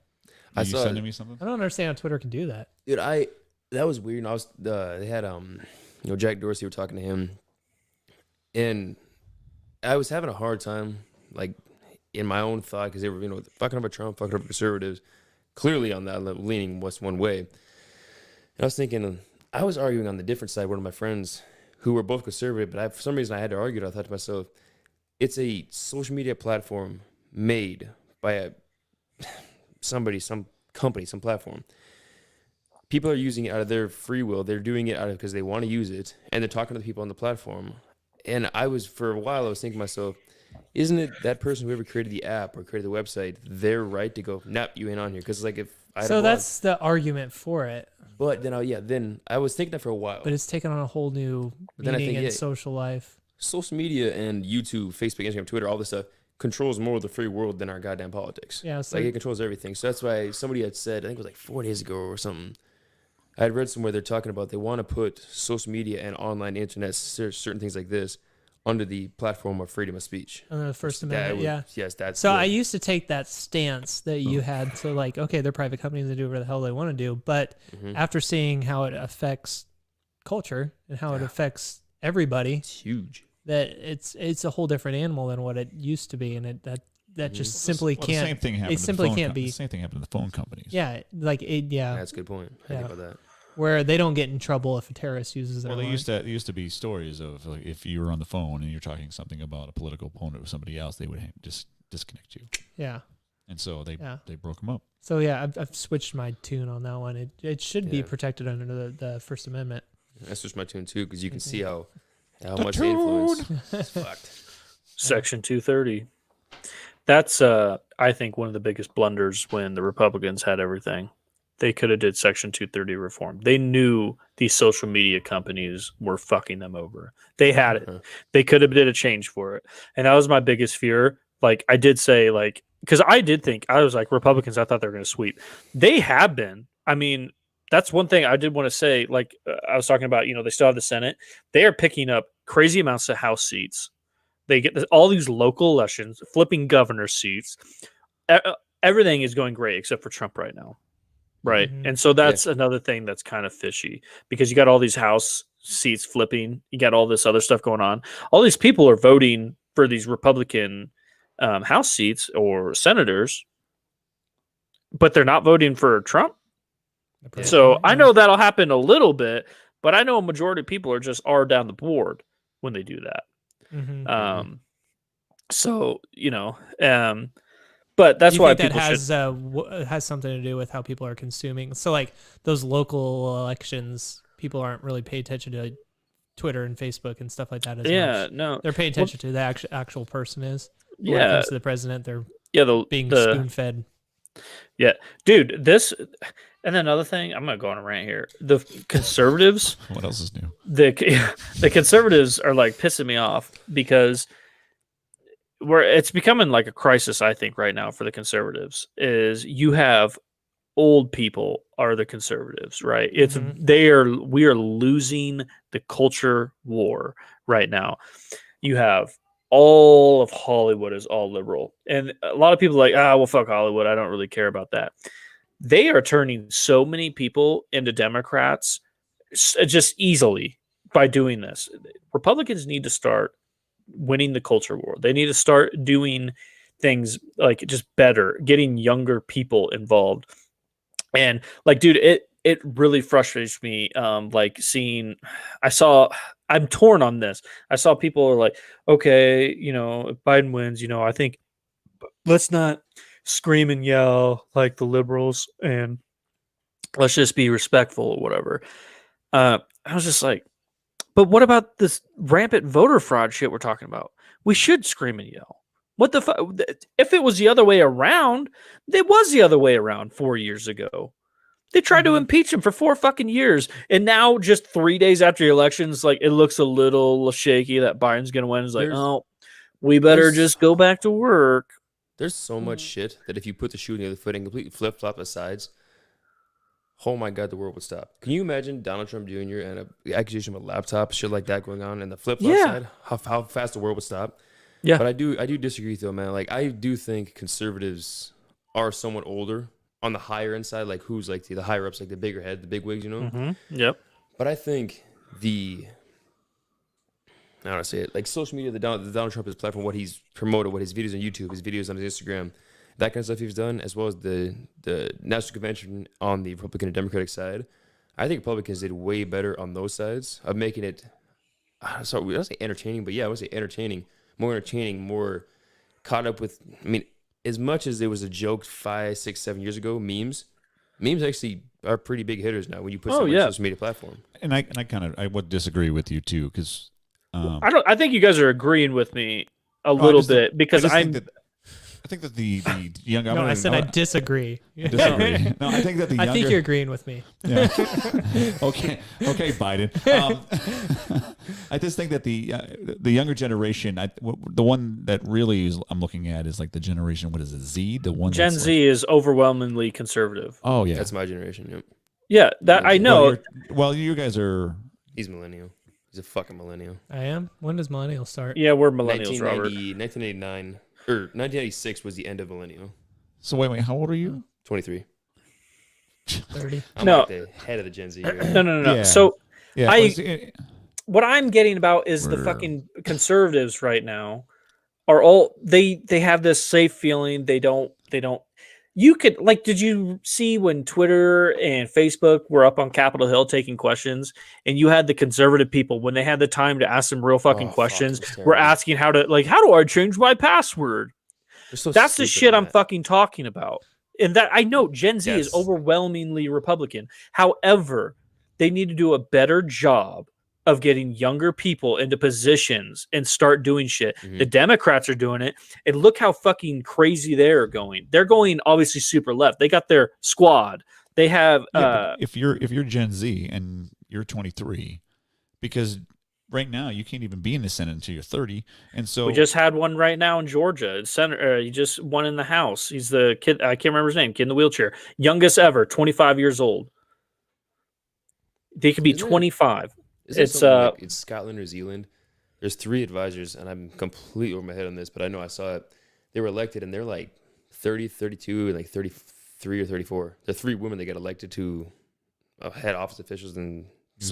I you saw sending me something? I don't understand how Twitter can do that. Dude, that was weird. And I was they had Jack Dorsey were talking to him, and I was having a hard time like in my own thought because they were fucking up a Trump, fucking up conservatives, clearly on that level, leaning one way. And I was thinking, I was arguing on the different side. One of my friends who were both conservative, but for some reason I had to argue it. I thought to myself, it's a social media platform made by somebody, some company, some platform. People are using it out of their free will. They're doing it out of because they want to use it, and they're talking to the people on the platform. And for a while, I was thinking to myself, isn't it that person whoever created the app or created the website, their right to go, nope, you ain't on here? Because like if I had a blog, that's the argument for it. But then I was thinking that for a while. But it's taken on a whole new meaning in social life. Social media and YouTube, Facebook, Instagram, Twitter, all this stuff controls more of the free world than our goddamn politics. Yeah, so like it controls everything. So that's why somebody had said, I think it was like 4 days ago or something. I had read somewhere they're talking about they want to put social media and online internet, certain things like this, under the platform of freedom of speech. The First Amendment, Yes, that's so good. I used to take that stance that you had. So like, okay, they're private companies, they do whatever the hell they want to do. But after seeing how it affects culture and how it affects everybody, it's huge. That it's a whole different animal than what it used to be, and that just simply can't. The same thing happened. It simply can't be. The same thing happened to the phone companies. Yeah, like yeah. That's a good point. I think about that. Where they don't get in trouble if a terrorist uses their. Well, there used to be stories of like, if you were on the phone and you're talking something about a political opponent with somebody else, they would just disconnect you. Yeah. And so they broke them up. So yeah, I've switched my tune on that one. It should be protected under the First Amendment. I switched my tune too because you can see how much they influence. It's fucked. Section 230. That's I think one of the biggest blunders when the Republicans had everything. They could have did Section 230 reform. They knew these social media companies were fucking them over. They had it. They could have did a change for it. And that was my biggest fear. Like I did say, like, because I did think, I was like, Republicans, I thought they were going to sweep. They have been. I mean, that's one thing I did want to say. Like I was talking about, they still have the Senate. They are picking up crazy amounts of House seats. They get all these local elections, flipping governor seats. Everything is going great except for Trump right now. Right. And so that's another thing that's kind of fishy because you got all these House seats flipping. You got all this other stuff going on. All these people are voting for these Republican House seats or senators, but they're not voting for Trump. So I know that'll happen a little bit, but I know a majority of people are down the board when they do that. So, but that's why that people has something to do with how people are consuming. So like those local elections, people aren't really paying attention to Twitter and Facebook and stuff like that as much. No. They're paying attention to the actual person is. When it comes to the president, they're being spoon-fed. Yeah. Dude, and then another thing, I'm going to go on a rant here. The conservatives. What else is new? The conservatives are like pissing me off because it's becoming like a crisis, I think, right now for the conservatives is you have old people are the conservatives, right? We are losing the culture war right now. You have all of Hollywood is all liberal. And a lot of people are like, well, fuck Hollywood. I don't really care about that. They are turning so many people into Democrats just easily by doing this. Republicans need to start winning the culture war. They need to start doing things like just better, getting younger people involved. And like, dude, it really frustrates me. Like seeing, I'm torn on this. I saw people are like, okay, if Biden wins, I think let's not scream and yell like the liberals and let's just be respectful or whatever. I was just like, but what about this rampant voter fraud shit we're talking about? We should scream and yell. What the fuck? If it was the other way around, it was the other way around 4 years ago. They tried to impeach him for 4 fucking years. And now just 3 days after the elections, like it looks a little shaky that Biden's going to win. It's like, we better just go back to work. There's so much shit that if you put the shoe on the other foot and completely flip-flop the sides, oh my God, the world would stop. Can you imagine Donald Trump Jr. and the accusation of a laptop, shit like that going on, and the flip-flop side? How fast the world would stop? Yeah. But I do disagree though, man. Like I do think conservatives are somewhat older on the higher end side, like who's like the higher ups, like the bigger head, the big wigs, Yep. But I think I don't want to say it, like social media, the Donald Trump platform, what he's promoted, what his videos on YouTube, his videos on his Instagram, that kind of stuff he's done, as well as the national convention on the Republican and Democratic side. I think Republicans did way better on those sides of making it, sorry, I don't say entertaining, but yeah, I would say entertaining, more caught up with, I mean, as much as it was a joke 5, 6, 7 years ago, memes actually are pretty big hitters now when you put something on a social media platform. And I would disagree with you too, because I think you guys are agreeing with me a little bit because I think that the young. No, I said I disagree. Disagree. No, I think that the younger. I think you're agreeing with me. Yeah. Okay, Biden. I just think that the younger generation, the one that really I'm looking at is like the generation. What is it? Z. The one. Gen Z is overwhelmingly conservative. Oh yeah, that's my generation. Yep. Yeah, that I know. Well, you guys are. He's millennial. He's a fucking millennial. I am. When does millennial start? Yeah, we're millennials, Robert. 1989 or 1996 was the end of millennial. So wait, how old are you? 23. 30. I'm like the head of the Gen Z. No. Yeah. So yeah, what I'm getting about is the fucking conservatives right now are all they have this safe feeling. They don't. You could did you see when Twitter and Facebook were up on Capitol Hill taking questions, and you had the conservative people when they had the time to ask some real fucking questions, were asking how do I change my password? So that's the shit I'm fucking talking about. And that I know Gen Z is overwhelmingly Republican. However, they need to do a better job of getting younger people into positions and start doing shit. Mm-hmm. The Democrats are doing it. And look how fucking crazy they're going. They're going obviously super left. They got their squad. They have if you're Gen Z and you're 23, because right now you can't even be in the Senate until you're 30. And so we just had one right now in Georgia. Senator, he just won in the House. He's the kid, I can't remember his name, kid in the wheelchair. Youngest ever, 25 years old. They could be 25. It's it's Scotland or Zealand. There's 3 advisors, and I'm completely over my head on this, but I know I saw it. They were elected, and they're like 30, 32, and like 33 or 34. The 3 women that got elected to head office officials in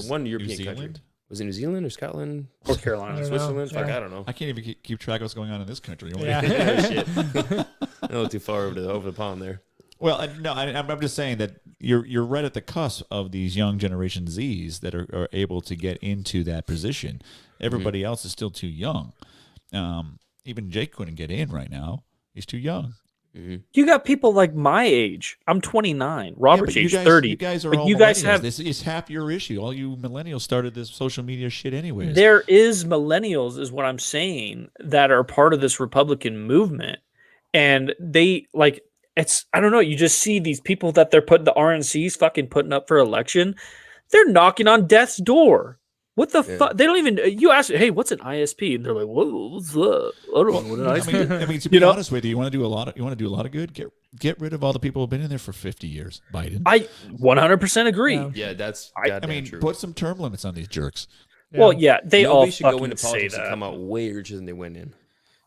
one European country. Was it New Zealand or Scotland? Or Carolina? Switzerland? Yeah. Fuck, I don't know. I can't even keep track of what's going on in this country. Yeah, shit. A little too far over the pond there. Well, I'm just saying that you're right at the cusp of these young generation Zs that are able to get into that position. Everybody else is still too young. Even Jake couldn't get in right now. He's too young. Mm-hmm. You got people like my age. I'm 29. Robert's age 30. You guys are but all you guys have this is half your issue. All you millennials started this social media shit anyways. There is millennials, is what I'm saying, that are part of this Republican movement, and they I don't know. You just see these people that they're putting the RNCs fucking putting up for election. They're knocking on death's door. What the fuck? They don't even. You ask, hey, what's an ISP? And they're like, whoa, what's that? I don't know what an ISP is. I mean, to be honest with you, you want to do a lot of good. Get rid of all the people who've been in there for 50 years. Biden. I 100% agree. Yeah, that's. I mean, true. put some term limits on these jerks. Yeah. Well, yeah, they all should fucking go into politics say that. and come out way richer than they went in.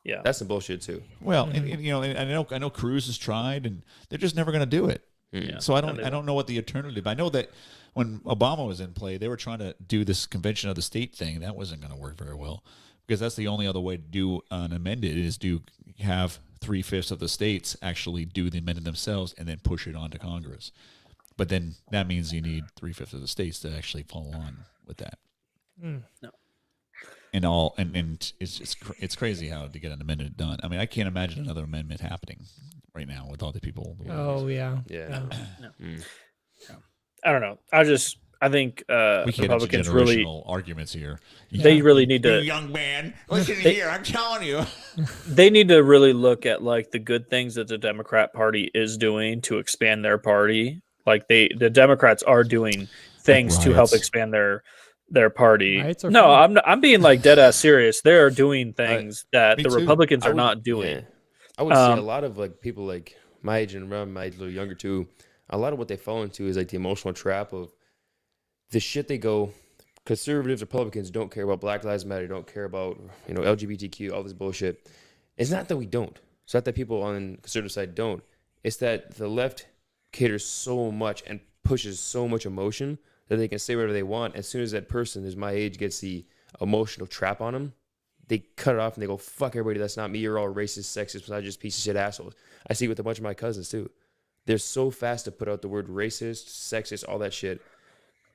Yeah, that's some bullshit too. Well, and I know Cruz has tried, and they're just never going to do it. Yeah. So I don't know what the alternative. I know that when Obama was in play, they were trying to do this convention of the state thing. That wasn't going to work very well because that's the only other way to do an amended is to have 3/5 of the states actually do the amendment themselves and then push it on to Congress. But then that means you need 3/5 of the states to actually follow on with that. No. And it's crazy how to get an amendment done. I mean, I can't imagine another amendment happening right now with all the people. Oh yeah. No. I don't know. I think we can't Republicans have really arguments here. They really need to. Young man, listen here. I'm telling you. They need to really look at the good things that the Democrat Party is doing to expand their party. The Democrats are doing things to help expand their party. No, I'm being dead ass serious. They're doing things that the Republicans are not doing. Yeah. I would say a lot of people like my age and around my age, a little younger too. A lot of what they fall into is the emotional trap of the shit they go. Conservatives, Republicans don't care about Black Lives Matter, don't care about LGBTQ, all this bullshit. It's not that we don't. It's not that people on the conservative side don't. It's that the left caters so much and pushes so much emotion that they can say whatever they want. As soon as that person who's my age gets the emotional trap on them, they cut it off and they go, fuck everybody, that's not me. You're all racist, sexist, misogynist, piece of shit assholes. I see it with a bunch of my cousins too. They're so fast to put out the word racist, sexist, all that shit.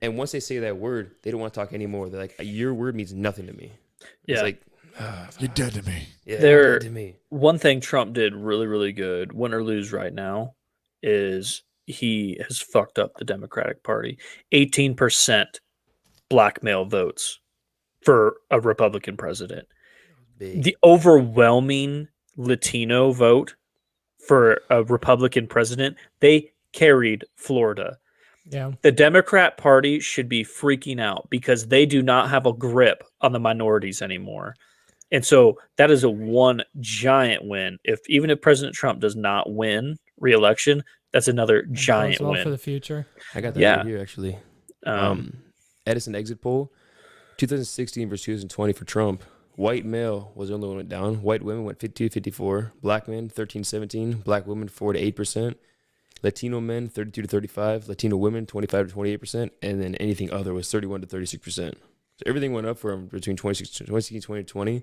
And once they say that word, they don't want to talk anymore. They're like, your word means nothing to me. Yeah. It's you're dead to me. Yeah, you're dead to me. One thing Trump did really, really good, win or lose right now, is he has fucked up the Democratic Party. 18% black male votes for a Republican president. big. The overwhelming Latino vote for a Republican president, they carried Florida. Yeah. The Democrat Party should be freaking out because they do not have a grip on the minorities anymore. And so that is a one giant win. Even if President Trump does not win re-election, that's another giant well win for the future. I got that right here, actually. Um, Edison exit poll, 2016 versus 2020 for Trump. White male was the only one that went down. White women went 52-54. Black men, 13-17. Black women, 4-8%. Latino men, 32-35. Latino women, 25-28%. And then anything other was 31-36%. So everything went up from between 2016 and 2020,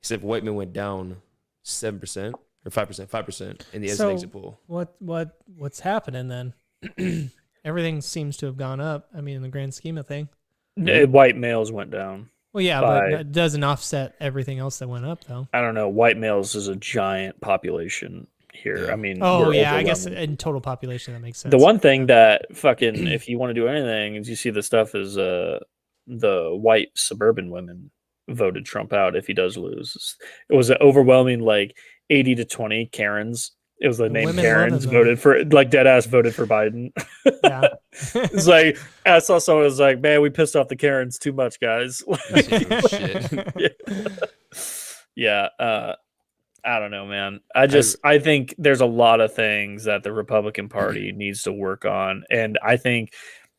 except white men went down 7% or 5% in the Edison exit poll. What's happening then? Everything seems to have gone up. I mean, in the grand scheme of things. white males went down. Well, yeah, but it doesn't offset everything else that went up, though. I don't know. White males is a giant population here. Yeah. I mean, I guess in total population that makes sense. The one thing that fucking, if you want to do anything, is you see the stuff is the white suburban women voted Trump out if he does lose. It was an overwhelming 80-20 Karens. It was the name Women Karens voted for, dead ass voted for Biden. Yeah. It's I saw someone was like, man, we pissed off the Karens too much, guys. Yeah. I don't know, man. I think there's a lot of things that the Republican Party needs to work on. And I think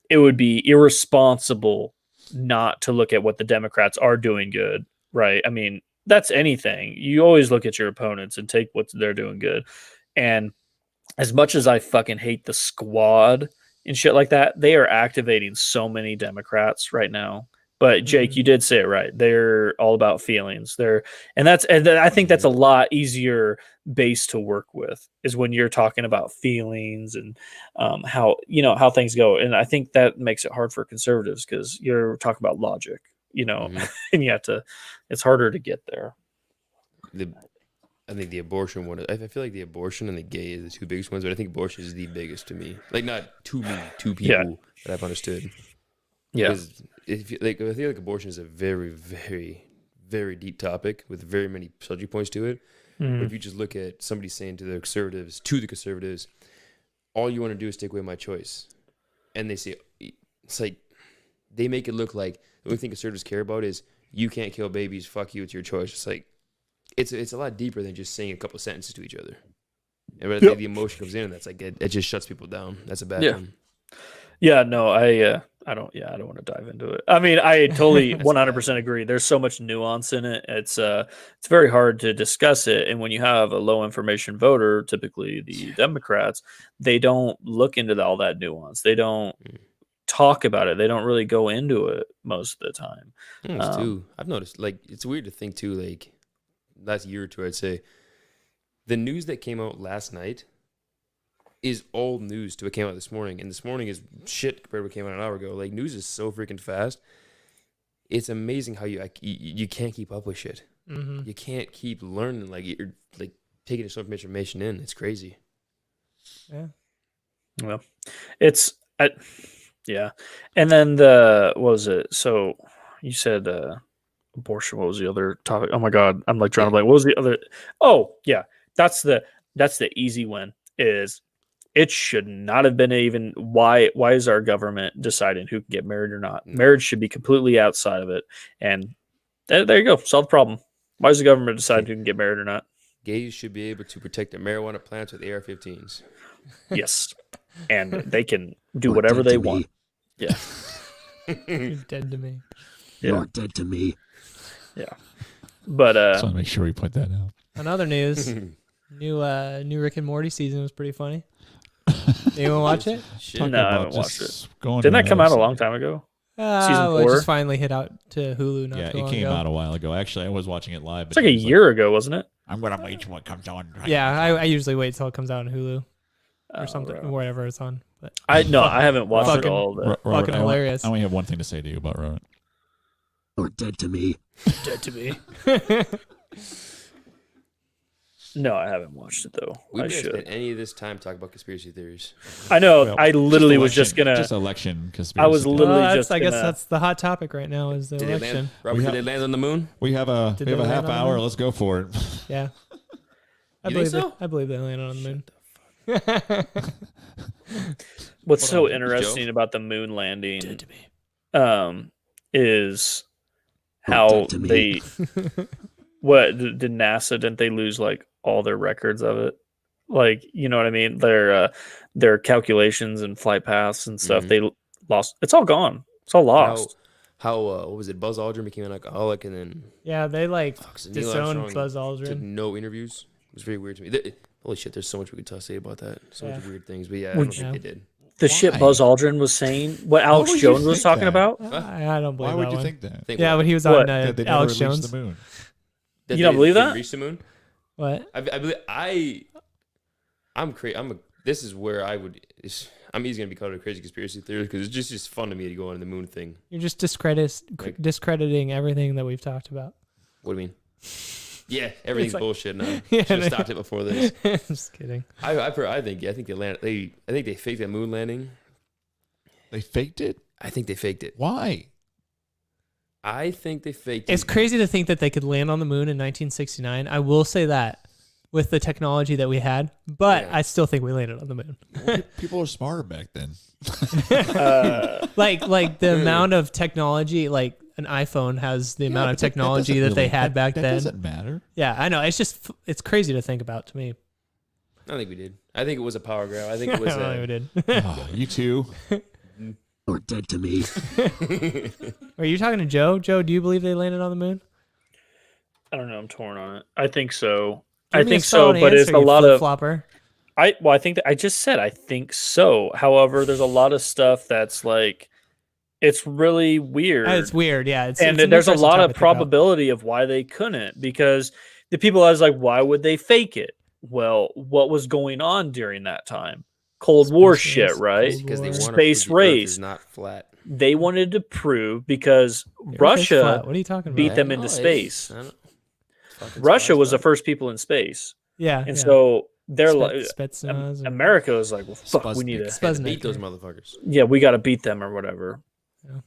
it would be irresponsible not to look at what the Democrats are doing good, right? I mean, that's anything. You always look at your opponents and take what they're doing good. And as much as I fucking hate the squad and shit like that, they are activating so many Democrats right now. But Jake, you did say it right. They're all about feelings. And I think that's a lot easier base to work with, is when you're talking about feelings and how things go. And I think that makes it hard for conservatives because you're talking about logic, and you have to. It's harder to get there. I think the abortion one. I feel like the abortion and the gay are the two biggest ones, but I think abortion is the biggest to me. Not to me, two people that I've understood. Yeah. Because I feel like abortion is a very, very, very deep topic with very many subject points to it. But if you just look at somebody saying to the conservatives, all you want to do is take away my choice. And they say, it's like, they make it look like the only thing conservatives care about is you can't kill babies, fuck you, it's your choice. It's like, it's a lot deeper than just saying a couple sentences to each other. And the emotion comes in, and that's it just shuts people down. That's a bad one. Yeah, no, I don't want to dive into it. I mean, I totally 100% agree. There's so much nuance in it. It's very hard to discuss it. And when you have a low information voter, typically the Democrats, they don't look into all that nuance. They don't talk about it. They don't really go into it most of the time. I've noticed, it's weird to think too, last year or two, I'd say the news that came out last night is old news to what came out this morning, and this morning is shit compared to what came out an hour ago. News is so freaking fast. It's amazing how you can't keep up with shit. Mm-hmm. You can't keep learning. You're taking so much information in. It's crazy. Yeah. Well, yeah. And then what was it? So you said abortion. What was the other topic? Oh my God, I'm drawing a blank. What was the other? Oh yeah, that's the easy one. Is it should not have been even why is our government deciding who can get married or not? Marriage should be completely outside of it. And there you go. Solve the problem. Why is the government deciding who can get married or not? Gays should be able to protect their marijuana plants with AR-15s. Yes. And they can do whatever they want. Yeah. You're dead to me. You're dead to me. Yeah. But just want to make sure we point that out. On other news, new Rick and Morty season was pretty funny. Anyone watch it? No, I haven't watched it. Didn't that come out a long time ago? Season 4? It just finally hit out to Hulu not too long ago. Yeah, it came out a while ago. Actually, I was watching it live. It's like a year ago, wasn't it? I'm going to wait till it comes on. Yeah, I usually wait till it comes out on Hulu or something, or wherever it's on. But I haven't watched it all. Fucking hilarious. I only have one thing to say to you about Rowan. You're dead to me. Dead to me. No, I haven't watched it though. We I didn't should. spend any of this time talking about conspiracy theories. I know. Well, I literally was just gonna. just election conspiracy. I was theory. literally Well, just. I guess gonna- that's the hot topic right now is the Did they election. land? Robert, We did they land on the moon? We have a Did we have they a land half on the hour. moon? Let's go for it. Yeah. I You believe think it. so? I believe they landed on the moon. What's so on, interesting Joe? about the moon landing Dead to me. is Not how dead to me. they what did NASA didn't they lose like all their records of it? Like, you know what I mean? Their calculations and flight paths and stuff, they lost. It's all gone. It's all lost. How what was it? Buzz Aldrin became an alcoholic, and then Yeah, they like so Neil disowned Armstrong Buzz took Aldrin. no interviews. It was very weird to me. Holy shit! There's so much we could say about that. So much Yeah. weird things, but yeah, I Would don't think they did. The shit Why? Buzz Aldrin was saying, what Alex would you Jones was think talking that? about. I don't believe Why would that you one. think that? Think Yeah, what? when he was What? on That they Alex never reached Jones. the moon. That You don't they believe didn't that? reach the moon? What? I believe I'm crazy. This is where I would. I'm easy gonna be called a crazy conspiracy theorist because it's just fun to me to go on the moon thing. You're just Like- discrediting everything that we've talked about. What do you mean? Yeah, everything's like- bullshit now. Yeah, Should have stopped it before this. Just kidding. I think they land. I think they faked that moon landing. They faked it. I think they faked it. Why? I think they faked It's it. crazy to think that they could land on the moon in 1969. I will say that with the technology that we had, but Yeah. I still think we landed on the moon. People are smarter back then. Like the amount of technology, like an iPhone has the amount of technology that they had back that then. doesn't matter. Yeah, I know. It's crazy to think about to me. I think we did. I think it was a power grab. I think it was. I don't know if we did. Oh, you too. Or dead to me. Are you talking to Joe? Joe, do you believe they landed on the moon? I don't know. I'm torn on it. I think so. Give I me think a so, solid but it's answer, a you lot of. flipflopper. I think that I just said I think so. However, there's a lot of stuff that's like, it's really weird. It's weird, yeah. It's and an there's a interesting lot topic of to think about. probability of why they couldn't, because the people I was like, why would they fake it? Well, what was going on during that time? Cold War Space shit, race. right? Cold Because they War. want to Space prove the Earth race. is not flat. They wanted to prove because The Earth is Russia flat. What are you talking about? beat them No, into it's- space. I don't- fucking Russia spot was the stuff. first people in space, Yeah, and yeah. so they're like, Spetsnaz and- America was like, well, fuck, we need to, Had to Spuznik. beat those motherfuckers. yeah, we got to beat them or whatever. Yeah.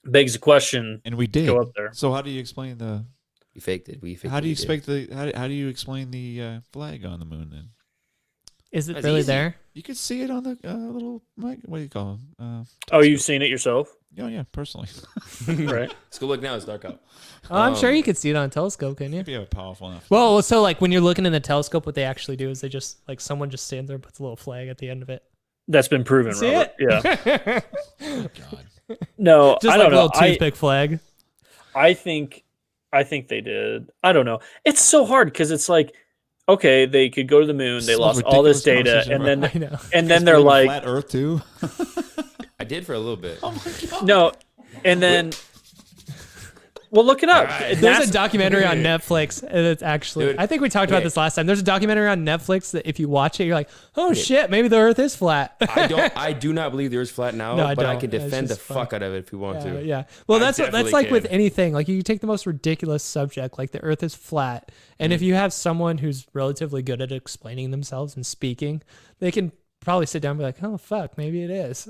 Begs the question. And we did. Go up there. So how do you explain the? We faked it. We faked How do you it, we did. expect the? How do you explain the flag on the moon? Then Is it That's really easy. there? you could see it on the little. What do you call them? Oh, you've seen it yourself, Yeah, personally. right? Let's go look now. It's dark out. Oh, I'm sure you could see it on a telescope, couldn't you? If you have a powerful enough. Well, so like when you're looking in the telescope, what they actually do is they just like someone just stands there and puts a little flag at the end of it. That's been proven, See Robert. it? Yeah. Oh, God. No, Just I like don't a know. little toothpick flag. I think they did. I don't know. It's so hard because it's like, okay, they could go to the moon. They This is the lost most all this ridiculous data, and conversation then I know. and then they're Believe in like, flat Earth too. I did for a little bit. Oh my God. no, and then. Well, look it up. Alright. There's NASA a documentary on Netflix, and it's actually, Dude, I think we talked about okay. this last time. There's a documentary on Netflix that if you watch it, you're like, oh shit, maybe the Earth is flat. I do not believe the Earth's flat now, No, I but I don't. can It's defend the just fun. fuck out of it if we want Yeah, to. yeah. Well, I that's definitely like with can. anything. Like you take the most ridiculous subject, like the Earth is flat, and if you have someone who's relatively good at explaining themselves and speaking, they can probably sit down and be like, oh fuck, maybe it is.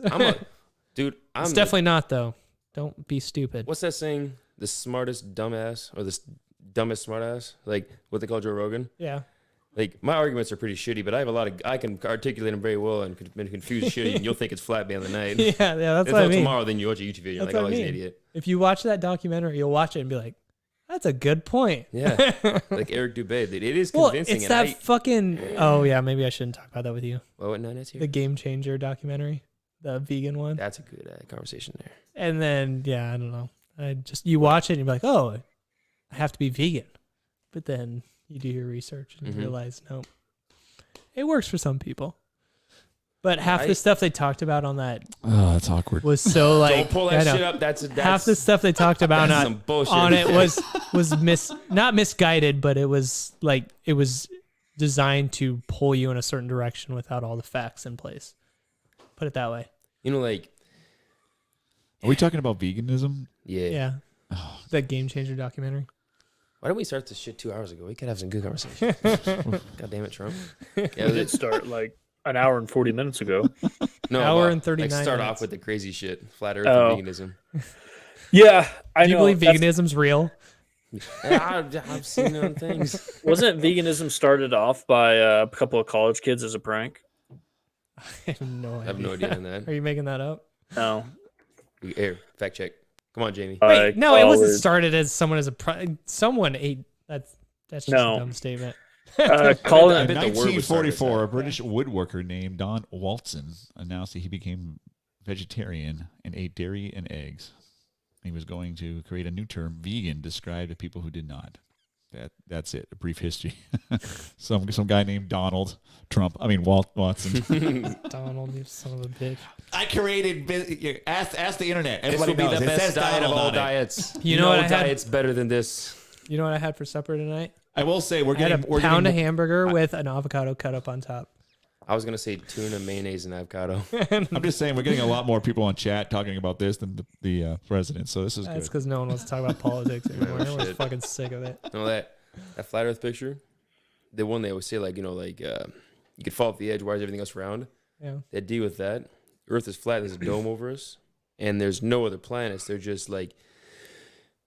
Dude, It's definitely not though. Don't be stupid. What's that saying? The smartest dumbass or the dumbest smartass? Like what they call Joe Rogan? Yeah. Like my arguments are pretty shitty, but I can articulate them very well and confuse shitty, and you'll think it's flat beyond the night. Yeah, that's Until what I mean. tomorrow, then you watch a YouTube video, you're That's like, what oh, I he's an mean. idiot. If you watch that documentary, you'll watch it and be like, that's a good point. Yeah, like Eric Dubé. It is Well, convincing. it's and that I, fucking. Oh yeah, maybe I shouldn't talk about that with you. what that's here? The Game Changer documentary, the vegan one. That's a good conversation there. And then yeah, I don't know. You watch it and you're like, oh, I have to be vegan, but then you do your research and you realize no, it works for some people. But half the stuff they talked about on that Oh, that's awkward. was so like Don't pull I that know. shit up. That's Half the stuff they talked about that's some bullshit. on it was not misguided, but it was designed to pull you in a certain direction without all the facts in place. Put it that way. You know, like Are we talking about veganism? yeah. Yeah. That Game Changer documentary. Why didn't we start this shit 2 hours ago? We could have some good conversation. God damn it, Trump. Yeah, We did start like an hour and 40 minutes ago. No, Hour well, and 39 Like start minutes. off with the crazy shit, flat Earth Oh. and veganism. Yeah, I Do you know. believe That's- veganism's real? Yeah, I've seen it on things. Wasn't veganism started off by a couple of college kids as a prank? I have no idea. I have no idea on that. Are you making that up? No. Here, fact check. Come on, Jamie. Wait, no, it wasn't College- started as someone as a someone ate. That's just No. a dumb statement. College, I In bet the word was started as 1944, that. a British woodworker named Don Walton announced that he became vegetarian and ate dairy and eggs. He was going to create a new term, vegan, described to people who did not. That's it. A brief history. some guy named Donald Trump. I mean Walt Watson. Donald, you son of a bitch. I created. Ask the internet. This will be the best diet of all diets. You know what I had? diet's better than this. You know what I had for supper tonight? I will say we're I had getting a pound of hamburger with an avocado cut up on top. I was gonna say tuna, mayonnaise, and avocado. I'm just saying we're getting a lot more people on chat talking about this than the president. So this is That's good. because no one wants to talk about politics anymore. Everyone's shit. fucking sick of it. No, that flat Earth picture, the one they always say like you could fall off the edge. Why is everything else round? Yeah. They deal with that. Earth is flat. There's a dome over us, and there's no other planets. They're just like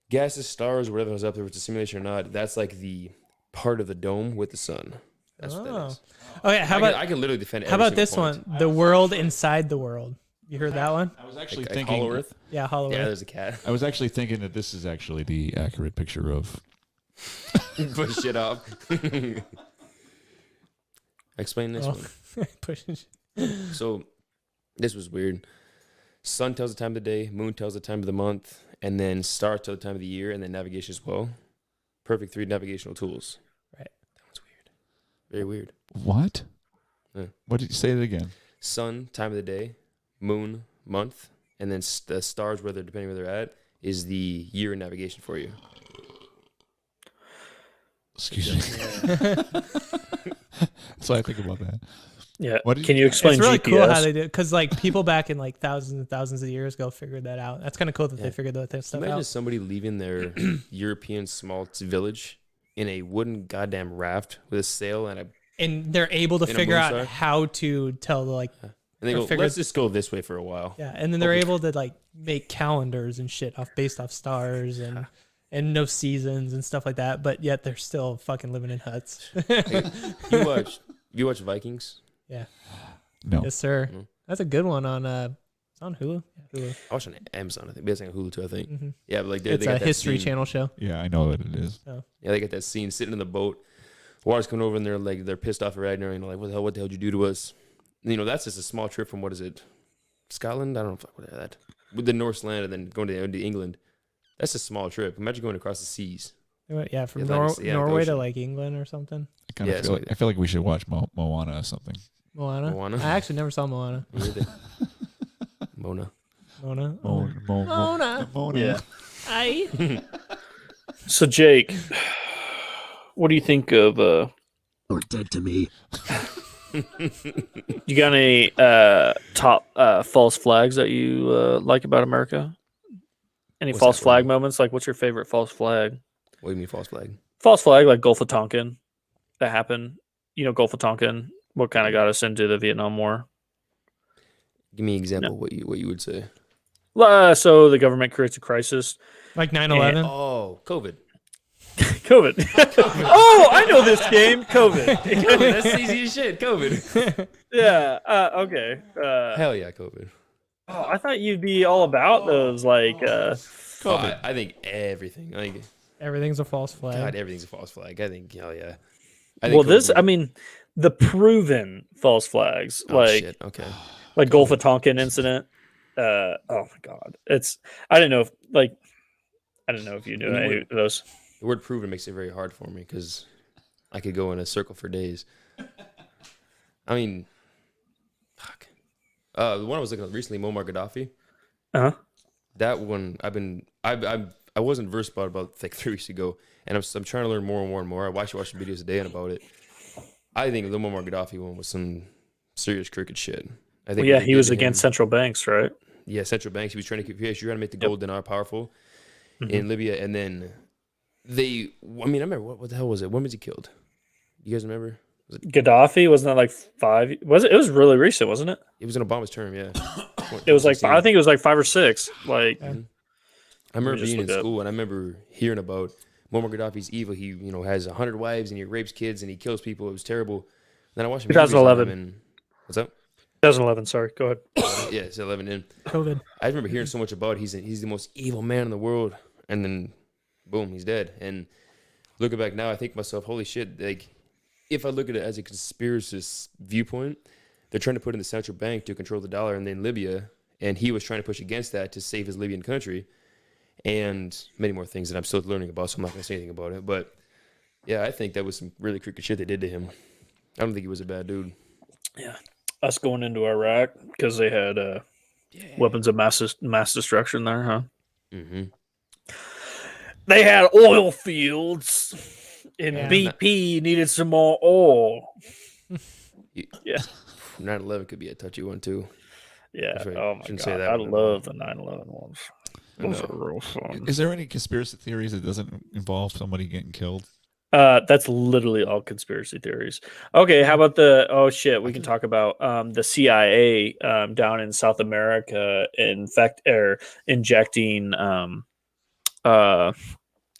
gases, stars, whatever was up there, if it's a simulation or not. That's like the part of the dome with the sun. That's what that is. Okay, how about I can literally defend. how every about this single point. one? The world inside the world. You heard that one? I was actually Like thinking. Hollow Earth. Yeah, Hollow Yeah, Earth. there's a cat. I was actually thinking that this is actually the accurate picture of. Push shit up. Explain this Oh. one. Pushing shit. So, this was weird. Sun tells the time of the day, moon tells the time of the month, and then stars tell the time of the year, and then navigation as well. Perfect 3 navigational tools. Right. That one's weird. Very weird. What? Yeah. What did you say that again? Sun, time of the day, moon, month, and then the stars, depending where they're at, is the year in navigation for you. Excuse me. So I think about that. yeah. What did Can you explain It's really GPS? cool how they do it because like people back in like thousands and thousands of years ago figured that out. That's kind of cool that Yeah. they figured that stuff Imagine out. somebody leaving their European small village in a wooden goddamn raft with a sail and And they're able to In a figure out moonstar? how to tell like they Or go, figured- let's just go this way for a while. yeah, and then they're Okay. able to like make calendars and shit based off stars and no seasons and stuff like that. But yet they're still fucking living in huts. You watch Vikings? Yeah. No. Yes, sir. Mhm. That's a good one on it's on Hulu. Yeah, Hulu. I watch on Amazon, I think. But it's on Hulu too, I think. hmm Yeah, but like they It's got a that History scene. Channel show. Yeah, I know what it is. Yeah, they got that scene sitting in the boat. Water's coming over and they're pissed off at Ragnar and like, what the hell did you do to us? You know, that's just a small trip from what is it? Scotland? I don't know what that. With the Norse land and then going to England. That's a small trip. Imagine going across the seas. Yeah, from Atlantic Sea, yeah, Norway to ocean. like England or something. I kind Yeah, of feel something like, I feel like we should watch Moana or something. Moana. Moana? I actually never saw Moana. Me neither. Mona. Mona. Mona. Mona. Yeah. I. So Jake, what do you think of? Or dead to me. You got any top false flags that you like about America? Any What's false that flag from? moments? Like, what's your favorite false flag? What do you mean false flag? False flag, like Gulf of Tonkin, that happened. You know, Gulf of Tonkin. What kind of got us into the Vietnam War? Give me an example what you would say. So the government creates a crisis. Like 9/11. Oh, COVID. COVID. Oh, I know this game. COVID. That's easy as shit. COVID. Yeah. Okay. Hell yeah, COVID. Oh, I thought you'd be all about those, like. Oh, I think everything. Like, Everything's a false flag. God, everything's a false flag. I think, hell yeah. Well, I mean, the proven false flags, Oh, like shit. Okay. like Gulf of Tonkin incident. Oh my God, I didn't know if you knew You any would- of those. The word proven makes it very hard for me because I could go in a circle for days. I mean, fuck. The one I was looking at recently, Muammar Gaddafi. Uh huh. That one I wasn't versed about like 3 weeks ago, and I'm trying to learn more and more and more. I actually watch videos a day about it. I think the Muammar Gaddafi one was some serious crooked shit. I think Well, yeah, what they he did was to against him- central banks, right? Yeah, central banks. He was trying to make the gold dinar powerful in Libya, and then I remember what the hell was it? When was he killed? You guys remember? Gaddafi, wasn't that like 5? Was it? It was really recent, wasn't it? It was in Obama's term, yeah. It was like, I think it was like 5 or 6. Like, I remember being in school and I remember hearing about Muammar Gaddafi's evil. He, has 100 wives and he rapes kids and he kills people. It was terrible. Then I watched 2011. And what's up? 2011. Sorry, go ahead. Yeah, it's 11 in. COVID. I remember hearing so much about he's the most evil man in the world, and then boom, he's dead. And looking back now, I think to myself, holy shit! Like, if I look at it as a conspiracist viewpoint, they're trying to put in the central bank to control the dollar, and then Libya, and he was trying to push against that to save his Libyan country, and many more things that I'm still learning about. So I'm not going to say anything about it, but yeah, I think that was some really crooked shit they did to him. I don't think he was a bad dude. Yeah. Us going into Iraq because they had weapons of mass destruction there, huh? Mm-hmm. They had oil fields, and BP needed some more oil. Yeah. 9/11 could be a touchy one too. Yeah. Right. Oh my Shouldn't god, say that I one. love the 9/11 ones. Those are real fun. Is there any conspiracy theories that doesn't involve somebody getting killed? That's literally all conspiracy theories. Okay, how about we can talk about the CIA down in South America injecting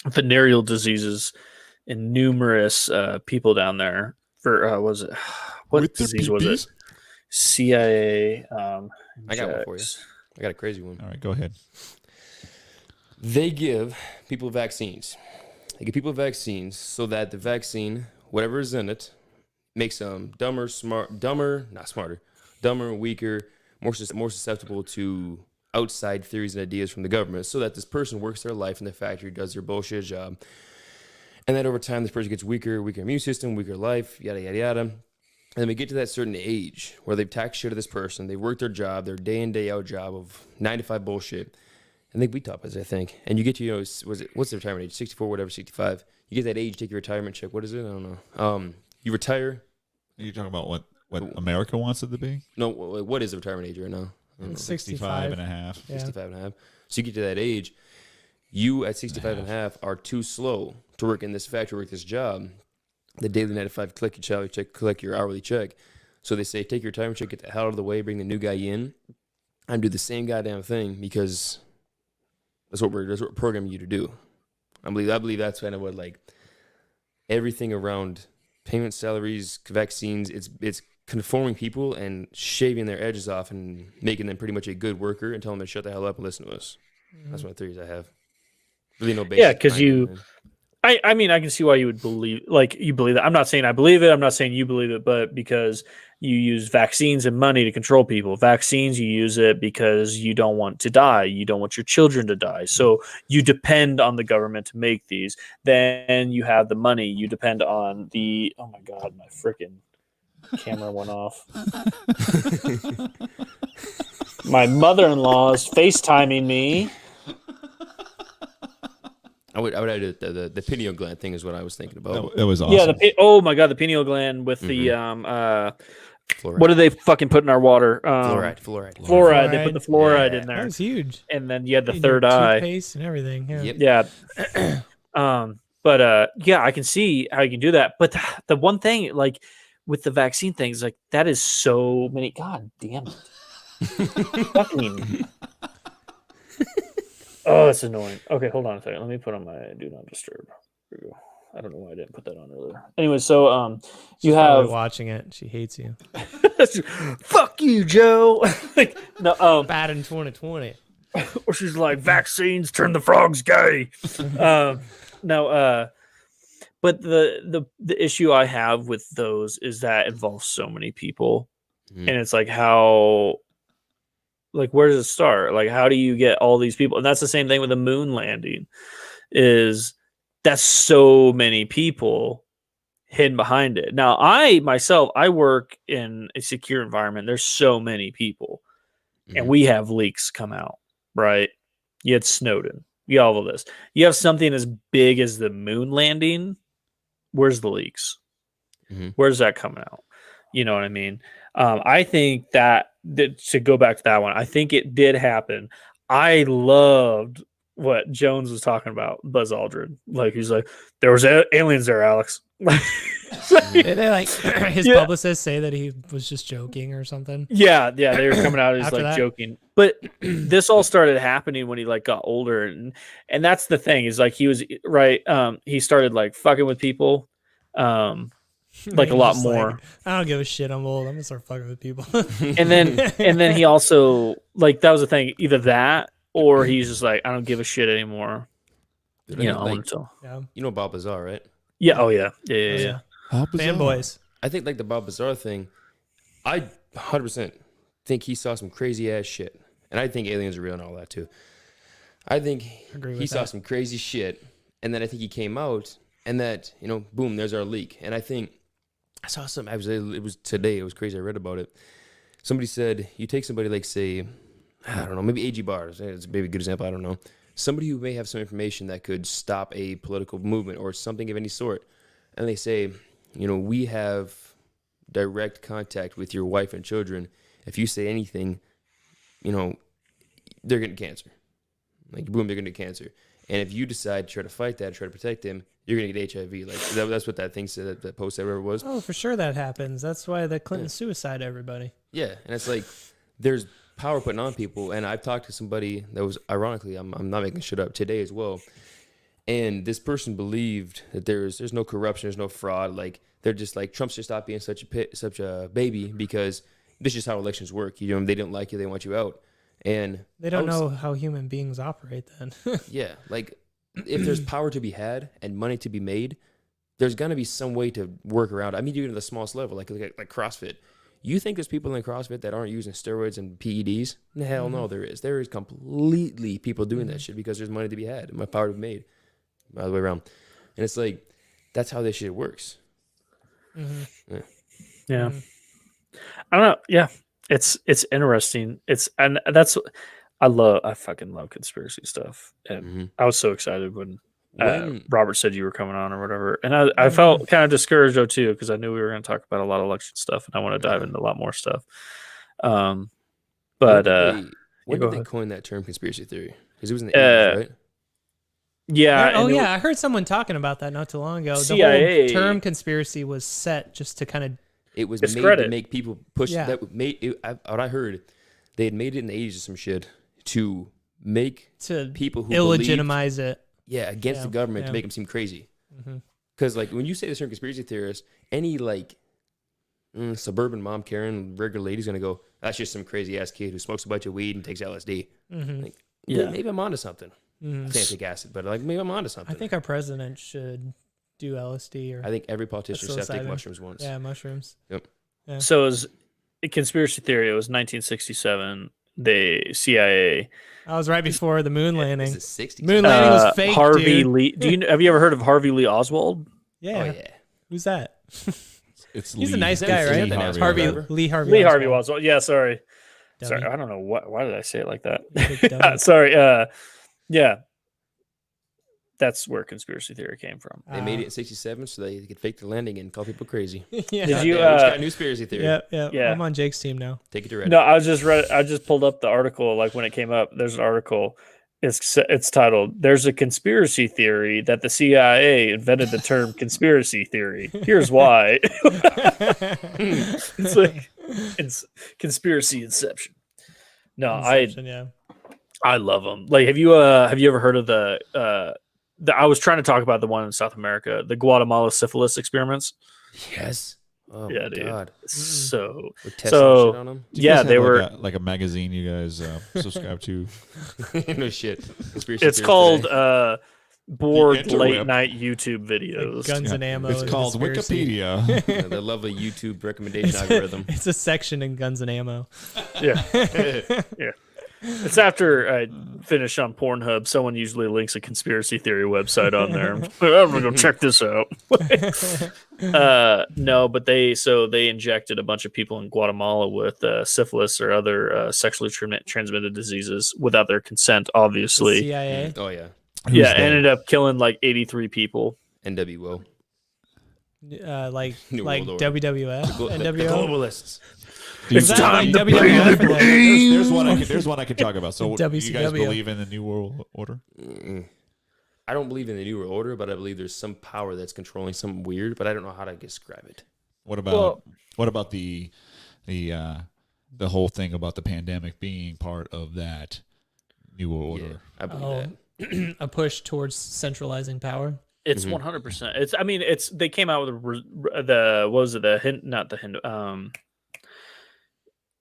venereal diseases in numerous people down there for what disease was it? CIA I got one for you. I got a crazy one. All right, go ahead. They give people vaccines. They give people vaccines so that the vaccine, whatever is in it, makes them dumber, weaker, more susceptible to outside theories and ideas from the government, so that this person works their life in the factory, does their bullshit job, and then over time this person gets weaker immune system, weaker life, yada yada yada. And then we get to that certain age where they've taxed shit of this person, they've worked their job, their day in day out job of 9 to 5 bullshit. I think we top as I think. And you get to, what's the retirement age? 64, whatever, 65. You get that age, take your retirement check. What is it? I don't know. You retire. Are you talking about what America wants it to be? No, what is the retirement age right now? 65 and a half. Yeah. 65 and a half. So you get to that age, you at 65 and a half are too slow to work in this factory, work this job. The daily 9 to 5, collect your salary check, collect your hourly check. So they say, take your retirement check, get the hell out of the way, bring the new guy in, and do the same goddamn thing because that's what we're programming you to do. I believe that's kind of what, like, everything around payment, salaries, vaccines, it's conforming people and shaving their edges off and making them pretty much a good worker and telling them to shut the hell up and listen to us. That's one of the theories I have. Really no basis. Yeah, because I mean, I can see why you would believe that. I'm not saying I believe it. I'm not saying you believe it, but because you use vaccines and money to control people. Vaccines, you use it because you don't want to die. You don't want your children to die. So you depend on the government to make these. Then you have the money. You depend on the, oh my God, my freaking camera went off. My mother-in-law is FaceTiming me. I would add the pineal gland thing is what I was thinking about. It was awesome. Yeah, oh my God, the pineal gland with the Fluoride. what do they fucking put in our water? Fluoride. They put the fluoride in there. That was huge. And then you had the In third your eye. toothpaste and everything. Yeah. Yep. Yeah. I can see how you can do that. But the one thing, like with the vaccine things, like that is so many. God damn it. Fucking. Oh, it's annoying. Okay, hold on a second. Let me put on my do not disturb. Here we go. I don't know why I didn't put that on earlier. Anyway, so She's probably watching it. She hates you. Fuck you, Joe. No, bad in 2020. Or she's like, vaccines turn the frogs gay. But the issue I have with those is that involves so many people, and it's like how. Like, where does it start? Like, how do you get all these people? And that's the same thing with the moon landing, is that's so many people hidden behind it. Now, I work in a secure environment. There's so many people, and we have leaks come out, right? You had Snowden. You have all of this. You have something as big as the moon landing. Where's the leaks? Where's that coming out? You know what I mean? I think that to go back to that one, I think it did happen. I loved what Jones was talking about, Buzz Aldrin. Like he's like, there was aliens there, Alex. They like his publicists say that he was just joking or something. Yeah, they were coming out as like that? joking. But this all started happening when he like got older, and that's the thing is like he was right. He started like fucking with people, like a lot more. Like, I don't give a shit. I'm old. I'm gonna start fucking with people. and then he also like that was the thing. Either that or he's just like I don't give a shit anymore. Dude, You know, I like, want to tell. Yeah. you know Bob Lazar, right? Yeah. Oh yeah. Yeah. Fanboys. I think like the Bob Lazar thing, I 100% think he saw some crazy ass shit, and I think aliens are real and all that too. I think he saw some crazy shit, and then I think he came out, and that boom, there's our leak. And I think I saw some. It was today. It was crazy. I read about it. Somebody said you take somebody like say, I don't know, maybe AG Bars. It's maybe a good example. I don't know. Somebody who may have some information that could stop a political movement or something of any sort, and they say, we have direct contact with your wife and children. If you say anything, they're getting cancer. Like, boom, they're going to get cancer. And if you decide to try to fight that, try to protect them, you're going to get HIV. Like, that's what that thing said, that post, whatever it was. Oh, for sure that happens. That's why the Clinton suicide everybody. Yeah, and it's like, there's power putting on people. And I've talked to somebody that was, ironically, I'm not making shit up, today as well. And this person believed that there's no corruption, there's no fraud. Like, they're just like, Trump should stop being such a baby because this is how elections work. They don't like you, they want you out. And they don't know how human beings operate then. Yeah, like if there's power to be had and money to be made, there's gonna be some way to work around. I mean, even at the smallest level, like CrossFit. You think there's people in CrossFit that aren't using steroids and PEDs? Hell no, there is. There is completely people doing that shit because there's money to be had and power to be made. All the way around, and it's like that's how this shit works. Yeah. I don't know. Yeah, it's interesting. I fucking love conspiracy stuff, and I was so excited when Robert said you were coming on or whatever, and I felt kind of discouraged though too because I knew we were going to talk about a lot of election stuff, and I want to dive into a lot more stuff. When did they coin that term conspiracy theory? Because it was in the 80s, right? Yeah. I heard someone talking about that not too long ago. CIA, the whole term conspiracy was set just to kind of. It was made to make people push. Yeah. What I heard, they had made it in the 80s or some shit to make people who illegitimize it. Yeah, against the government to make them seem crazy. Because like when you say the term conspiracy theorist, any like suburban mom Karen regular lady's gonna go, that's just some crazy ass kid who smokes a bunch of weed and takes LSD. Like, maybe I'm onto something. I can't take acid, but like maybe I'm onto something. I think our president should do LSD, or I think every politician should have to take mushrooms once. Yeah, mushrooms. Yep. Yeah. So it was a conspiracy theory. It was 1967. The CIA. I was right before the moon landing. Was it 60s? Moon landing was fake. Harvey dude. Lee. Have you ever heard of Harvey Lee Oswald? Yeah. Oh yeah. Who's that? He's a nice guy, right? Lee Harvey Oswald. Yeah, sorry. Dummy. Sorry, I don't know why did I say it like that? Sorry. Yeah. That's where conspiracy theory came from. They made it in 67 so they could fake the landing and call people crazy. Yeah. Did you? got a new conspiracy theory. Yeah. I'm on Jake's team now. Take it to Reddit. No, I just pulled up the article. Like when it came up, there's an article. It's titled "There's a conspiracy theory that the CIA invented the term conspiracy theory. Here's why." It's like it's conspiracy inception. No, I love them. Like, have you ever heard of the I was trying to talk about the one in South America, the Guatemala syphilis experiments. Yes. Oh yeah, my dude. God. So shit on them? Yeah, they were like a magazine you guys subscribe to. No shit. It's called Bored Late Night YouTube Videos. Like Guns and Ammo. It's called Wikipedia. The lovely YouTube recommendation algorithm. It's a section in Guns and Ammo. Yeah. Yeah. It's after I finish on Pornhub. Someone usually links a conspiracy theory website on there. I'm gonna go check this out. No, but they injected a bunch of people in Guatemala with syphilis or other sexually transmitted diseases without their consent. Obviously, The CIA. Oh yeah. Ended up killing like 83 people. NWO. Like New World Order. WWF. The NWO. globalists. It's time to WWF for that. There's one I can talk about. So, do you guys WCW. believe in the New World Order? I don't believe in the New World Order, but I believe there's some power that's controlling something weird, but I don't know how to describe it. What about the whole thing about the pandemic being part of that New World Order? I believe that. A push towards centralizing power. It's 100%. It's. I mean, it's. They came out with the what was it? The hint, not the hint.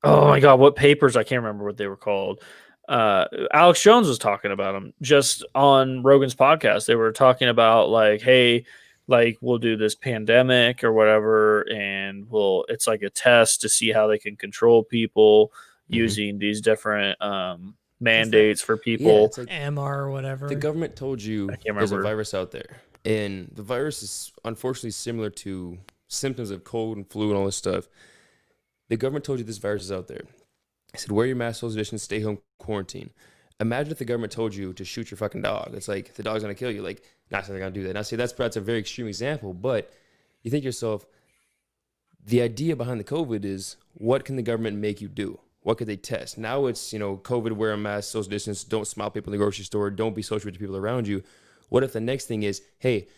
Oh my God, what papers? I can't remember what they were called. Alex Jones was talking about them just on Rogan's podcast. They were talking about like, hey, like we'll do this pandemic or whatever, and it's like a test to see how they can control people using these different mandates for people. Yeah, it's like MR or whatever. the government told you there's a virus out there, and the virus is unfortunately similar to symptoms of cold and flu and all this stuff. The government told you this virus is out there. I said, wear your mask, social distance, stay home, quarantine. Imagine if the government told you to shoot your fucking dog. It's like the dog's gonna kill you. Like, not saying they're gonna do that. Now, see, that's a very extreme example, but you think to yourself, the idea behind the COVID is, what can the government make you do? What could they test? Now it's, COVID, wear a mask, social distance, don't smile at people in the grocery store, don't be social with the people around you. What if the next thing is, hey,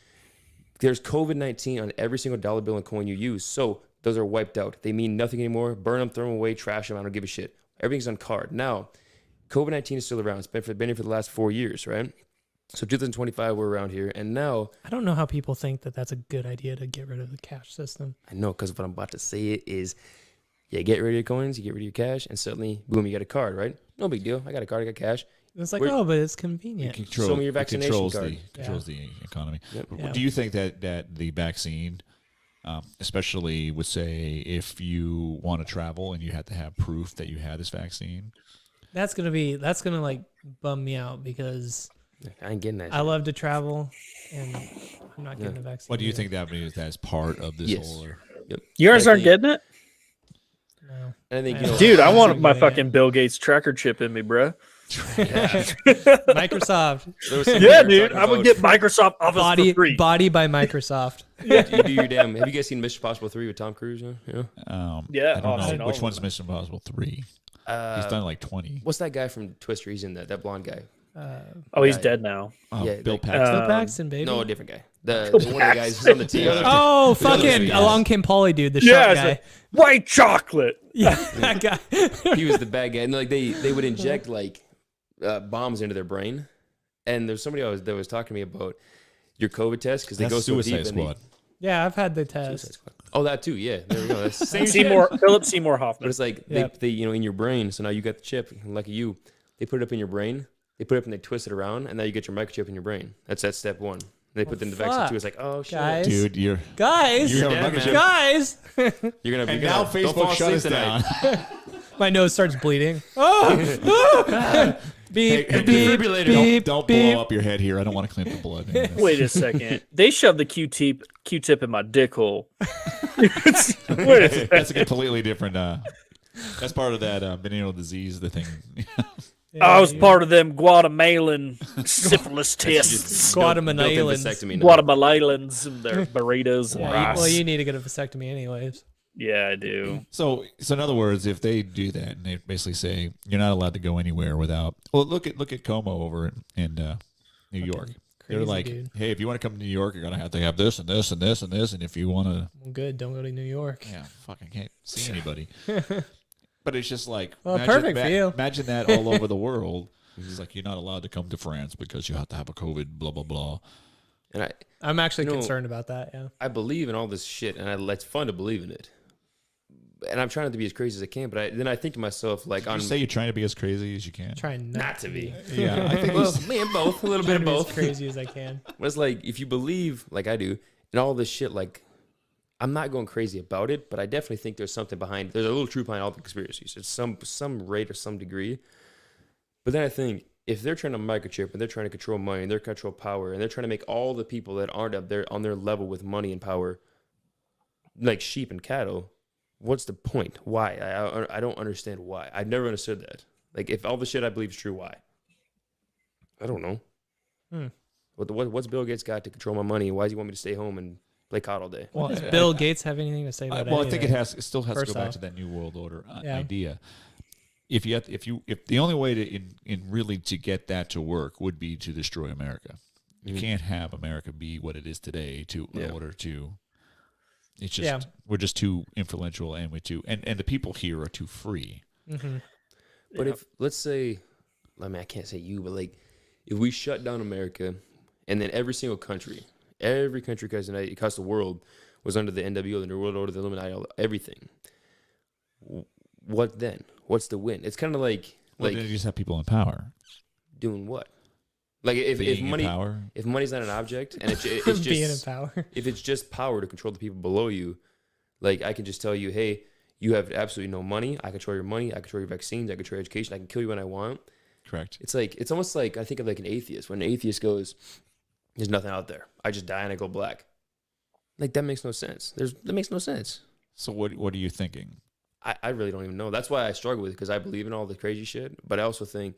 there's COVID-19 on every single dollar bill and coin you use, so those are wiped out. They mean nothing anymore. Burn them, throw them away, trash them. I don't give a shit. Everything's on card. Now, COVID-19 is still around. It's been here for the last 4 years, right? So 2025, we're around here. And now... I don't know how people think that that's a good idea to get rid of the cash system. I know, because what I'm about to say is, you get rid of your coins, you get rid of your cash, and suddenly, boom, you get a card, right? No big deal. I got a card, I got cash. It's like, but it's convenient. Show me your vaccination card. Controls the economy. Yep. Yeah. Do you think that the vaccine... especially would say if you want to travel and you have to have proof that you had this vaccine. That's gonna like bum me out because I ain't getting that. I love to travel and I'm not getting the vaccine. What do you think that means that's part of this whole? Yep. You guys aren't getting it? No. And I think, Dude, I want my fucking Bill Gates tracker chip in me, bro. Microsoft. Yeah, dude. I would get Microsoft Office for free. Body by Microsoft. You do your damn. Have you guys seen Mission Impossible 3 with Tom Cruise? Yeah. Yeah. I don't know which one's Mission Impossible 3. He's done like 20. What's that guy from Twister? He's in that blonde guy. He's dead now. Yeah, Bill Paxton. Bill Paxton, baby. No, a different guy. The one of the guys who's on the team. Oh, fucking Along Came Polly, dude. The shot guy. White chocolate. Yeah, that guy. He was the bad guy. And like they would inject like bombs into their brain. And there's somebody that was talking to me about your COVID test because they go so deep. Suicide Squad. Yeah, I've had the test. Oh, that too. Yeah, there we go. That's Philip Seymour Hoffman. But it's like they in your brain. So now you got the chip. And lucky you, they put it up in your brain. They put it up and they twist it around, and now you get your microchip in your brain. That's step one. And they put it in the vaccine too. It's like, oh shit, guys. Dude, you have Yeah, a microchip. Guys. you're gonna be And now Facebook shut us down. My nose starts bleeding. Oh! Beep, Hey, beep, defibrillator. beep, Don't beep. blow up your head here. I don't want to clean up the blood. Wait a second. They shoved the Q-tip in my dick hole. Wait a second. That's a completely different. That's part of that venereal disease. The thing. I was part of them Guatemalan syphilis tests. Guatemalans. Guatemalans and their burritos and rice. Well, you need to get a vasectomy anyways. Yeah, I do. So in other words, if they do that and they basically say you're not allowed to go anywhere without, well, look at Como over in New York. They're like, dude. hey, if you want to come to New York, you're gonna have to have this and this and this and this, and if you want to, Well, good. Don't go to New York. yeah, fucking can't see anybody. But it's just like, Well, perfect for you. Imagine that all over the world. It's like you're not allowed to come to France because you have to have a COVID, blah blah blah. And I'm actually concerned about that. Yeah. I believe in all this shit, and it's fun to believe in it. And I'm trying to be as crazy as I can, but then I think to myself, like, You say you're trying to be as crazy as you can. Trying not to be. Yeah, I think Well, me and both, a little bit of both. As crazy as I can. But it's like, if you believe, like I do, in all this shit, like, I'm not going crazy about it, but I definitely think there's something behind. There's a little truth behind all the conspiracies. It's some rate or some degree. But then I think if they're trying to microchip and they're trying to control money and they're control power and they're trying to make all the people that aren't up there on their level with money and power like sheep and cattle, what's the point? Why? I don't understand why. I've never understood that. Like, if all the shit I believe is true, why? I don't know. What's Bill Gates got to control my money? Why does he want me to stay home and play COD all day. Does Bill Gates have anything to say about I think it still has to go back off. to that New World Order idea. If the only way to really to get that to work would be to destroy America. You can't have America be what it is today in order to. It's just we're just too influential, and and the people here are too free. Mm-hmm. But if let's say, I can't say you, but like if we shut down America, and then every country across the world was under the NWO, the New World Order, the Illuminati, everything. What then? What's the win? It's kind of like then you just have people in power doing what? Like if money's not an object and it's just being in power. If it's just power to control the people below you, like I can just tell you, hey, you have absolutely no money. I control your money. I control your vaccines. I control your education. I can kill you when I want. Correct. It's almost like I think of like an atheist. When an atheist goes, "There's nothing out there. I just die and I go black." Like that makes no sense. That makes no sense. So what are you thinking? I really don't even know. That's why I struggle with it, because I believe in all the crazy shit. But I also think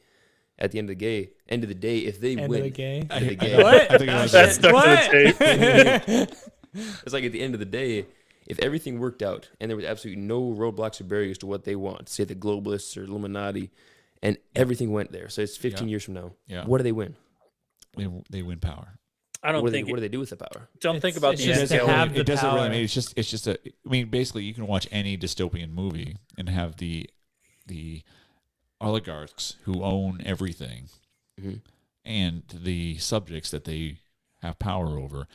at the end of the day, if they win, What? I think that's stuck to the tape. It's like at the end of the day, if everything worked out and there was absolutely no roadblocks or barriers to what they want, say the globalists or Illuminati, and everything went there. So it's 15 years from now. Yeah. What do they win? They win power. I don't think. What do they do with the power? Don't think about the just end to game. have the It doesn't power. really mean it's just a. I mean, basically, you can watch any dystopian movie and have the oligarchs who own everything and the subjects that they have power over.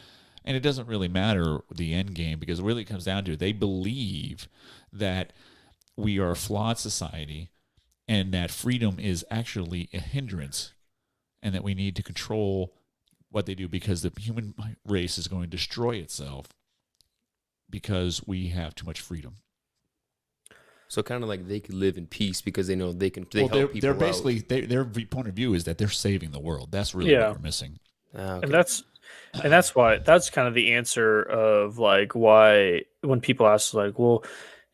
And it doesn't really matter the end game, because it really comes down to they believe that we are a flawed society and that freedom is actually a hindrance and that we need to control what they do, because the human race is going to destroy itself because we have too much freedom. So kind of like they could live in peace because they know they can. Help people they're out. basically their point of view is that they're saving the world. That's really what we're missing. Okay. And that's why that's kind of the answer of like why when people ask like, well,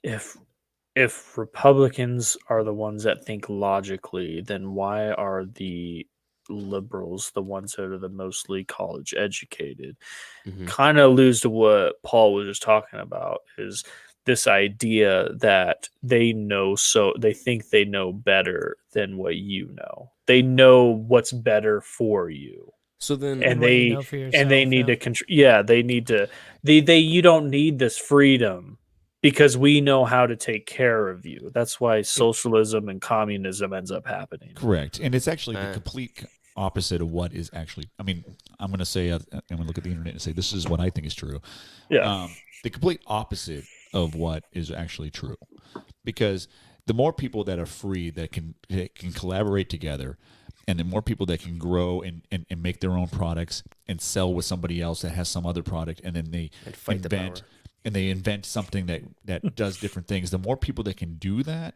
if Republicans are the ones that think logically, then why are the liberals the ones that are the mostly college educated? Kind of alludes to what Paul was just talking about, is this idea that they think they know better than what you know. They know what's better for you. So then, they need to control. Yeah, they need to. You don't need this freedom because we know how to take care of you. That's why socialism and communism ends up happening. Correct, and it's actually the complete opposite of what is actually. I mean, I'm going to say I'm going to look at the internet and say this is what I think is true. Yeah, the complete opposite of what is actually true, because the more people that are free that can collaborate together, and the more people that can grow and make their own products and sell with somebody else that has some other product, and then they invent something that does different things. The more people that can do that,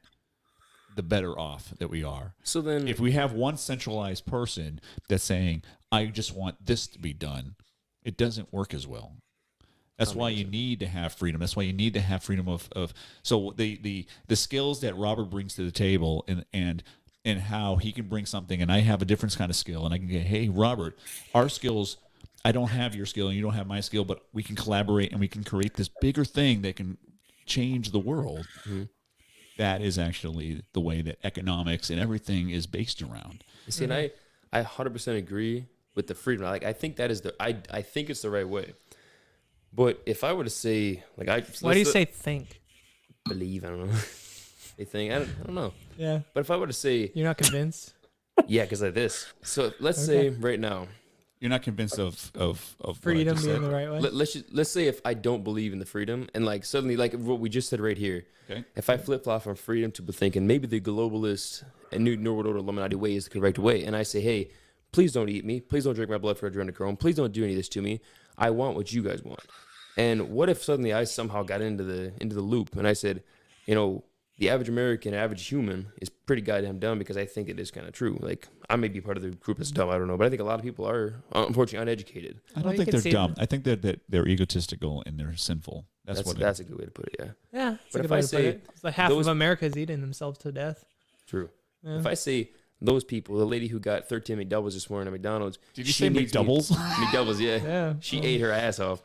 the better off that we are. So then, if we have one centralized person that's saying, I just want this to be done, it doesn't work as well. That's why you need to have freedom. That's why you need to have freedom of so the skills that Robert brings to the table and how he can bring something, and I have a different kind of skill, and I can get, hey, Robert, our skills, I don't have your skill and you don't have my skill, but we can collaborate and we can create this bigger thing that can change the world. That is actually the way that economics and everything is based around. See, and I 100% agree with the freedom. Like, I think that is I think it's the right way. But if I were to say, like, why do you say think? Believe, I don't know. They think, I don't know. Yeah. But if I were to say, you're not convinced? Yeah, because of this. So let's say right now, you're not convinced of freedom being the right way. Let's say if I don't believe in the freedom, and like suddenly, like what we just said right here, if I flip flop from freedom to thinking maybe the globalist and New World Order Illuminati way is the correct way, and I say, hey, please don't eat me, please don't drink my blood for adrenochrome, please don't do any of this to me. I want what you guys want. And what if suddenly I somehow got into the loop and I said, the average American, average human is pretty goddamn dumb, because I think it is kind of true. Like, I may be part of the group that's dumb, I don't know, but I think a lot of people are unfortunately uneducated. I don't think they're dumb. I think that they're egotistical and they're sinful. That's a good way to put it. Yeah, that's a good way to put it. It's like half of America is eating themselves to death. True. Yeah. If I say those people, the lady who got 13 McDoubles this morning at McDonald's, did you say McDoubles? McDoubles, yeah. She ate her ass off.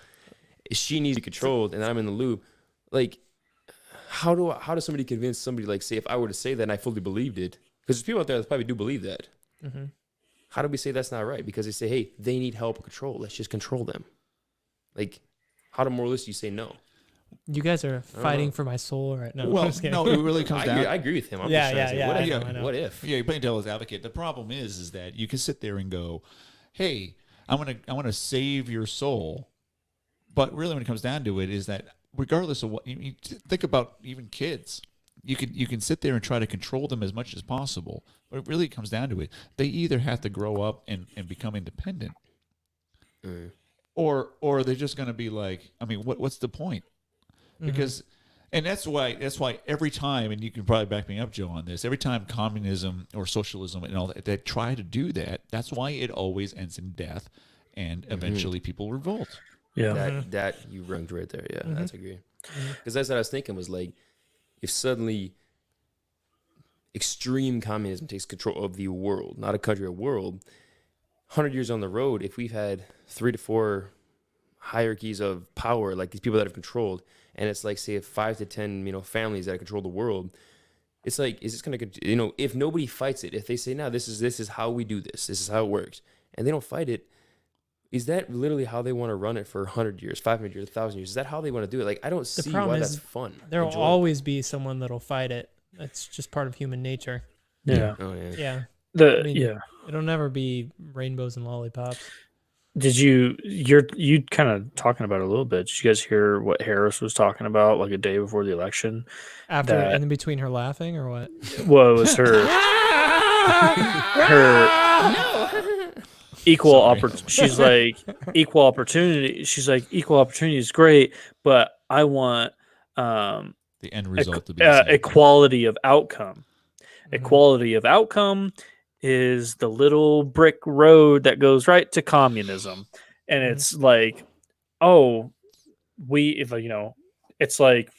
she needs to be controlled, and I'm in the loop. Like, how does somebody convince somebody, like, say, if I were to say that and I fully believed it, because there's people out there that probably do believe that. Mm-hmm. How do we say that's not right? Because they say, hey, they need help and control. Let's just control them. Like, how do moralists you say no? You guys are fighting for my soul right now. Well, no, it really comes down. I agree with him. I'm Yeah, just trying yeah, to say, yeah, what I if? know. What if? Yeah, you're playing devil's advocate. The problem is that you can sit there and go, "Hey, I want to save your soul," but really, when it comes down to it, is that regardless of what you think about, even kids, you can sit there and try to control them as much as possible, but it really comes down to it. They either have to grow up and become independent, or they're just going to be like, I mean, what's the point? Because, and that's why every time, and you can probably back me up, Joe, on this, every time communism or socialism and all that, they try to do that, that's why it always ends in death, and eventually people revolt. Yeah. That you rung right there. Yeah, that's agree. Because that's what I was thinking, was like, if suddenly extreme communism takes control of the world, not a country, a world, 100 years on the road, if we've had 3 to 4 hierarchies of power, like these people that have controlled, and it's like, say, 5 to 10, families that control the world, it's like, is this going to, if nobody fights it, if they say, no, this is how we do this is how it works, and they don't fight it, is that literally how they want to run it for 100 years, 500 years, 1,000 years? Is that how they want to do it? Like, I don't see why that's fun. There will always be someone that'll fight it. That's just part of human nature. Yeah. Oh, yeah. Yeah. It'll never be rainbows and lollipops. Did you kind of talking about it a little bit? Did you guys hear what Harris was talking about like a day before the election? After and in between her laughing, or what? Well, it was her equal opportunity. She's like, equal opportunity. She's like, equal opportunity is great, but I want The end result to be equality of outcome. Equality of outcome is the little brick road that goes right to communism. And it's like, it's like,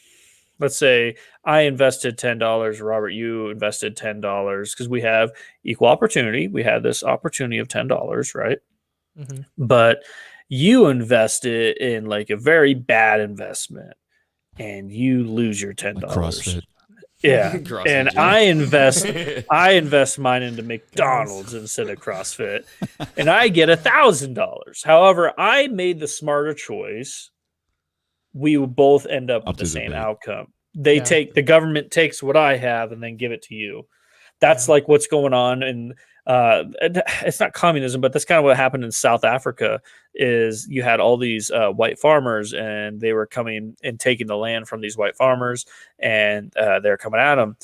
let's say I invested $10, Robert, you invested $10, because we have equal opportunity. We had this opportunity of $10, right? But you invested in like a very bad investment and you lose your $10. Like CrossFit. Yeah, and I invest mine into McDonald's instead of CrossFit, and I get $1,000. However, I made the smarter choice. We will both end up with the same outcome. The government takes what I have and then give it to you. That's like what's going on, and it's not communism, but that's kind of what happened in South Africa. Is you had all these white farmers, and they were coming and taking the land from these white farmers, and they're coming at them,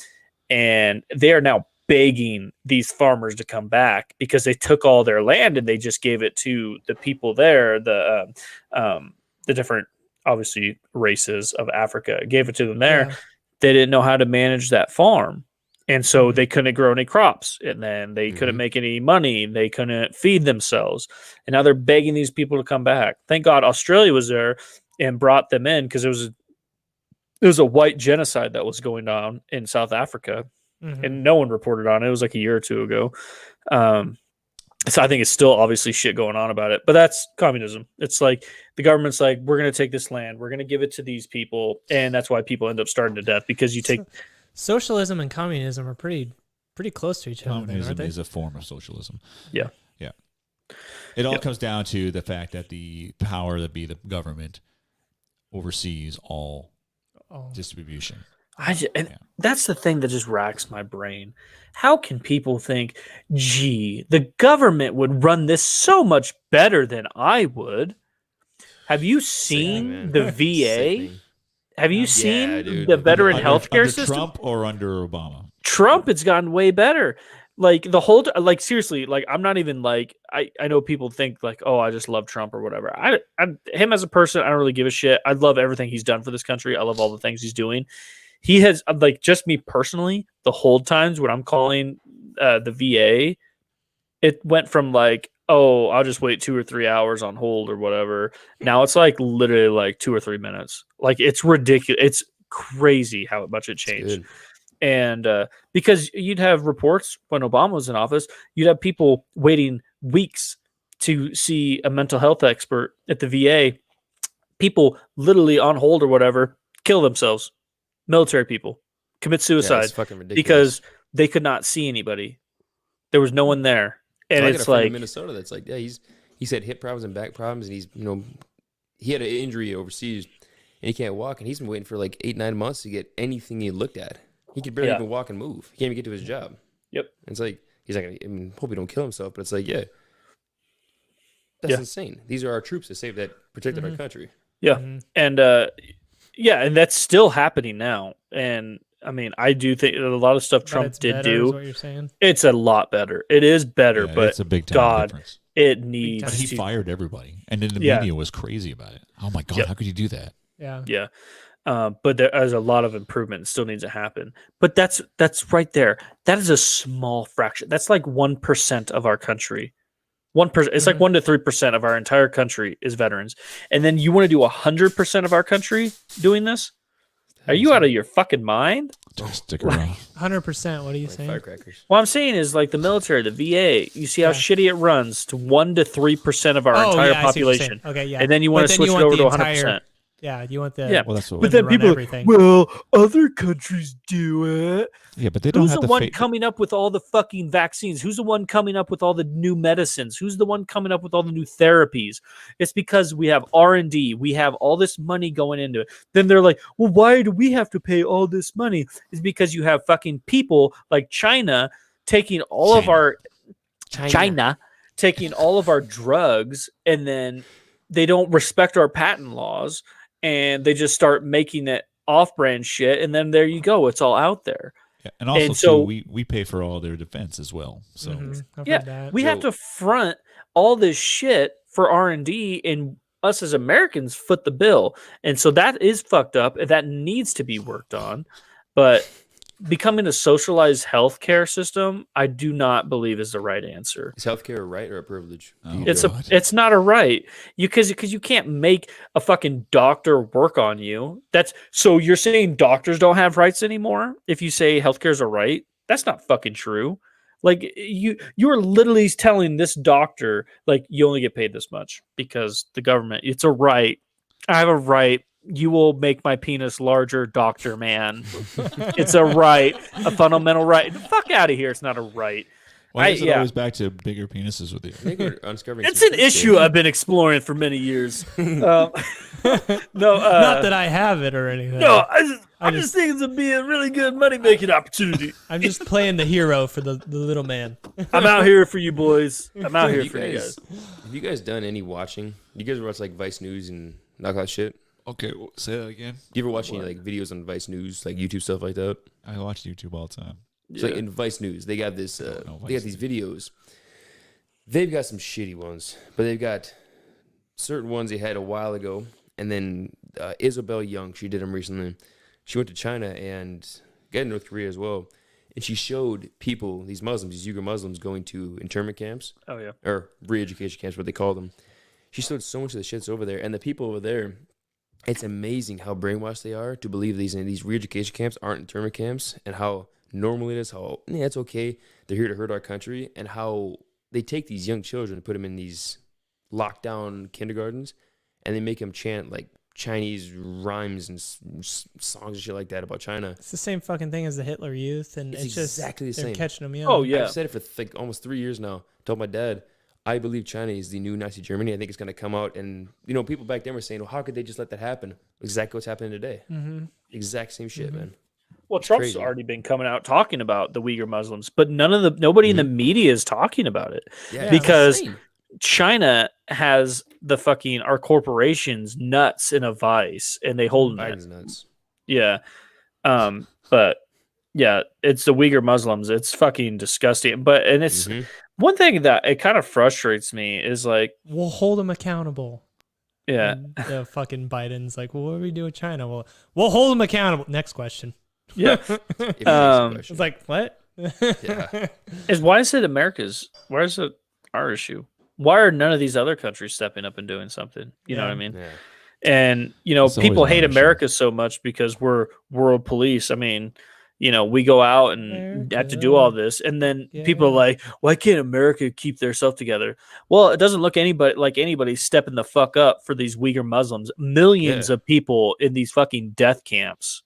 and they are now begging these farmers to come back because they took all their land and they just gave it to the people there, the different obviously races of Africa, gave it to them there. Yeah. They didn't know how to manage that farm. And so they couldn't grow any crops, and then they couldn't make any money. They couldn't feed themselves. And now they're begging these people to come back. Thank God Australia was there and brought them in, because there was a white genocide that was going on in South Africa, and no one reported on it. It was like a year or two ago. So I think it's still obviously shit going on about it, but that's communism. It's like the government's like, we're going to take this land, we're going to give it to these people, and that's why people end up starving to death, because you take... Socialism and communism are pretty close to each other. Communism is a form of socialism. Yeah. Yeah. It all comes down to the fact that the power that be the government oversees all distribution. That's the thing that just racks my brain. How can people think, gee, the government would run this so much better than I would? Have you seen the VA? Have you seen the veteran healthcare system? Trump or under Obama? Trump, it's gotten way better. Like the whole, like seriously, like I'm not even like, I know people think like, oh, I just love Trump or whatever. Him as a person, I don't really give a shit. I love everything he's done for this country. I love all the things he's doing. He has, like, just me personally, the hold times when I'm calling the VA, it went from like, oh, I'll just wait 2 or 3 hours on hold or whatever. Now it's like literally like 2 or 3 minutes. Like, it's ridiculous. It's crazy how much it changed. And because you'd have reports when Obama was in office, you'd have people waiting weeks to see a mental health expert at the VA people literally on hold or whatever kill themselves. Military people commit suicide it's fucking ridiculous. because they could not see anybody. There was no one there. And So I got it's a friend in like, Minnesota that's like, yeah, he's had hip problems and back problems, and he's, he had an injury overseas, and he can't walk, and he's been waiting for like 8-9 months to get anything he looked at. He could barely even walk and move. He can't even get to his job. Yep. And it's like, he's not gonna, I mean, hope he don't kill himself, but it's like, yeah, that's insane. These are our troops that protected our country. Yeah. And and that's still happening now. And I mean, I do think a lot of stuff Trump did do. Is what you're saying? It's a lot better. It is better, but it's a big time God, difference. it needs. But he to, fired everybody, and then the media was crazy about it. Oh my God, how could you do that? Yeah. But there's a lot of improvement that still needs to happen. But that's right there. That is a small fraction. That's like 1% of our country. 1%. It's like 1 to 3% of our entire country is veterans. And then you want to do 100% of our country doing this? Are you out of your fucking mind? Just stick around. 100%. What are you Like saying? firecrackers. What I'm saying is like the military, the VA. You see how shitty it runs to 1 to 3% of our entire population. Okay, yeah. And then you want to switch it over to 100%. Yeah, you want the Well, that's what. But then people are everything. like, well, other countries do it. Yeah, but they don't Who's have the to one coming up with all the fucking vaccines? Who's the one coming up with all the new medicines? Who's the one coming up with all the new therapies? It's because we have R&D. We have all this money going into it. Then they're like, well, why do we have to pay all this money? It's because you have fucking people like China taking all of our China taking all of our drugs, and then they don't respect our patent laws, and they just start making it off-brand shit, and then there you go. It's all out there. Yeah, and also, so, we pay for all their defense as well. So I've heard that. we have to front all this shit for R&D, and us as Americans foot the bill. And so that is fucked up, and that needs to be worked on. But becoming a socialized healthcare system, I do not believe is the right answer. Is healthcare a right or a privilege? It's not a right. Because you can't make a fucking doctor work on you. So you're saying doctors don't have rights anymore? If you say healthcare is a right, that's not fucking true. Like you're literally telling this doctor like you only get paid this much because the government. It's a right. I have a right. You will make my penis larger, doctor man. It's a right, a fundamental right. The fuck out of here. It's not a right. Why is it always back to bigger penises with you? I think we're uncovering It's some an shit. issue I've been exploring for many years. No, Not that I have it or anything. No, I just think it's a be a really good money making opportunity. I'm just playing the hero for the little man. I'm out here for you boys. I'm out here for you guys. Have you guys done any watching? You guys watch like Vice News and knock out shit? Okay, say that again. You ever watch any like videos on Vice News, like YouTube stuff like that? I watch YouTube all the time. So like in Vice News, they got this. They got these videos. They've got some shitty ones, but they've got certain ones they had a while ago. And then Isabel Young, she did them recently. She went to China and got in North Korea as well. And she showed people, these Muslims, these Uyghur Muslims, going to internment camps. Oh yeah, or re-education camps, what they call them. She showed so much of the shits over there, and the people over there. It's amazing how brainwashed they are to believe these re-education camps aren't internment camps, and how normal it is, how it's okay, they're here to hurt our country, and how they take these young children and put them in these lockdown kindergartens, and they make them chant like Chinese rhymes and songs and shit like that about China. It's the same fucking thing as the Hitler Youth, and it's just exactly the they're same. catching them young. Oh yeah, I've said it for like almost 3 years now. I told my dad, I believe China is the new Nazi Germany. I think it's going to come out. And, people back then were saying, well, how could they just let that happen? Exactly what's happening today. Mm-hmm. Exact same shit, man. Well, Trump's crazy. already been coming out talking about the Uyghur Muslims, but nobody in the media is talking about it because China has our corporations nuts in a vice, and they hold them. Biden's nuts. Yeah. But yeah, it's the Uyghur Muslims. It's fucking disgusting. And it's one thing that it kind of frustrates me is like, we'll hold them accountable. Yeah. And the fucking Biden's like, well, what do we do with China? Well, we'll hold them accountable. Next question. Yeah. It's like, what? Yeah. Why is it our issue? Why are none of these other countries stepping up and doing something? You know what I mean? Yeah. And, It's people always hate our issue. America so much because we're world police. I mean, we go out and have to do all this, and then people are like, why can't America keep their stuff together? Well, it doesn't look like anybody's stepping the fuck up for these Uyghur Muslims. Millions of people in these fucking death camps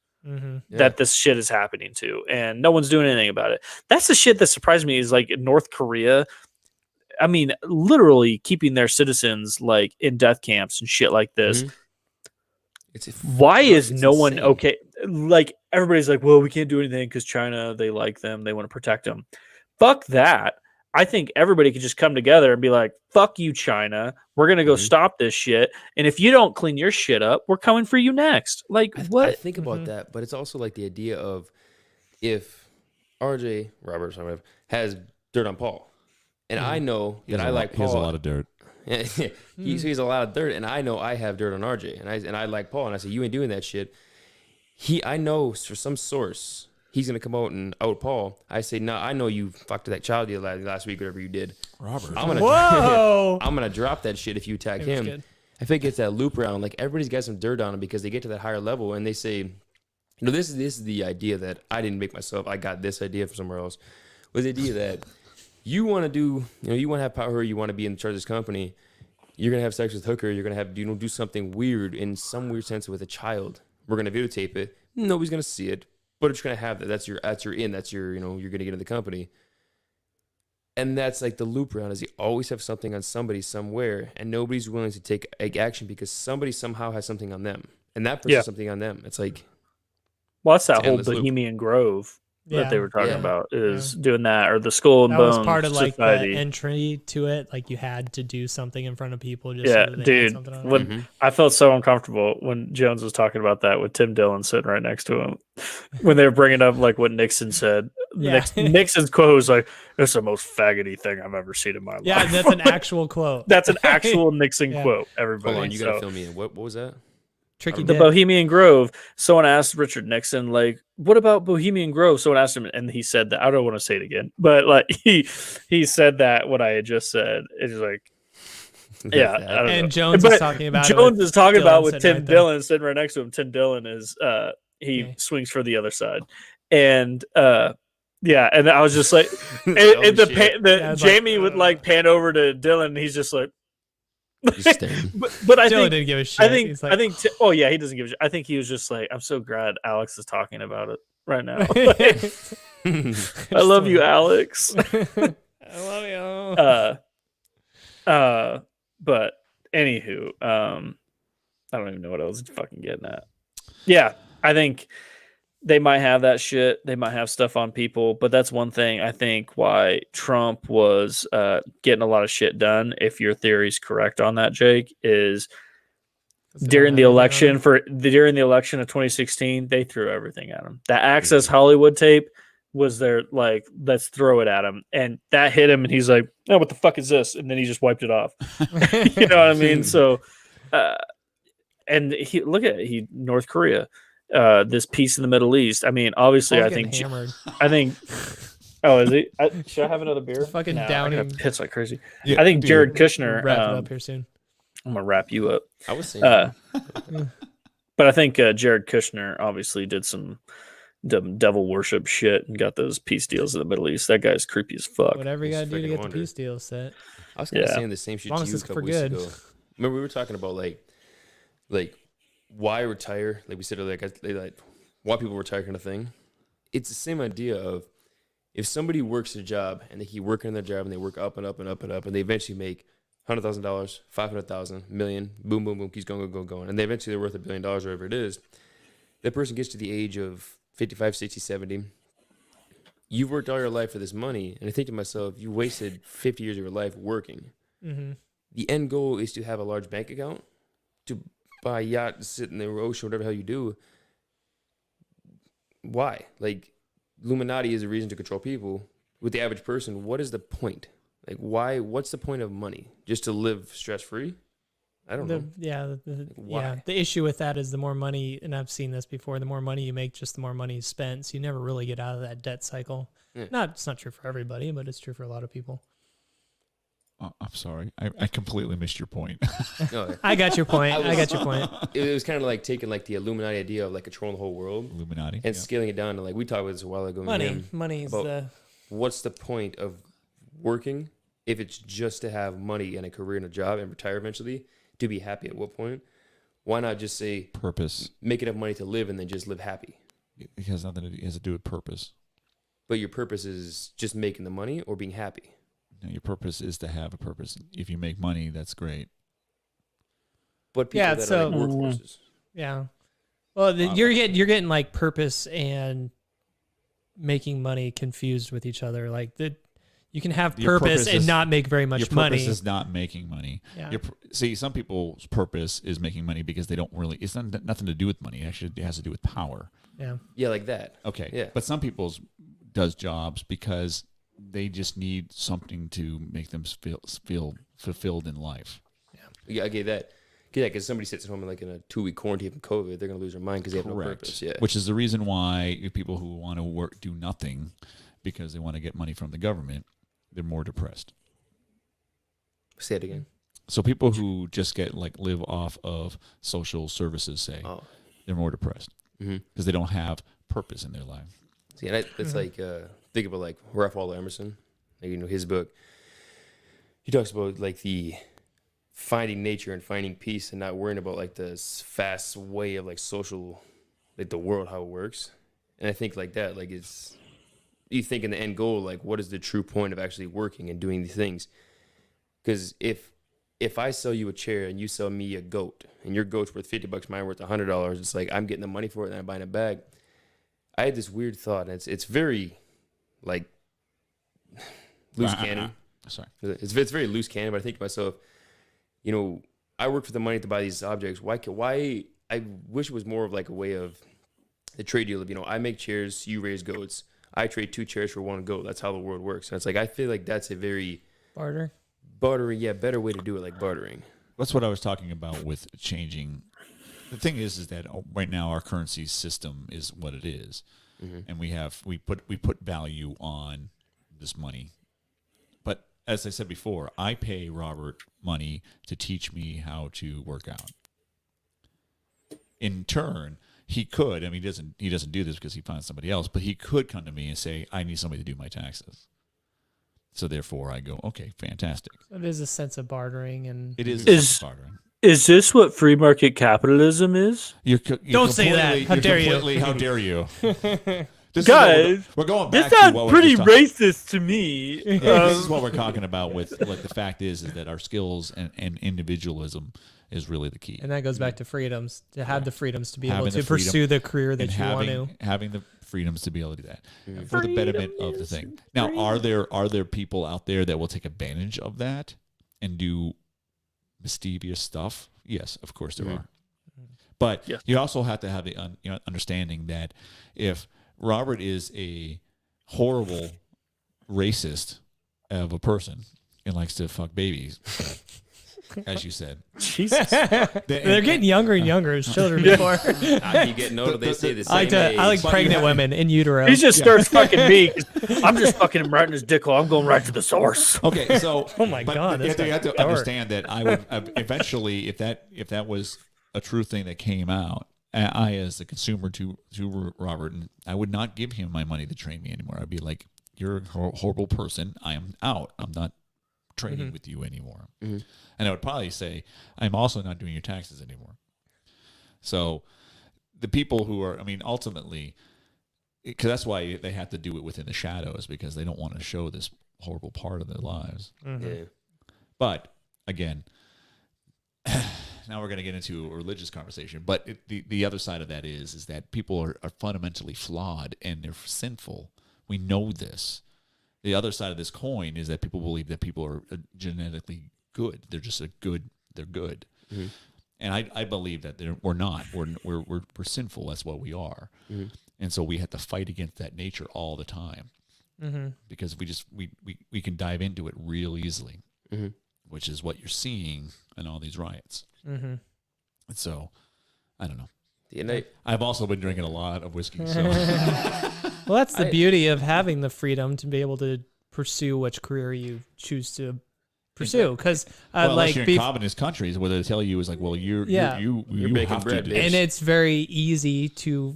that this shit is happening to, and no one's doing anything about it. That's the shit that surprised me, is like North Korea, I mean, literally keeping their citizens like in death camps and shit like this. Why is no one okay? Like, everybody's like, well, we can't do anything because China, they like them, they want to protect them. Fuck that. I think everybody could just come together and be like, fuck you, China. We're going to go stop this shit. And if you don't clean your shit up, we're coming for you next. Like, what? I think about that, but it's also like the idea of if RJ Roberts has dirt on Paul, and I know that I like Paul. He has a lot of dirt. He's a lot of dirt, and I know I have dirt on RJ, and I like Paul, and I say, you ain't doing that shit. I know for some source he's gonna come out and out Paul. I say, no, I know you fucked that child last week, whatever you did. Robert, I'm gonna drop that shit if you attack him. Good. I think it's that loop around. Like, everybody's got some dirt on him because they get to that higher level, and they say, this is the idea that I didn't make myself. I got this idea from somewhere else. Was the idea that you want to do, you want to have power, you want to be in charge of this company, you're going to have sex with hooker, you're going to have, do something weird in some weird sense with a child. We're going to videotape it. Nobody's going to see it, but it's going to have that. That's your in, that's your, you're going to get in the company. And that's like the loop around, is you always have something on somebody somewhere, and nobody's willing to take action because somebody somehow has something on them. And that person has something on them. It's like, well, that's that whole Bohemian Grove that they were talking about, is doing that, or the Skull and Bones. That was part of like Society. the entry to it. Like, you had to do something in front of people. Just yeah, so that dude. something on When I felt so uncomfortable when Jones was talking about that with Tim Dillon sitting right next to him, when they were bringing up like what Nixon said. Nixon's quote was like, "It's the most faggoty thing I've ever seen in my life." Yeah, that's an actual quote. That's an actual Nixon quote. Everybody, hold on, you gotta fill me in. What was that? Tricky the dick. Bohemian Grove. Someone asked Richard Nixon, like, what about Bohemian Grove? Someone asked him, and he said that. I don't want to say it again, but like he said that what I had just said. It's like, yeah. I don't know. Jones is talking about Jones is talking about with Tim right Dillon sitting right next to him. Tim Dillon is he swings for the other side, and yeah, and I was just like, Jamie would like pan over to Dillon, and he's just like. but I think didn't give a shit. I think oh yeah, he doesn't give a shit. I think he was just like, I'm so glad Alex is talking about it right now. I love you, Alex. I love you. But anywho, I don't even know what I was fucking getting at. Yeah, I think they might have that shit. They might have stuff on people, but that's one thing I think why Trump was getting a lot of shit done. If your theory's correct on that, Jake, is during the election of 2016, they threw everything at him. That Access Hollywood tape was their like, let's throw it at him, and that hit him, and he's like, "Oh, what the fuck is this?" And then he just wiped it off. You know what I mean? So, and North Korea. This peace in the Middle East. I mean, obviously, I think. Oh, is he? Should I have another beer? Fucking downing. Hits like crazy. Yeah, I think Jared Kushner. Wrap it up here soon. I'm gonna wrap you up. I was saying, but I think Jared Kushner obviously did some devil worship shit and got those peace deals in the Middle East. That guy's creepy as fuck. Whatever you gotta do to get the peace deal set. I was saying the same shit to you a couple weeks ago. Remember we were talking about like why retire? Like we said, like why people retire kind of thing. It's the same idea of if somebody works a job and they keep working their job and they work up and up and up and up and they eventually make $100,000, $500,000, $1 million, boom, boom, boom, keeps going, and they eventually they're worth $1 billion, whatever it is. That person gets to the age of 55, 60, 70. You've worked all your life for this money, and I think to myself, you wasted 50 years of your life working. Mm-hmm. The end goal is to have a large bank account, to buy a yacht, sit in the ocean, whatever the hell you do. Why? Like, Illuminati is a reason to control people. With the average person, what is the point? Like, why? What's the point of money? Just to live stress-free? I don't know. The issue with that is the more money, and I've seen this before, the more money you make, just the more money you spend. So you never really get out of that debt cycle. Yeah. It's not true for everybody, but it's true for a lot of people. I'm sorry. I completely missed your point. No, I got your point. I got your point. it was kind of like taking like the Illuminati idea of like controlling the whole world, Illuminati. and scaling it down to like we talked about this a while ago. Money is about the. what's the point of working if it's just to have money and a career and a job and retire eventually to be happy? At what point? Why not just say Purpose. make enough money to live and then just live happy? It has nothing to do, it has to do with purpose. But your purpose is just making the money or being happy. No, your purpose is to have a purpose. If you make money, that's great. But people that are like workhorses. Yeah. Well, you're getting like purpose and making money confused with each other. Like you can have purpose and not make very much money. Your purpose is not making money. Yeah. See, some people's purpose is making money because they don't really. It's nothing to do with money. Actually, it has to do with power. Yeah. Yeah, like that. Okay. Yeah. But some people's does jobs because they just need something to make them feel fulfilled in life. Yeah, I get that. Yeah, because somebody sits at home in like in a 2-week quarantine from COVID, they're gonna lose their mind because they have no purpose. Yeah. Which is the reason why people who want to do nothing because they want to get money from the government, they're more depressed. Say it again. So people who just live off of social services, they're more depressed because they don't have purpose in their life. See, and that's like think about like Ralph Waldo Emerson, like, his book. He talks about like the finding nature and finding peace and not worrying about like this fast way of like social, like the world, how it works. And I think like that, like you think in the end goal, like what is the true point of actually working and doing these things? Because if I sell you a chair and you sell me a goat and your goat's worth $50, mine worth $100, it's like I'm getting the money for it and I'm buying a bag. I had this weird thought, and it's very like loose cannon. Sorry, it's very loose cannon. But I think to myself, I work for the money to buy these objects. Why? I wish it was more of like a way of the trade deal of I make chairs, you raise goats. I trade 2 chairs for 1 goat. That's how the world works. And it's like I feel like that's a very bartering, better way to do it, like bartering. That's what I was talking about with changing. The thing is that right now our currency system is what it is, and we put value on this money. But as I said before, I pay Robert money to teach me how to work out. In turn, he could. I mean, he doesn't do this because he finds somebody else, but he could come to me and say, "I need somebody to do my taxes." So therefore, I go, "Okay, fantastic." It is a sense of bartering, and it is a sense of bartering. Is this what free market capitalism is? Don't say that. How dare you? How dare you? Guys, we're going back this to sounds what pretty racist to me. This is what we're talking about with like the fact is that our skills and individualism is really the key. And that goes back to freedoms, to have the freedoms to be able to pursue the career that you want to. Having the freedoms to be able to do that for the betterment of the thing. Now, are there people out there that will take advantage of that and do mischievous stuff? Yes, of course there are. But you also have to have the understanding that if Robert is a horrible racist of a person and likes to fuck babies, as you said, Jesus, they're getting younger and younger as children before. I keep getting older. They say the same. I like pregnant women in utero. He just starts fucking me. I'm just fucking him right in his dick hole. I'm going right to the source. Okay, so oh my god, you have to understand that I would eventually, if that was a true thing that came out, I as a consumer to Robert, and I would not give him my money to train me anymore. I'd be like, "You're a horrible person. I am out. I'm not training with you anymore." And I would probably say, "I'm also not doing your taxes anymore." So the people who are, ultimately, because that's why they have to do it within the shadows, because they don't want to show this horrible part of their lives. Yeah. But again, now we're going to get into a religious conversation. But the other side of that is that people are fundamentally flawed and they're sinful. We know this. The other side of this coin is that people believe that people are genetically good. They're just they're good. And I believe that we're not. We're sinful. That's what we are. And so we have to fight against that nature all the time. Because we can dive into it real easily, which is what you're seeing in all these riots. And so, I don't know. I've also been drinking a lot of whiskey. So. Well, that's the beauty of having the freedom to be able to pursue which career you choose to pursue because unless you're in communist countries where they tell you is like, well, you're baking bread, to do bitch. and it's very easy to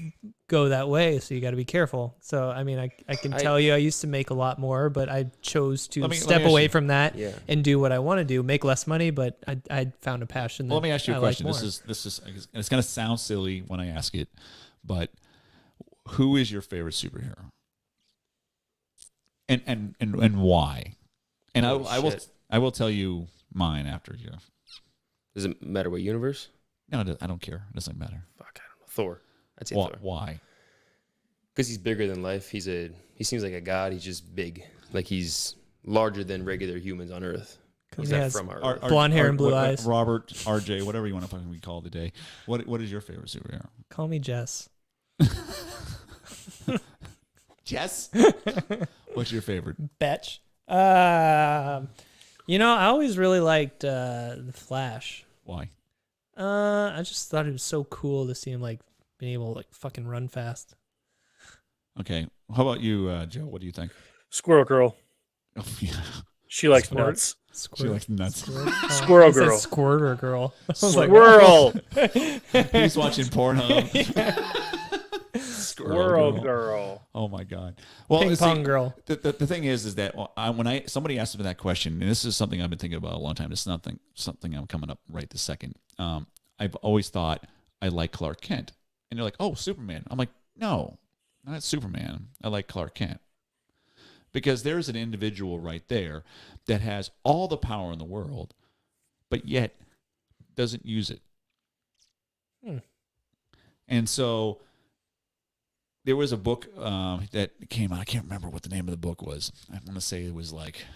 go that way, so you got to be careful. So I mean, I can tell you I used to make a lot more, but I chose to step away from that and do what I want to do, make less money, but I found a passion. Well, let me ask you a question. Like this is it's going to sound silly when I ask it, but who is your favorite superhero? And why? And I will tell you mine after you. Does it matter what universe? No, I don't care. It doesn't matter. Fuck, I don't know. Thor. I'd say Thor. Why? Because he's bigger than life. He seems like a god. He's just big. Like he's larger than regular humans on Earth. He's not from our Earth. Blonde hair and blue eyes. Robert, RJ, whatever you want to fucking be called today. What is your favorite superhero? Call me Jess. Jess? What's your favorite? Betch. I always really liked the Flash. Why? I just thought it was so cool to see him like being able to like fucking run fast. Okay. How about you, Joe? What do you think? Squirrel Girl. Oh, yeah. She likes nuts. She likes nuts. Squirrel Girl. Squirter Girl. Squirrel. He's watching Pornhub. Squirrel Girl. Oh my God. Well, Ping Pong Girl. The thing is that when somebody asked me that question, and this is something I've been thinking about a long time. It's not something I'm coming up right this second. I've always thought I like Clark Kent, and you're like, oh, Superman. I'm like, no, not Superman. I like Clark Kent because there's an individual right there that has all the power in the world, but yet doesn't use it. And so there was a book that came out. I can't remember what the name of the book was. I want to say it was like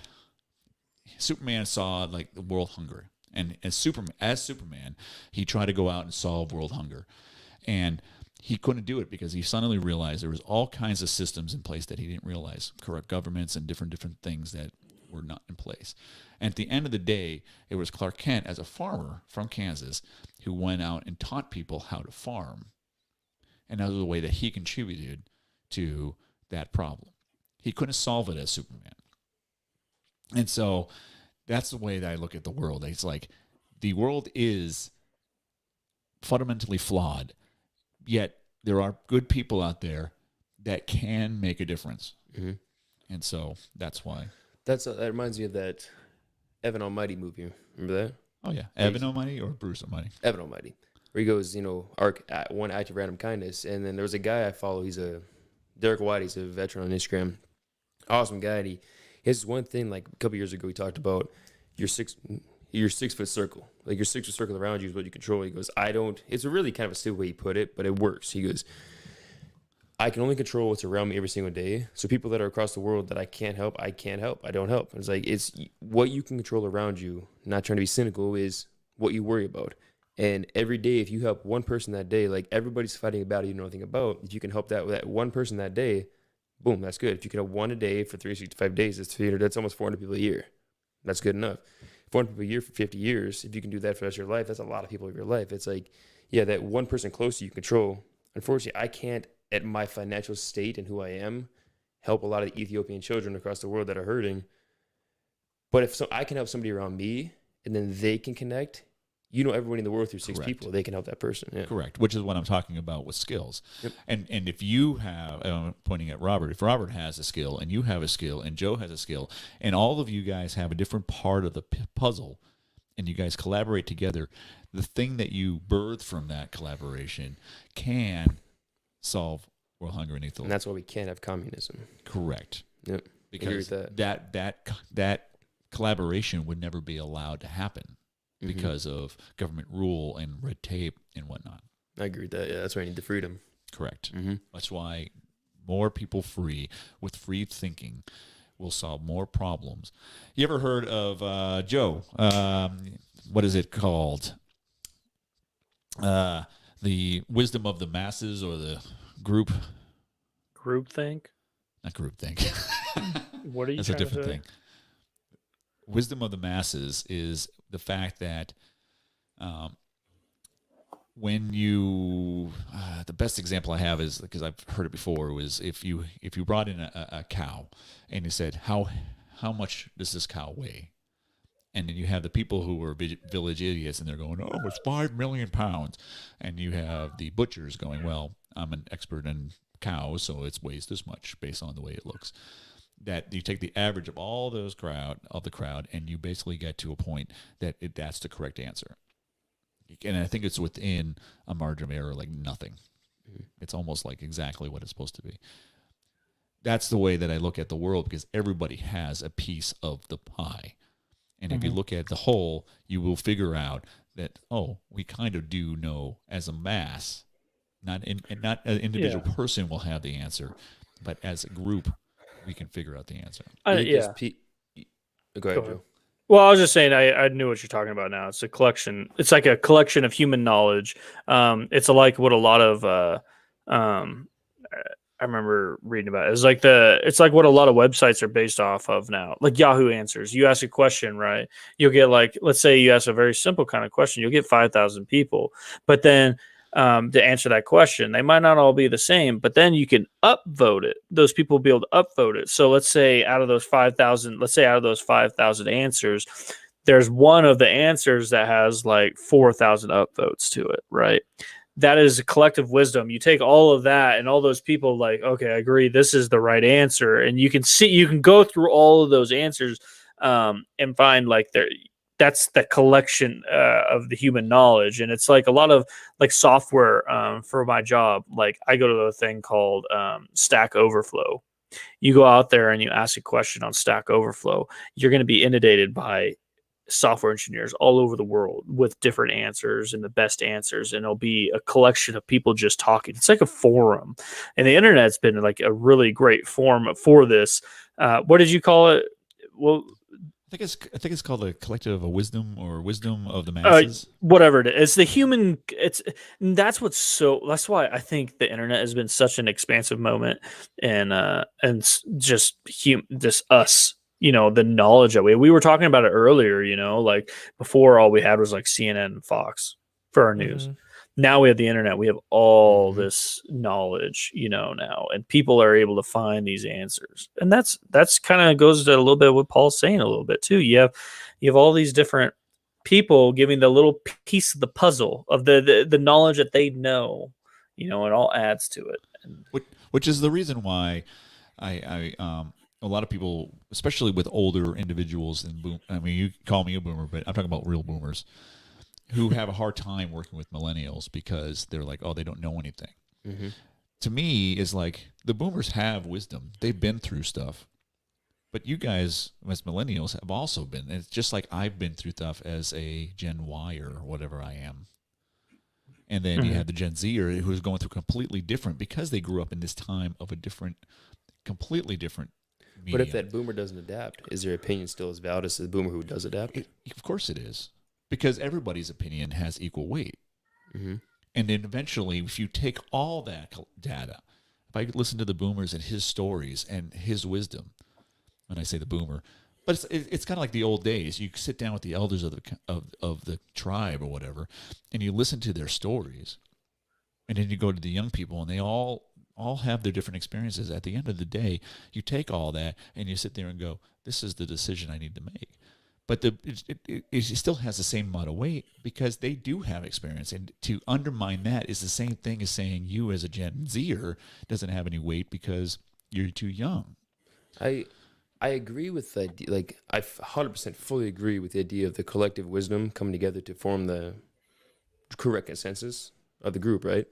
Superman saw like the world hunger, and as Superman, he tried to go out and solve world hunger, and he couldn't do it because he suddenly realized there was all kinds of systems in place that he didn't realize, corrupt governments and different things that were not in place. And at the end of the day, it was Clark Kent as a farmer from Kansas who went out and taught people how to farm. And that was the way that he contributed to that problem. He couldn't solve it as Superman. And so that's the way that I look at the world. It's like the world is fundamentally flawed, yet there are good people out there that can make a difference. Mm-hmm. And so that's why. That reminds me of that Evan Almighty movie. Remember that? Oh, yeah. Evan Almighty or Bruce Almighty? Evan Almighty. Where he goes, one act of random kindness. And then there was a guy I follow. He's Derek White. He's a veteran on Instagram. Awesome guy. And he has one thing, like a couple years ago, he talked about your 6 foot circle. Like your 6 foot circle around you is what you control. He goes, it's a really kind of a stupid way he put it, but it works. He goes, I can only control what's around me every single day. So people that are across the world that I can't help. I don't help. It's like, it's what you can control around you. Not trying to be cynical is what you worry about. And every day, if you help one person that day, like everybody's fighting a battle you know nothing about. If you can help that one person that day, boom, that's good. If you can help one a day for 365 days, that's almost 400 people a year. That's good enough. 400 people a year for 50 years, if you can do that for the rest of your life, that's a lot of people of your life. It's like, yeah, that one person close to you control. Unfortunately, I can't, at my financial state and who I am, help a lot of the Ethiopian children across the world that are hurting. But if I can help somebody around me, and then they can connect, everybody in the world through 6 people, they can help that person. Yeah. Correct, which is what I'm talking about with skills. Yep. And if you have, I'm pointing at Robert, if Robert has a skill and you have a skill and Joe has a skill and all of you guys have a different part of the puzzle and you guys collaborate together, the thing that you birth from that collaboration can solve world hunger and Ethiopia. And that's why we can't have communism. Correct. Yep. Because that collaboration would never be allowed to happen. Because of government rule and red tape and whatnot. I agree with that. Yeah, that's why I need the freedom. Correct. Mm-hmm. That's why more people with free thinking will solve more problems. You ever heard of, Joe, what is it called? The wisdom of the masses or the group? Groupthink? Not groupthink. What are you That's trying a different to say? thing. Wisdom of the masses is the fact that when you the best example I have is, because I've heard it before, was if you brought in a cow and you said how much does this cow weigh, And then you have the people who are village idiots, and they're going, "Oh, it's 5 million pounds," and you have the butchers going, "Well, I'm an expert in cows, so it weighs this much based on the way it looks." That you take the average of all those crowd, and you basically get to a point that that's the correct answer. And I think it's within a margin of error, like nothing. It's almost like exactly what it's supposed to be. That's the way that I look at the world, because everybody has a piece of the pie. And if you look at the whole, you will figure out that, we kind of do know as a mass, not an individual person will have the answer, but as a group, we can figure out the answer. Go ahead, Joe. Well, I was just saying, I knew what you're talking about now. It's a collection. It's like a collection of human knowledge. It's like what a lot of, I remember reading about it. It's like what a lot of websites are based off of now, like Yahoo Answers. You ask a question, right? You'll get let's say you ask a very simple kind of question, you'll get 5,000 people, but then to answer that question, they might not all be the same, but then you can upvote it. Those people will be able to upvote it. So let's say out of those 5,000 answers, there's one of the answers that has like 4,000 upvotes to it, right? That is a collective wisdom. You take all of that and all those people like, okay, I agree, this is the right answer. And you can go through all of those answers and find like that's the collection of the human knowledge. And it's like a lot of like software for my job. Like I go to a thing called Stack Overflow. You go out there and you ask a question on Stack Overflow, you're going to be inundated by software engineers all over the world with different answers and the best answers, and it'll be a collection of people just talking. It's like a forum, and the internet's been like a really great forum for this. What did you call it? Well, I think it's called a collective of wisdom, or wisdom of the masses. Whatever it is, it's the human. That's why I think the internet has been such an expansive moment, and just us. The knowledge that we were talking about it earlier, like before all we had was like CNN and Fox for our news. Now we have the internet. We have all this knowledge, now, and people are able to find these answers. And that's kind of goes to a little bit what Paul's saying a little bit too. You have all these different people giving the little piece of the puzzle of the knowledge that they know, it all adds to it. Which is the reason why a lot of people, especially with older individuals, you call me a boomer, but I'm talking about real boomers who have a hard time working with millennials because they're like, they don't know anything. To me, is like the boomers have wisdom. They've been through stuff. But you guys, as millennials, have also been. And it's just like I've been through stuff as a Gen Y or whatever I am. And then you have the Gen Zer who's going through completely different, because they grew up in this time of a completely different medium. But if that boomer doesn't adapt, is their opinion still as valid as the boomer who does adapt? Of course it is. Because everybody's opinion has equal weight. And then eventually, if you take all that data, if I listen to the boomers and his stories and his wisdom, when I say the boomer, but it's kind of like the old days. You sit down with the elders of the tribe or whatever, and you listen to their stories, and then you go to the young people, and they all have their different experiences. At the end of the day, you take all that and you sit there and go, "This is the decision I need to make." But it still has the same amount of weight because they do have experience. And to undermine that is the same thing as saying you as a Gen Zer doesn't have any weight because you're too young. I agree with that. Like, I 100% fully agree with the idea of the collective wisdom coming together to form the correct consensus of the group, right?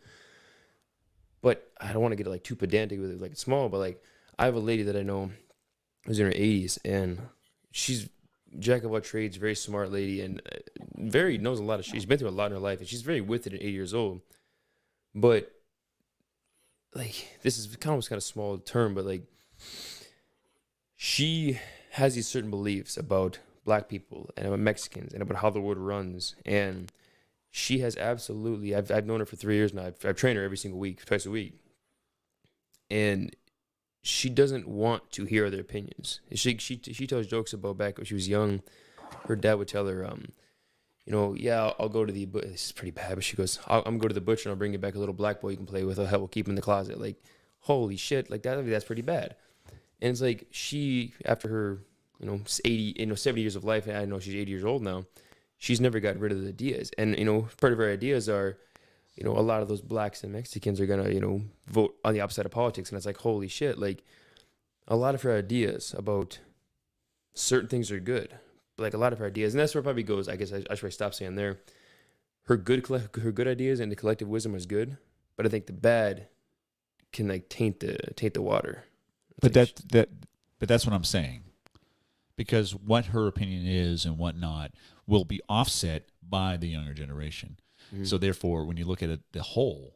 But I don't want to get like too pedantic with it, like small, but like I have a lady that I know who's in her 80s, and she's jack of all trades, very smart lady, and very knows a lot of shit. She's been through a lot in her life, and she's very with it at 80 years old. But like, this is kind of a small term, but like, she has these certain beliefs about black people and about Mexicans and about how the world runs. And she has absolutely, I've known her for 3 years now. I've trained her every single week, twice a week. And she doesn't want to hear other opinions. She tells jokes about back when she was young. Her dad would tell her, I'll go to the, this is pretty bad, but she goes, I'm go to the butcher and I'll bring you back a little black boy you can play with. We'll keep him in the closet. Like, holy shit, like that's pretty bad. And it's like she, after her, 70 years of life, and I know she's 80 years old now. She's never gotten rid of the ideas. And, part of her ideas are, a lot of those blacks and Mexicans are going to, vote on the opposite of politics. And it's like, holy shit. Like, a lot of her ideas about certain things are good. Like, a lot of her ideas, and that's where it probably goes. I guess I should stop saying there. Her good ideas and the collective wisdom is good. But I think the bad can, like, taint the water. But but that's what I'm saying. Because what her opinion is and whatnot will be offset by the younger generation. Mm-hmm. So therefore, when you look at it the whole,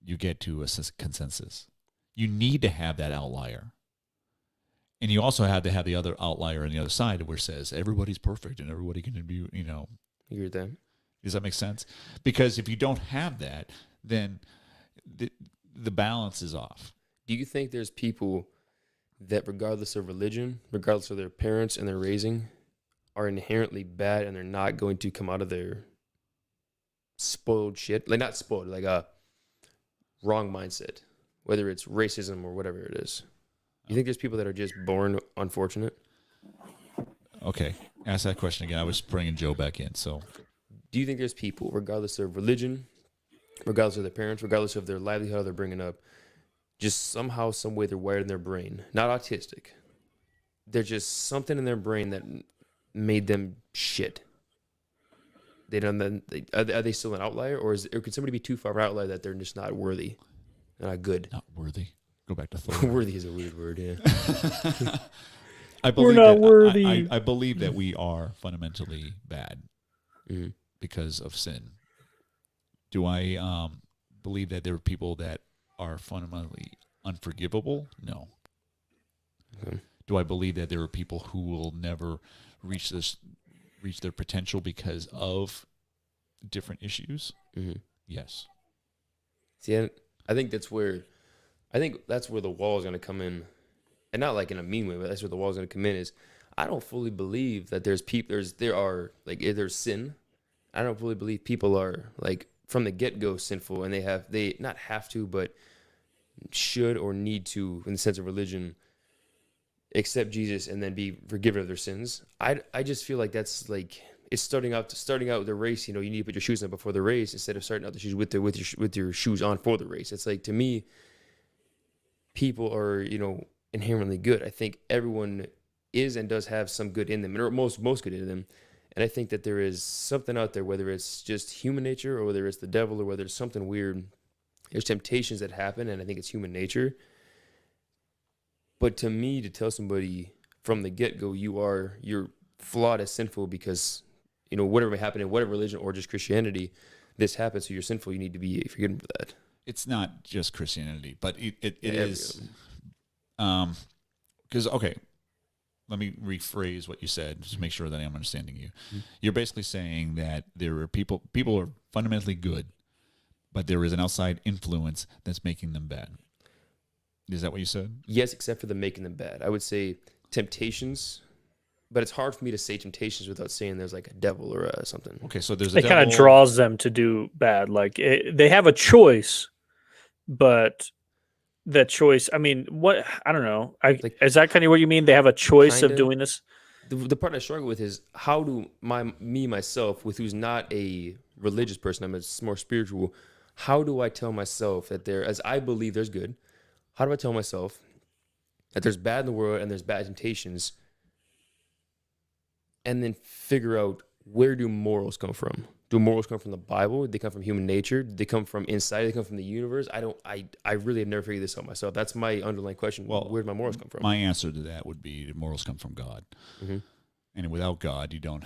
you get to a consensus. You need to have that outlier. And you also have to have the other outlier on the other side where it says everybody's perfect and everybody can be, You agree with that? Does that make sense? Because if you don't have that, then the balance is off. Do you think there's people that regardless of religion, regardless of their parents and their raising, are inherently bad and they're not going to come out of their spoiled shit? Like, not spoiled, like a wrong mindset, whether it's racism or whatever it is. You think there's people that are just born unfortunate? Okay, ask that question again. I was bringing Joe back in. So, do you think there's people, regardless of religion, regardless of their parents, regardless of their livelihood, how they're bringing up, just somehow, some way they're wired in their brain, not autistic. There's just something in their brain that made them shit. Are they still an outlier, or could somebody be too far of an outlier that they're just not worthy, not good? Not worthy. Go back to Thor. Worthy is a weird word, yeah. I believe We're not worthy. I believe that we are fundamentally bad because of sin. Do I believe that there are people that are fundamentally unforgivable? No. Okay. Do I believe that there are people who will never reach their potential because of different issues? Mm-hmm. Yes. See, I think that's where the wall is going to come in, and not like in a mean way, but that's where the wall is going to come in. Is I don't fully believe that there's there's sin. I don't fully believe people are like from the get-go sinful, and they not have to, but should or need to, in the sense of religion, accept Jesus and then be forgiven of their sins. I just feel like that's like it's starting out with the race. You need to put your shoes on before the race instead of starting out the shoes with your shoes on for the race. It's like, to me, people are inherently good. I think everyone is and does have some good in them, or most good in them. And I think that there is something out there, whether it's just human nature or whether it's the devil or whether it's something weird. There's temptations that happen, and I think it's human nature. But to me, to tell somebody from the get-go you're flawed as sinful because, whatever may happen in whatever religion or just Christianity, this happens, so you're sinful, you need to be forgiven for that. It's not just Christianity, but it is. Because, okay, let me rephrase what you said, just to make sure that I'm understanding you. Mm-hmm. You're basically saying that there are people are fundamentally good, but there is an outside influence that's making them bad. Is that what you said? Yes, except for the making them bad. I would say temptations, but it's hard for me to say temptations without saying there's like a devil or something. Okay, so there's a it kind of draws them to do bad. Like they have a choice, but that choice, I mean, what, I don't know. Is that kind of what you mean? They have a choice of doing this? The part I struggle with is how do myself, with who's not a religious person, I'm more spiritual, how do I tell myself that as I believe there's good, how do I tell myself that there's bad in the world and there's bad temptations, and then figure out where do morals come from? Do morals come from the Bible? Do they come from human nature? Do they come from inside? Do they come from the universe? I really have never figured this out myself. That's my underlying question. Well, where do my morals come from? My answer to that would be the morals come from God. Mm-hmm. And without God, you don't.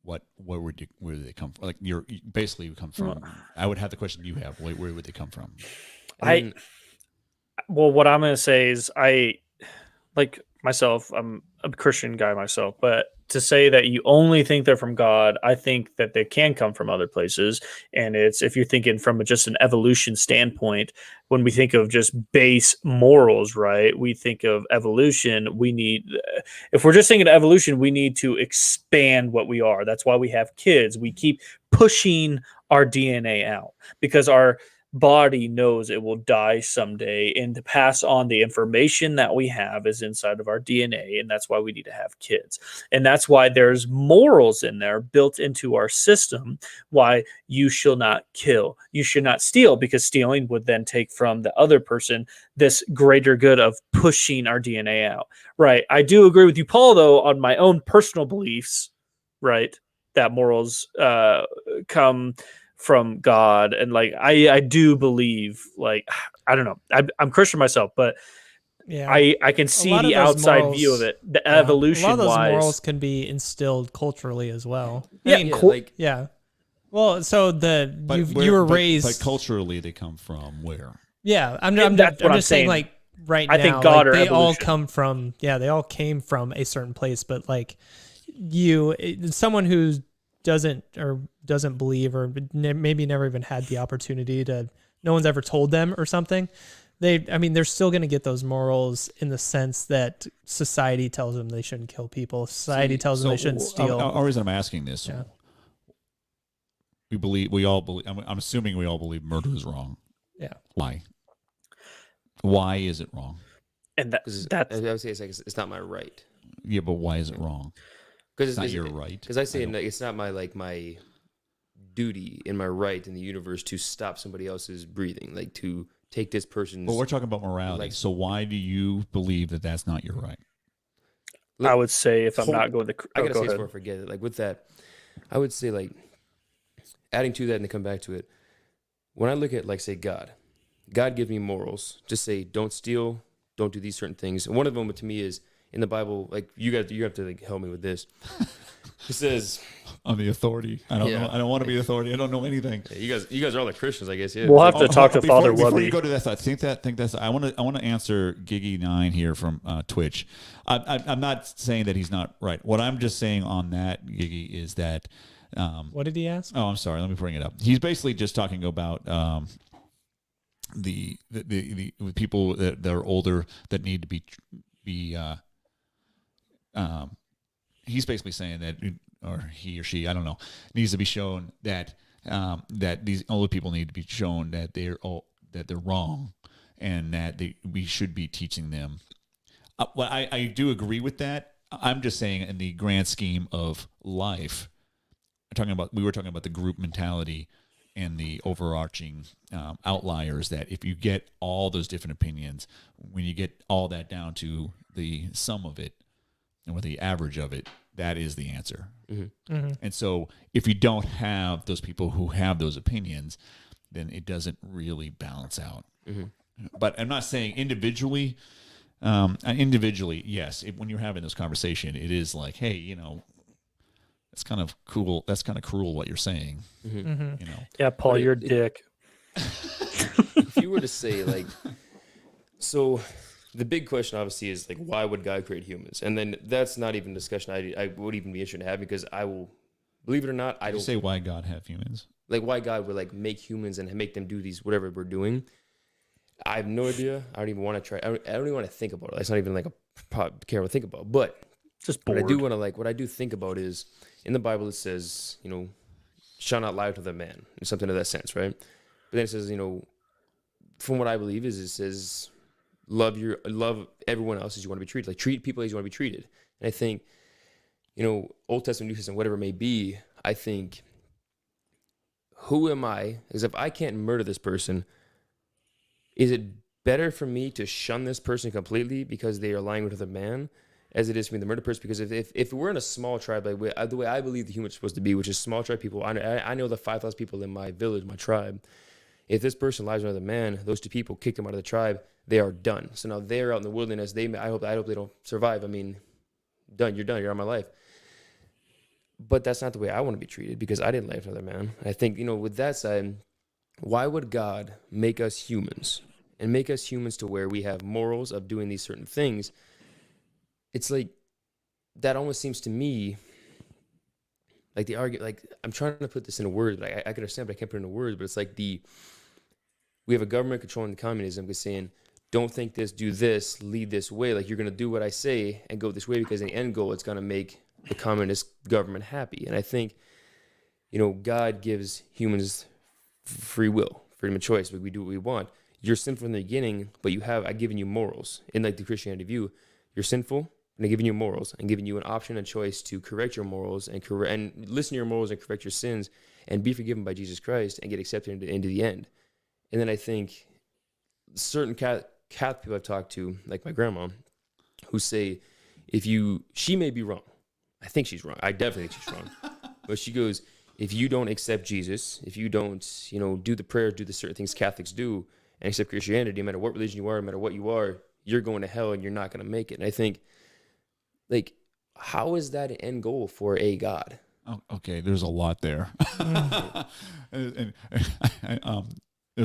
Where do they come from? Like you basically come from. I would have the question you have. Where would they come from? Well, what I'm going to say is like myself, I'm a Christian guy myself, but to say that you only think they're from God, I think that they can come from other places. And it's, if you're thinking from just an evolution standpoint, when we think of just base morals, right? We think of evolution. If we're just thinking of evolution, we need to expand what we are. That's why we have kids. We keep pushing our DNA out because our body knows it will die someday, and to pass on the information that we have is inside of our DNA, and that's why we need to have kids. And that's why there's morals in there built into our system, why you shall not kill, you should not steal, because stealing would then take from the other person this greater good of pushing our DNA out. Right. I do agree with you, Paul, though, on my own personal beliefs, right, that morals come from God, and like I do believe, like, I don't know, I'm Christian myself, but yeah, I can see the outside morals, view of it, the evolution. A lot of those wise morals can be instilled culturally as well. Yeah, Well, so you were raised, but culturally they come from where? Yeah, I'm that's what I'm just saying, like right now, I think God, like, or they evolution. all come from, they all came from a certain place, but like someone who doesn't believe, or maybe never even had the opportunity to, no one's ever told them or something, they're still going to get those morals in the sense that society tells them they shouldn't kill people. Society tells them they shouldn't steal. The reason I'm asking this, we all believe, I'm assuming we all believe murder is wrong. Yeah. Why is it wrong? And I would say it's not my right. Yeah, but why is it wrong? Because it's not your right. Because I say it's not my duty and my right in the universe to stop somebody else's breathing, like to take this person's. Well, we're talking about morality. So why do you believe that that's not your right? I would say, if I'm not going to, I gotta say this before I forget it. Like with that, I would say, like, adding to that and to come back to it. When I look at, like, say, God gives me morals. Just say, don't steal, don't do these certain things. And one of them to me is in the Bible. Like, you have to like help me with this. It says, I'm the authority. I don't know. I don't want to be authority. I don't know anything. Yeah, you guys are all like Christians, I guess. Yeah. We'll have to talk to Father Wubby. Before you go to that thought, think that's. I want to answer Giggy9 here from Twitch. I'm not saying that he's not right. What I'm just saying on that, Giggy, is that. What did he ask? Oh, I'm sorry. Let me bring it up. He's basically just talking about the people that are older that need to be. He's basically saying that, or he or she, I don't know, needs to be shown that that these older people need to be shown that they're wrong, and that we should be teaching them. Well, I do agree with that. I'm just saying, in the grand scheme of life, we were talking about the group mentality and the overarching outliers, that if you get all those different opinions, when you get all that down to the sum of it, and with the average of it, that is the answer. Mm-hmm. Mm-hmm. And so if you don't have those people who have those opinions, then it doesn't really balance out. Mm-hmm. But I'm not saying individually, yes, when you're having this conversation, it is like, hey, it's kind of cool. That's kind of cruel what you're saying. Mm-hmm. Yeah, Paul, you're a dick. If you were to say, like, so the big question obviously is, like, why would God create humans? And then that's not even a discussion I would even be interested in having, because I will, believe it or not, I don't say why God have humans. Like, why God would, like, make humans and make them do these whatever we're doing. I have no idea. I don't even want to try. I don't even want to think about it. It's not even like a care to think about. But just bored. What I do think about is, in the Bible it says, shall not lie to the man, or something of that sense, right? But then it says, from what I believe is, it says, love everyone else as you want to be treated. Like, treat people as you want to be treated. And I think, Old Testament, New Testament, whatever it may be, I think, who am I? Because if I can't murder this person, is it better for me to shun this person completely because they are lying with a man, as it is for me to murder person? Because if we're in a small tribe, like the way I believe the humans are supposed to be, which is small tribe people, I know the 5,000 people in my village, my tribe. If this person lies with another man, those two people kick them out of the tribe, they are done. So now they're out in the wilderness. I hope they don't survive. I mean, done. You're out of my life. But that's not the way I want to be treated, because I didn't lie with another man. I think, with that side, why would God make us humans and make us humans to where we have morals of doing these certain things? It's like, that almost seems to me like the argument, like, I'm trying to put this into words, but I can understand, but I can't put it into words. But it's like we have a government controlling the communism, because saying, don't think this, do this, lead this way. Like, you're going to do what I say and go this way, because in the end goal, it's going to make the communist government happy. And I think, God gives humans free will, freedom of choice. We do what we want. You're sinful from the beginning, but I've given you morals. In like the Christianity view, you're sinful, and I've given you morals, and giving you an option and choice to correct your morals and listen to your morals and correct your sins and be forgiven by Jesus Christ and get accepted into the end. And then I think certain Catholic people I've talked to, like my grandma, who say, she may be wrong. I think she's wrong. I definitely think she's wrong. But she goes, if you don't accept Jesus, if you don't, do the prayers, do the certain things Catholics do, and accept Christianity, no matter what religion you are, no matter what you are, you're going to hell and you're not going to make it. And I think, like, how is that an end goal for a God? Oh, okay, there's a lot there. There's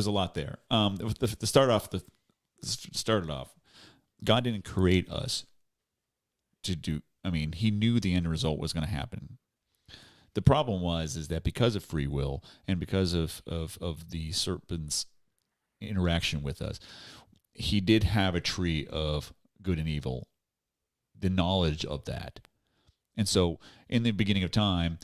a lot there. To start off, God didn't create us to do. I mean, He knew the end result was going to happen. The problem is that because of free will and because of the serpent's interaction with us, He did have a tree of good and evil, the knowledge of that. And so in the beginning of time,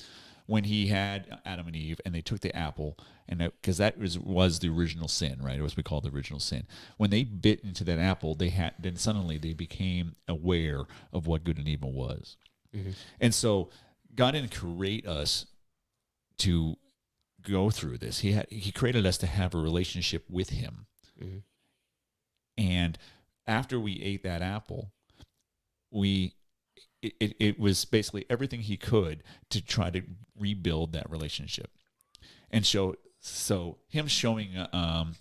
when He had Adam and Eve and they took the apple, and because that was the original sin, right? It was what we call the original sin. When they bit into that apple, then suddenly they became aware of what good and evil was. Mm-hmm. And so God didn't create us to go through this. He created us to have a relationship with Him. Mm-hmm. And after we ate that apple, it was basically everything He could to try to rebuild that relationship. And so Him showing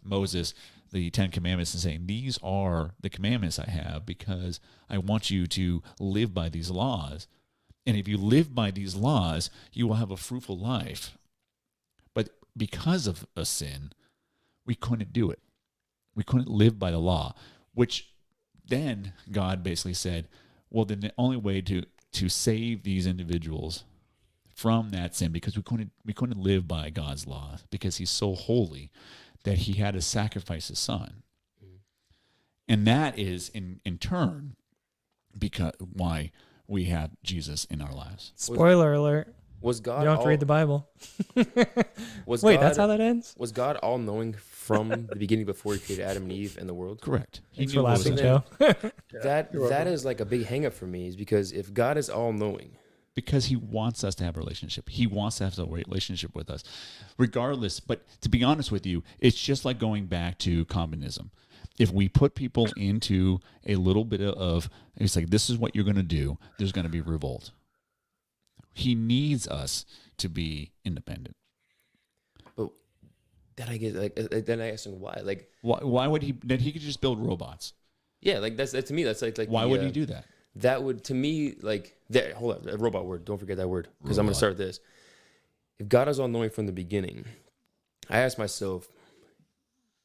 Moses the 10 Commandments and saying, these are the commandments I have because I want you to live by these laws. And if you live by these laws, you will have a fruitful life. But because of a sin, we couldn't do it. We couldn't live by the law, which then God basically said, well, then the only way to save these individuals from that sin, because we couldn't live by God's law, because He's so holy that He had to sacrifice His Son. Mm-hmm. And that is in turn because why we have Jesus in our lives. Spoiler alert. Was God? You don't have to read the Bible. That's how that ends? Was God all knowing from the beginning before He created Adam and Eve and the world? Correct. Thanks for laughing, Joe. That is like a big hang up for me, is because if God is all knowing, because He wants us to have a relationship. He wants to have a relationship with us, regardless. But to be honest with you, it's just like going back to communism. If we put people into a little bit of, it's like, this is what you're going to do, there's going to be revolt. He needs us to be independent. But then I get then I ask him why. Like, why would he? Then he could just build robots. Yeah, like that to me, that's like why would he do that? That would, to me, like, hold on, a robot word. Don't forget that word, because I'm going to start this. If God is all knowing from the beginning, I ask myself,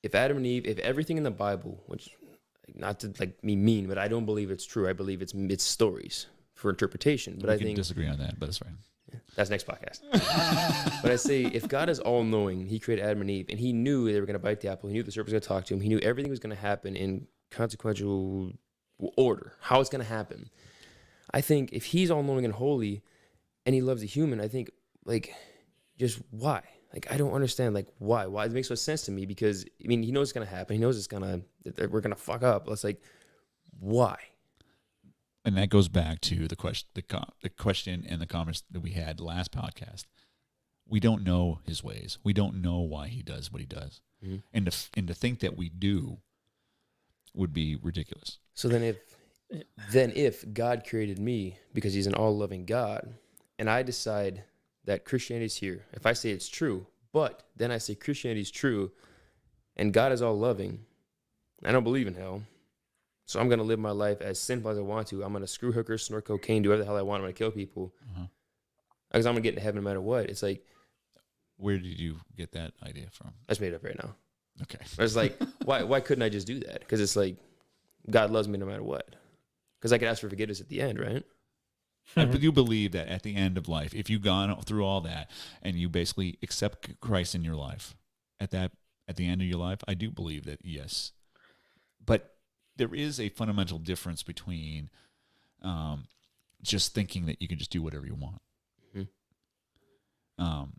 if Adam and Eve, if everything in the Bible, which, not to like me mean, but I don't believe it's true. I believe it's stories for interpretation. But I think disagree on that, but that's right. That's next podcast. But I say, if God is all knowing, He created Adam and Eve, and He knew they were going to bite the apple. He knew the serpent was going to talk to him. He knew everything was going to happen in consequential order, how it's going to happen. I think if He's all knowing and holy, and He loves a human, I think, like, just why? Like, I don't understand, like, why? It makes no sense to me, because, I mean, He knows it's going to happen. He knows that we're going to fuck up. It's like, why? And that goes back to the question and the comments that we had last podcast. We don't know His ways. We don't know why He does what He does. Mm-hmm. And to think that we do would be ridiculous. So then if God created me because He's an all-loving God, and I decide that Christianity is here, if I say it's true, but then I say Christianity is true, and God is all-loving, I don't believe in hell, so I'm going to live my life as sinful as I want to. I'm going to screw hookers, snort cocaine, do whatever the hell I want. I'm going to kill people. Because I'm going to get into heaven no matter what. It's like... Where did you get that idea from? I just made it up right now. Okay. It's like, why couldn't I just do that? Because it's like, God loves me no matter what. Because I could ask for forgiveness at the end, right? I do believe that at the end of life, if you've gone through all that and you basically accept Christ in your life, at the end of your life, I do believe that, yes. But there is a fundamental difference between just thinking that you can just do whatever you want. Mm-hmm.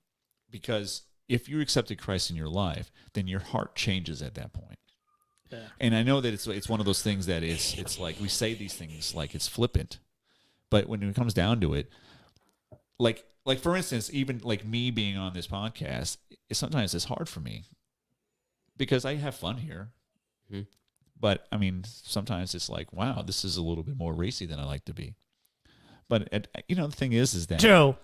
Because if you accepted Christ in your life, then your heart changes at that point. Yeah. And I know that it's one of those things that it's like we say these things like it's flippant, but when it comes down to it, like for instance, even like me being on this podcast, sometimes it's hard for me because I have fun here. Mm-hmm. But I mean, sometimes it's like, wow, this is a little bit more racy than I like to be. But the thing is that Joe.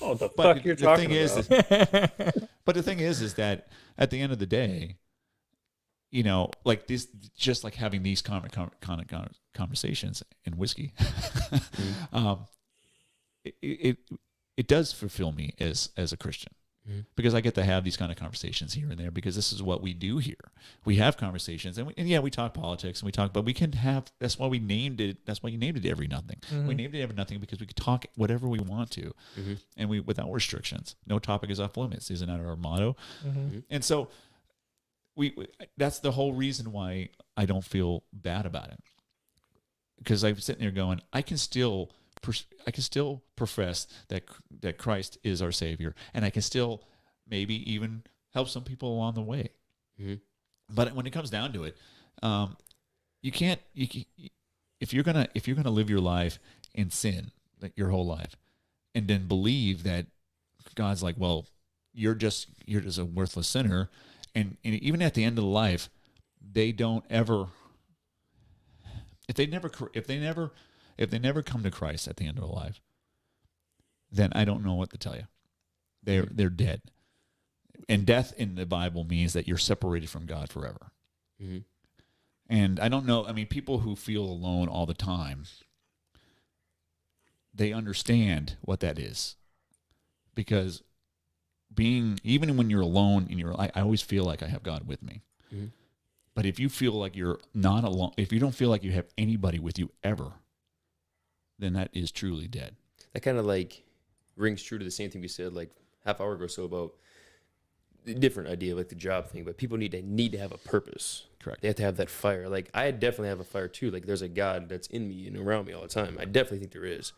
Oh, the fuck you're talking about? But the thing is that at the end of the day, like this, just like having these conversations in whiskey, it does fulfill me as a Christian. Because I get to have these kind of conversations here and there because this is what we do here. We have conversations and we talk politics and but we can have, that's why we named it. That's why you named it EveryNothing. Mm-hmm. We named it EveryNothing because we could talk whatever we want to and without restrictions. No topic is off limits. Isn't that our motto? Mm-hmm. And so we that's the whole reason why I don't feel bad about it. Because I'm sitting there going, I can still profess that Christ is our Savior, and I can still maybe even help some people along the way. Mm-hmm. But when it comes down to it, you can't. If you're gonna live your life in sin, like your whole life, and then believe that God's like, well, you're just a worthless sinner, and even at the end of the life, they don't ever. If they never come to Christ at the end of their life, then I don't know what to tell you. They're dead. And death in the Bible means that you're separated from God forever. Mm-hmm. And I don't know, I mean, people who feel alone all the time, they understand what that is. Because even when you're alone, I always feel like I have God with me. Mm-hmm. But if you feel like you're not alone, if you don't feel like you have anybody with you ever, then that is truly dead. That kind of like rings true to the same thing we said like half hour ago or so about the different idea, like the job thing, but people need to have a purpose. Correct. They have to have that fire. Like I definitely have a fire too. Like there's a God that's in me and around me all the time. I definitely think there is.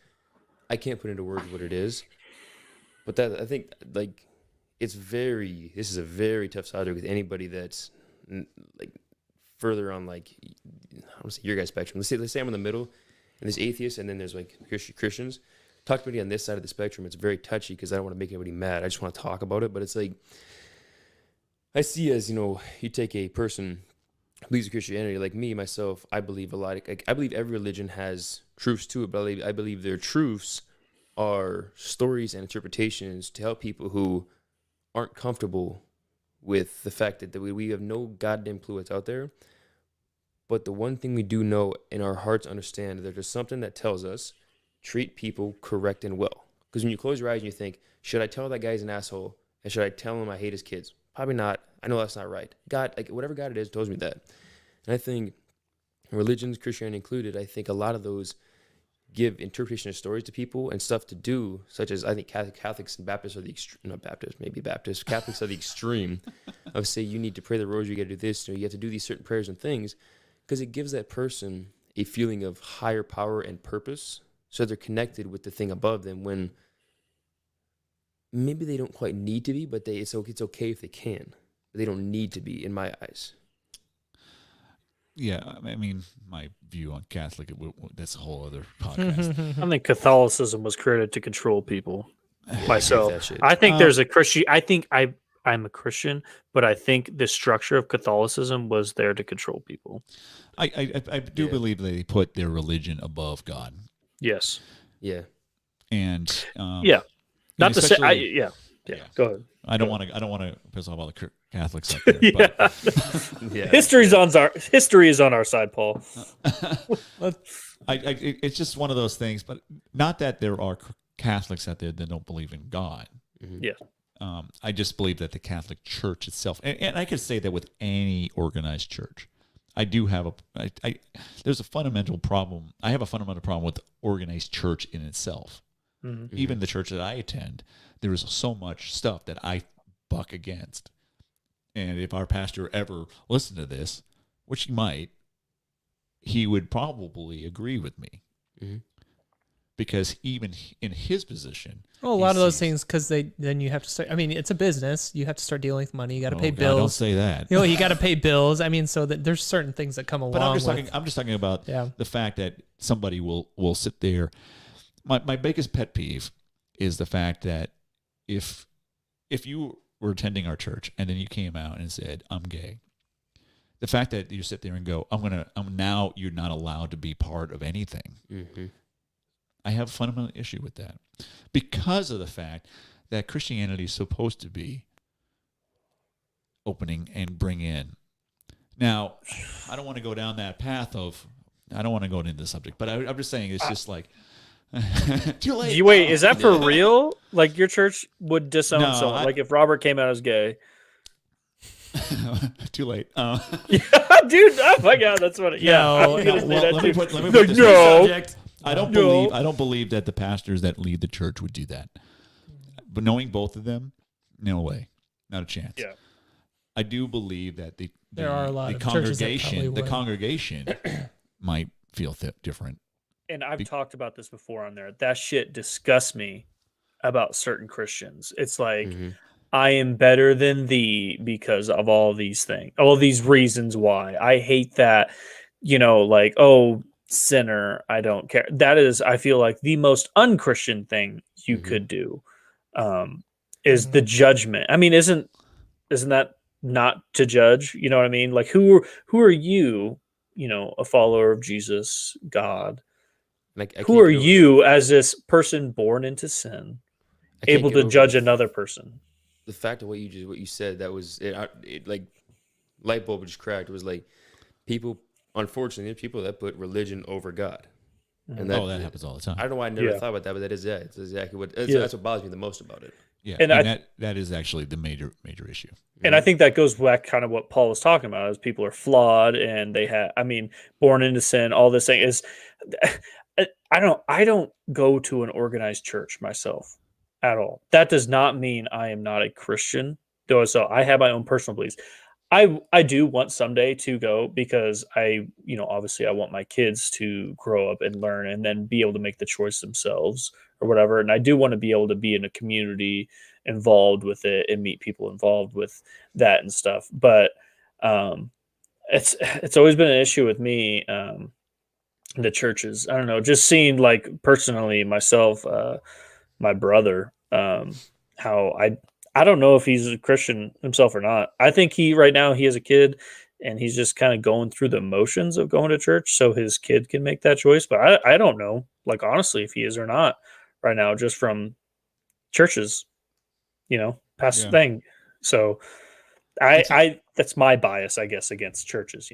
I can't put into words what it is, but that I think like this is a very tough subject with anybody that's like further on like I don't want to say your guys' spectrum. Let's say I'm in the middle. And there's atheists, and then there's like Christians. Talk to anybody on this side of the spectrum. It's very touchy because I don't want to make anybody mad. I just want to talk about it. But it's like I see as you take a person who believes in Christianity, like me myself. I believe a lot. I believe every religion has truths to it, but I believe their truths are stories and interpretations to help people who aren't comfortable with the fact that we have no goddamn clue what's out there. But the one thing we do know in our hearts understand that there's something that tells us treat people correct and well. Because when you close your eyes and you think, should I tell that guy's an asshole? And should I tell him I hate his kids? Probably not. I know that's not right. God, like whatever God it is, tells me that. And I think religions, Christianity included, I think a lot of those give interpretation of stories to people and stuff to do, such as I think Catholics and Baptists are the extreme, not Baptists, maybe Baptists. Catholics are the extreme of say you need to pray the rosary, you got to do this, or you have to do these certain prayers and things. Because it gives that person a feeling of higher power and purpose, so they're connected with the thing above them when maybe they don't quite need to be, but it's okay if they can. But they don't need to be, in my eyes. Yeah, I mean, my view on Catholic, that's a whole other podcast. I think Catholicism was created to control people. Myself, I think there's a Christian. I think I'm a Christian, but I think the structure of Catholicism was there to control people. I do believe they put their religion above God. Yes. Yeah. And not to say yeah. Go ahead. I don't want to piss off all the Catholics out there. Yeah. History is on our side, Paul. It's just one of those things, but not that there are Catholics out there that don't believe in God. Mm-hmm. Yeah. I just believe that the Catholic Church itself, and I could say that with any organized church, I do have there's a fundamental problem. I have a fundamental problem with the organized church in itself. Mm-hmm. Even the church that I attend, there is so much stuff that I buck against. And if our pastor ever listened to this, which he might, he would probably agree with me. Mm-hmm. because even in his position, well, a lot of those things, because then you have to start. I mean, it's a business. You have to start dealing with money. You got to pay bills. Don't say that. You got to pay bills. I mean, so that there's certain things that come along. But I'm just talking about the fact that somebody will sit there. My biggest pet peeve is the fact that if you were attending our church and then you came out and said, I'm gay, the fact that you sit there and go, now you're not allowed to be part of anything. Mm-hmm. I have a fundamental issue with that because of the fact that Christianity is supposed to be opening and bring in. Now, I don't want to go down that path I don't want to go into the subject, but I'm just saying it's just like, too late. Wait, is that for real? Like your church would disown someone? Like if Robert came out as gay? Too late. Yeah, dude. Oh my God, that's what. Let me put this subject. I don't believe that the pastors that lead the church would do that. But knowing both of them, no way, not a chance. Yeah. I do believe that there are a lot of congregation, the congregation might feel different. And I've talked about this before on there. That shit disgusts me about certain Christians. It's like, I am better than thee because of all these things, all these reasons why. I hate that, like, oh, sinner, I don't care. That is, I feel like the most unchristian thing you could do is the judgment. I mean, isn't that not to judge? You know what I mean? Like, who are you, a follower of Jesus, God? Like, who are you as this person born into sin, able to judge another person? The fact of what you said, that was it like light bulb just cracked. It was like unfortunately, there's people that put religion over God. And that happens all the time. I don't know why I never thought about that, but that is it's exactly that's what bothers me the most about it. Yeah, and that is actually the major issue. And I think that goes back kind of what Paul was talking about, is people are flawed and they born into sin. All this thing is, I don't go to an organized church myself at all. That does not mean I am not a Christian, though. So I have my own personal beliefs. I do want someday to go because obviously I want my kids to grow up and learn and then be able to make the choice themselves or whatever. And I do want to be able to be in a community involved with it and meet people involved with that and stuff. But it's always been an issue with me. The churches, I don't know, just seeing like personally myself, my brother, how I don't know if he's a Christian himself or not. I think right now he has a kid and he's just kind of going through the motions of going to church so his kid can make that choice. But I don't know, like, honestly, if he is or not right now, just from churches, past thing. So that's my bias, I guess, against churches,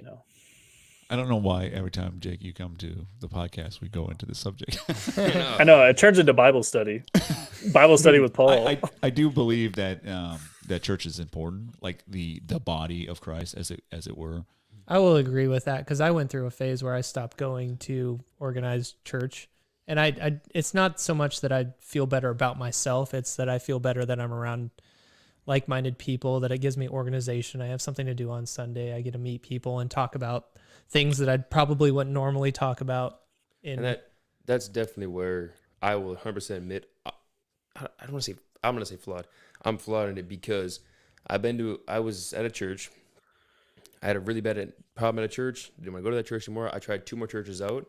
I don't know why every time, Jake, you come to the podcast, we go into the subject. I know it turns into Bible study. Bible study with Paul. I do believe that that church is important, like the body of Christ, as it were. I will agree with that because I went through a phase where I stopped going to organized church, and I it's not so much that I feel better about myself; it's that I feel better that I'm around like-minded people. That it gives me organization. I have something to do on Sunday. I get to meet people and talk about things that I probably wouldn't normally talk about. And that's definitely where I will 100% admit. I don't want to say, I'm going to say flawed. I'm flawed in it because I was at a church. I had a really bad problem at a church. Didn't want to go to that church anymore. I tried 2 more churches out.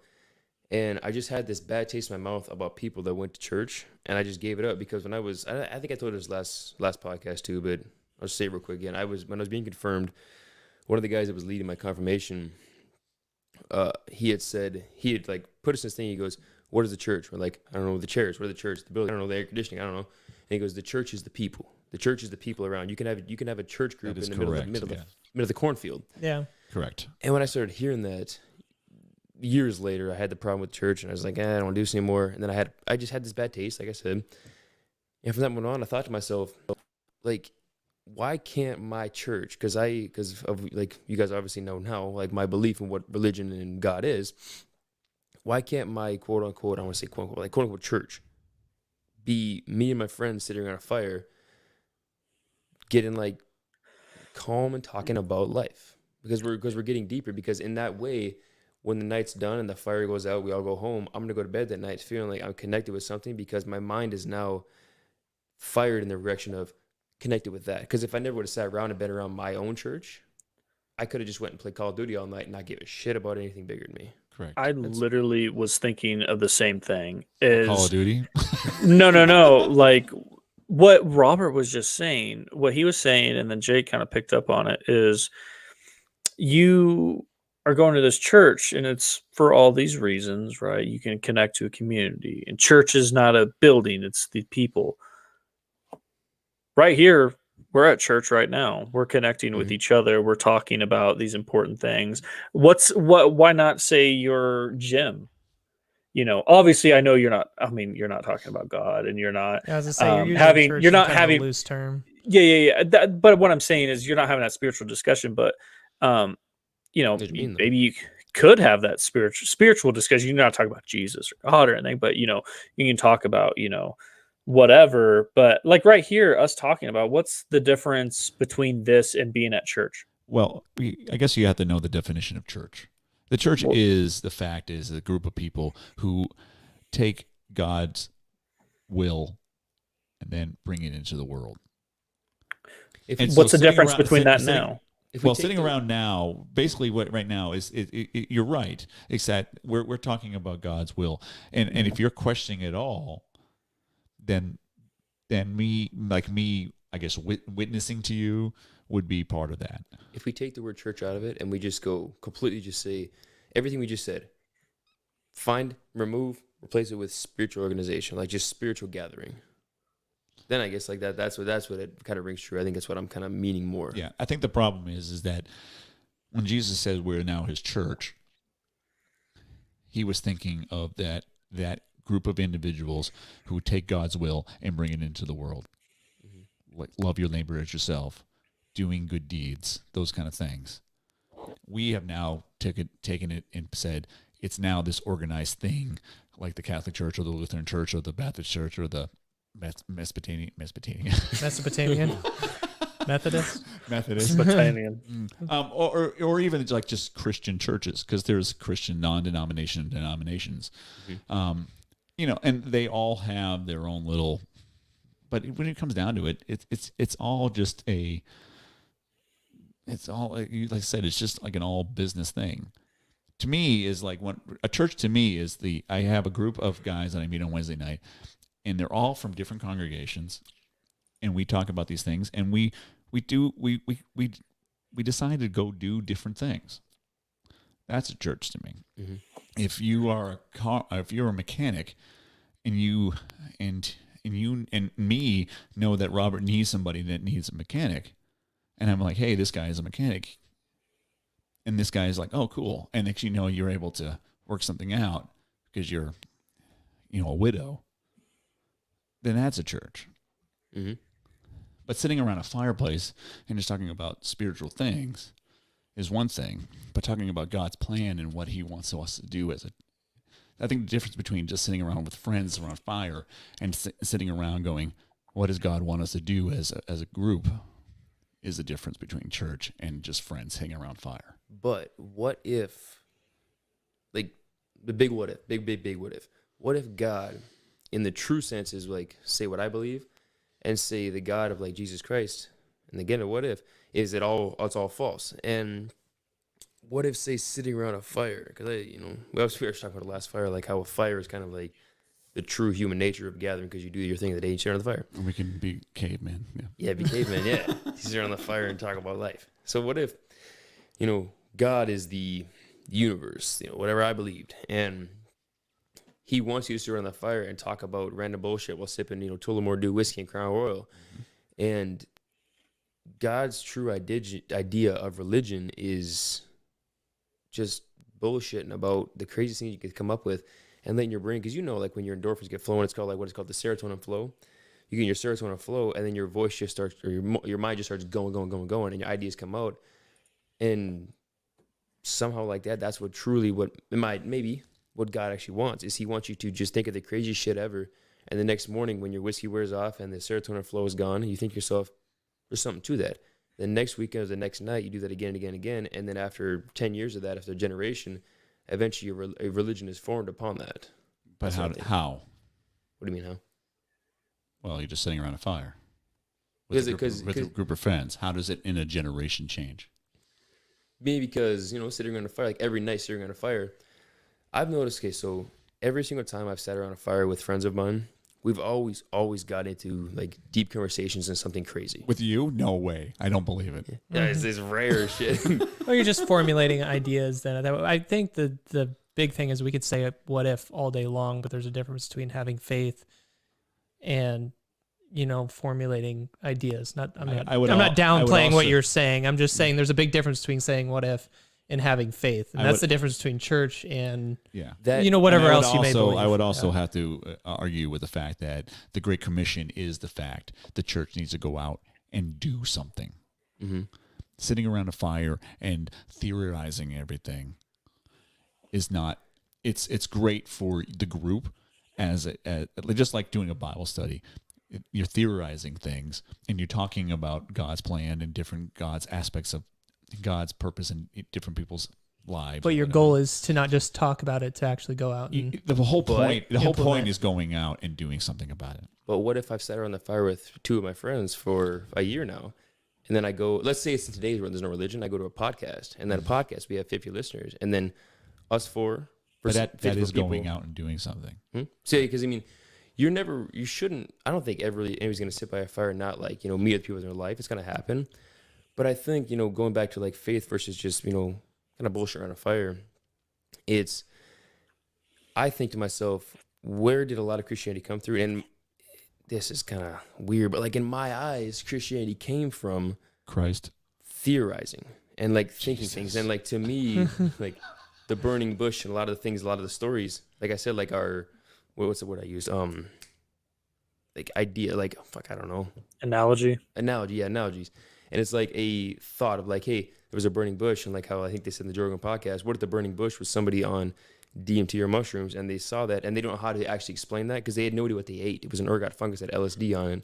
And I just had this bad taste in my mouth about people that went to church. And I just gave it up because when I think I told this last podcast too, but I'll just say it real quick again. When I was being confirmed, one of the guys that was leading my confirmation, he had put us in this thing. He goes, "What is the church?" We're like, "I don't know the chairs. What are the church? The building? I don't know the air conditioning. I don't know." And he goes, "The church is the people. The church is the people around. You can have a church group in the middle of the cornfield." Yeah, correct. And when I started hearing that, years later, I had the problem with church, and I was like, I don't want to do this anymore. And then I just had this bad taste, like I said. And from that point on, I thought to myself, like, why can't my church, because of like you guys obviously know now, like my belief in what religion and God is, why can't my quote unquote, I want to say quote unquote, like quote unquote church be me and my friends sitting around a fire getting like calm and talking about life, because we're getting deeper, because in that way when the night's done and the fire goes out, we all go home. I'm going to go to bed that night feeling like I'm connected with something because my mind is now fired in the direction of connected with that. Because if I never would have sat around and been around my own church, I could have just went and played Call of Duty all night and not give a shit about anything bigger than me. Correct. I literally was thinking of the same thing. Is Call of Duty? No. Like what Robert was just saying, what he was saying, and then Jake kind of picked up on it, is you are going to this church and it's for all these reasons, right? You can connect to a community, and church is not a building, it's the people. Right here, we're at church right now. We're connecting with each other. We're talking about these important things. Why not say your gym? You know, obviously I know you're not talking about God, and you're not I was gonna say, you're not having a loose term. Yeah. But what I'm saying is you're not having that spiritual discussion, but maybe you could have that spiritual discussion. You're not talking about Jesus or God or anything, but you can talk about, whatever. But like right here, us talking about what's the difference between this and being at church? Well, I guess you have to know the definition of church. The church is a group of people who take God's will and then bring it into the world. What's the difference between that now? Sitting around now, basically what right now is, you're right, except we're talking about God's will. And if you're questioning it all, then me, I guess, witnessing to you would be part of that. If we take the word church out of it and we just go completely just say everything we just said, replace it with spiritual organization, like just spiritual gathering. Then I guess like that's what it kind of rings true. I think that's what I'm kind of meaning more. Yeah, I think the problem is that when Jesus says we're now his church, he was thinking of that group of individuals who take God's will and bring it into the world. Mm-hmm. Like love your neighbor as yourself, doing good deeds, those kind of things. We have now taken it and said it's now this organized thing, like the Catholic Church or the Lutheran Church or the Baptist Church or the Mesopotamian Methodist, Mesopotamian, or even like just Christian churches, because there's Christian non-denomination denominations, and they all have their own little. But when it comes down to it, it's all just it's all, like I said, it's just like an all business thing. To me, is like when a church to me is I have a group of guys that I meet on Wednesday night. And they're all from different congregations, and we talk about these things, and we decide to go do different things. That's a church to me. Mm-hmm. If you're a mechanic, and you and me know that Robert needs somebody that needs a mechanic, and I'm like, hey, this guy is a mechanic, and this guy is like, oh, cool, and next you're able to work something out because you're, a widow. Then that's a church. Mm-hmm. But sitting around a fireplace and just talking about spiritual things is one thing. But talking about God's plan and what he wants us to do I think the difference between just sitting around with friends around fire and sitting around going, what does God want us to do as a group, is the difference between church and just friends hanging around fire. But what if, like the big what if, big what if? What if God, in the true sense, is like, say what I believe, and say the God of like Jesus Christ, and again, what if is it's all false? And what if, say, sitting around a fire? Because we were talking about the last fire, like how a fire is kind of like the true human nature of gathering, because you do your thing the day you sit around the fire. And we can be cavemen. Yeah, be cavemen. Yeah, sit around the fire and talk about life. So what if, God is the universe, whatever I believed, and he wants you to sit around the fire and talk about random bullshit while sipping, Tullamore Dew whiskey and Crown Royal. Mm-hmm. And God's true idea of religion is just bullshitting about the craziest thing you could come up with and letting your brain, because like when your endorphins get flowing, it's called like what is called the serotonin flow. You get your serotonin flow, and then your voice just starts, or your mind just starts going, and your ideas come out. And somehow like that's what what God actually wants, is he wants you to just think of the craziest shit ever. And the next morning when your whiskey wears off and the serotonin flow is gone, you think to yourself, there's something to that. The next weekend or the next night, you do that again and again and again. And then after 10 years of that, after a generation, eventually a religion is formed upon that. But how? What do you mean how? Well, you're just sitting around a fire with a group of friends. How does it in a generation change? Maybe because, sitting around a fire, like every night sitting around a fire, I've noticed, okay, so every single time I've sat around a fire with friends of mine, we've always got into like deep conversations and something crazy. With you? No way. I don't believe it. Yeah, it's rare shit. Or you're just formulating ideas. Then I think the big thing is we could say what if all day long, but there's a difference between having faith and formulating ideas. I'm not downplaying what you're saying. I'm just saying there's a big difference between saying what if and having faith, and that's the difference between church and whatever else you may believe. I would also have to argue with the fact that the Great Commission is the fact the church needs to go out and do something. Mm-hmm. Sitting around a fire and theorizing everything is not. It's great for the group as just like doing a Bible study. You're theorizing things and you're talking about God's plan and different God's aspects of God's purpose in different people's lives. But your goal is to not just talk about it, to actually go out. And the whole point is going out and doing something about it. But what if I've sat around the fire with two of my friends for a year now, and then I go, let's say it's in today's world, there's no religion, I go to a podcast, and then a podcast, we have 50 listeners, and then us four. But that is people, going out and doing something. See, because you shouldn't, I don't think anybody's going to sit by a fire and not meet with people in their life. It's going to happen. But I think, going back to like faith versus just, kind of bullshit around a fire, I think to myself, where did a lot of Christianity come through? And this is kind of weird, but like in my eyes, Christianity came from Christ theorizing and like thinking things. And like to me, like the burning bush and a lot of the stories, like I said, like what's the word I used? Like idea, like I don't know. Analogies. And it's like a thought of like, hey, there was a burning bush, and like how I think they said in the Joe Rogan podcast, what if the burning bush was somebody on DMT or mushrooms, and they saw that, and they don't know how to actually explain that because they had no idea what they ate. It was an ergot fungus that had LSD on it,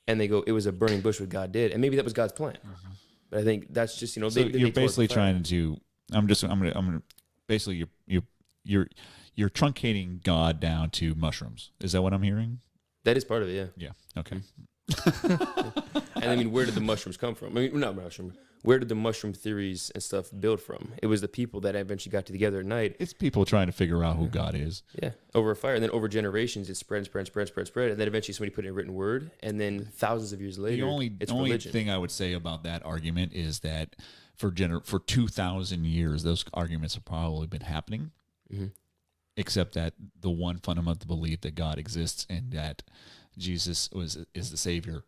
and they go, it was a burning bush what God did, and maybe that was God's plan. Mm-hmm. But I think that's just so you're basically trying to. I'm gonna basically you're truncating God down to mushrooms. Is that what I'm hearing? That is part of it. Yeah. Okay. And where did the mushrooms come from? Not mushroom. Where did the mushroom theories and stuff build from? It was the people that eventually got together at night. It's people trying to figure out who God is. Yeah, over a fire, and then over generations, it spread, and then eventually somebody put in a written word, and then thousands of years later, the only thing I would say about that argument is that for 2,000 years, those arguments have probably been happening, except that the one fundamental belief that God exists and that Jesus is the Savior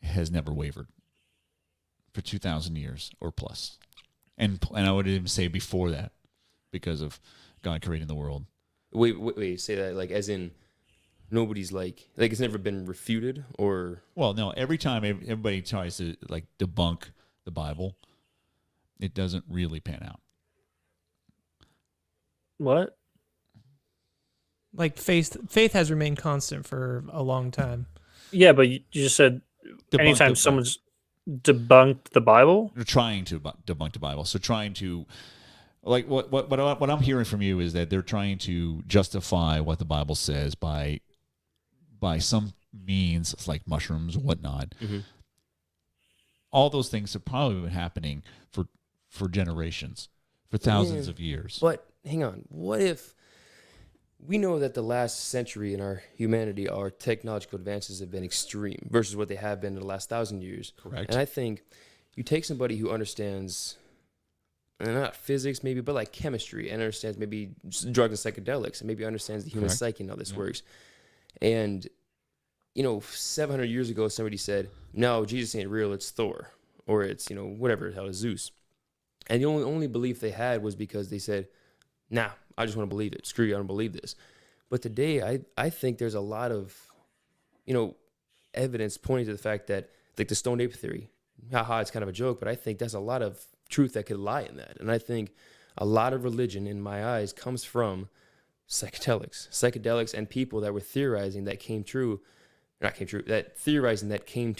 has never wavered for 2,000 years or plus. And I would even say before that, because of God creating the world. Wait, say that like as in nobody's like it's never been refuted or... Well, no, every time everybody tries to like debunk the Bible, it doesn't really pan out. What? Like faith has remained constant for a long time. Yeah, but you just said anytime someone's debunked the Bible? They're trying to debunk the Bible. So trying to, like what I'm hearing from you is that they're trying to justify what the Bible says by some means like mushrooms or whatnot. Mm-hmm. All those things have probably been happening for generations, for thousands of years. But hang on, what if we know that the last century in our humanity, our technological advances have been extreme versus what they have been in the last 1,000 years. Correct. And I think you take somebody who understands, not physics maybe, but like chemistry, and understands maybe drugs and psychedelics, and maybe understands the human psyche and how this works. And, 700 years ago, somebody said, no, Jesus ain't real, it's Thor. Or it's, whatever the hell is Zeus. And the only belief they had was because they said, nah, I just want to believe it. Screw you, I don't believe this. But today, I think there's a lot of, evidence pointing to the fact that, like the stoned ape theory, it's kind of a joke, but I think there's a lot of truth that could lie in that. And I think a lot of religion, in my eyes, comes from psychedelics and people that were theorizing that came to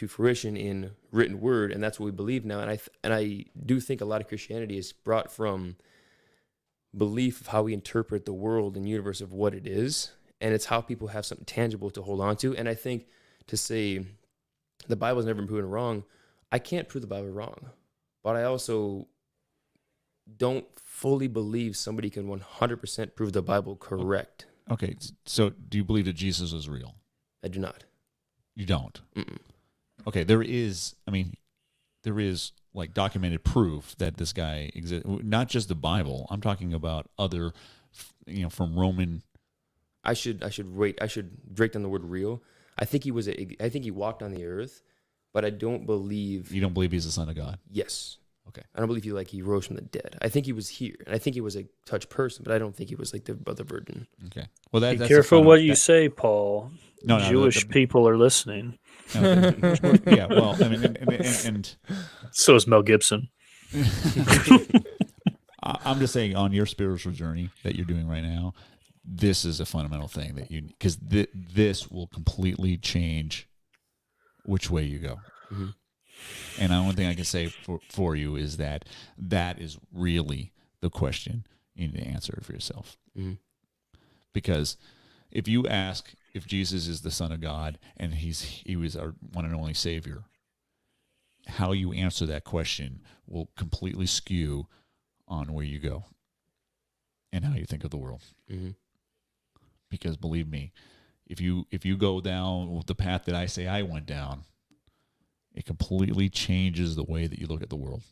fruition in written word, and that's what we believe now. And I do think a lot of Christianity is brought from belief of how we interpret the world and universe of what it is. And it's how people have something tangible to hold on to. And I think to say the Bible's never been proven wrong, I can't prove the Bible wrong. But I also don't fully believe somebody can 100% prove the Bible correct. Okay, so do you believe that Jesus is real? I do not. You don't? Mm-mm. Okay, there is like documented proof that this guy exists. Not just the Bible. I'm talking about other, from Roman. I should break down the word real. I think he walked on the earth, but I don't believe. You don't believe he's the Son of God? Yes. Okay. I don't believe he rose from the dead. I think he was here, and I think he was a touch person, but I don't think he was like the other virgin. Okay. Well, be careful what you say, Paul. No, Jewish people are listening. Yeah. Well, I mean, and so is Mel Gibson. I'm just saying, on your spiritual journey that you're doing right now, this is a fundamental thing that because this will completely change which way you go. Mm-hmm. And the only thing I can say for you is that is really the question you need to answer for yourself. Mm-hmm. Because if you ask if Jesus is the Son of God and he was our one and only Savior, how you answer that question will completely skew on where you go and how you think of the world. Mm-hmm. Because believe me, if you go down the path that I say I went down, it completely changes the way that you look at the world.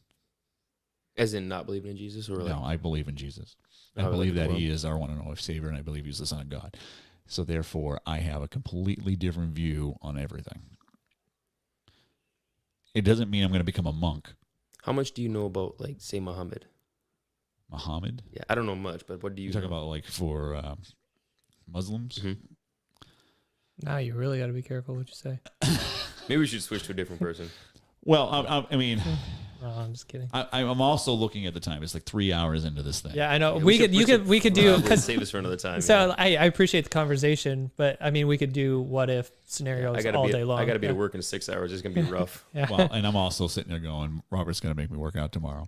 As in not believing in Jesus? Or No, I believe in Jesus. I believe that he is our one and only Savior, and I believe he's the Son of God. So therefore, I have a completely different view on everything. It doesn't mean I'm going to become a monk. How much do you know about, like, say, Muhammad? Muhammad? Yeah, I don't know much, but what do you talk about, like, for Muslims? Mm-hmm. Now you really got to be careful what you say. Maybe we should switch to a different person. Well, I mean... No, I'm just kidding. I'm also looking at the time. It's like 3 hours into this thing. Yeah, I know. Yeah, we could do. We'll save this for another time. So yeah. I appreciate the conversation, but I mean, we could do what if scenarios all day long. I got to be to work in 6 hours. It's gonna be rough. Yeah. Well, and I'm also sitting there going, Robert's gonna make me work out tomorrow.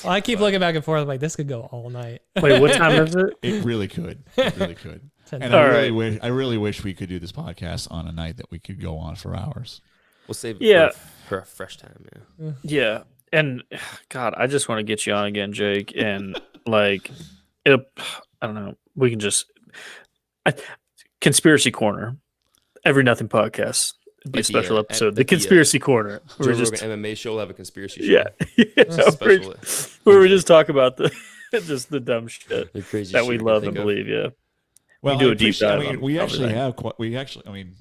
Well, I keep looking back and forth. I'm like, this could go all night. Wait, what time is it? It really could. It really could. And I really wish we could do this podcast on a night that we could go on for hours. We'll save it for a fresh time. Yeah. Yeah. And God, I just want to get you on again, Jake. And like, I don't know. We can just Conspiracy Corner, EveryNothing Podcast. It'd be a special episode. The Conspiracy Corner. Joe Rogan MMA show will have a conspiracy show. Yeah. Where we just talk about just the dumb shit that we love and believe. Yeah. Well, we do a deep dive. I mean,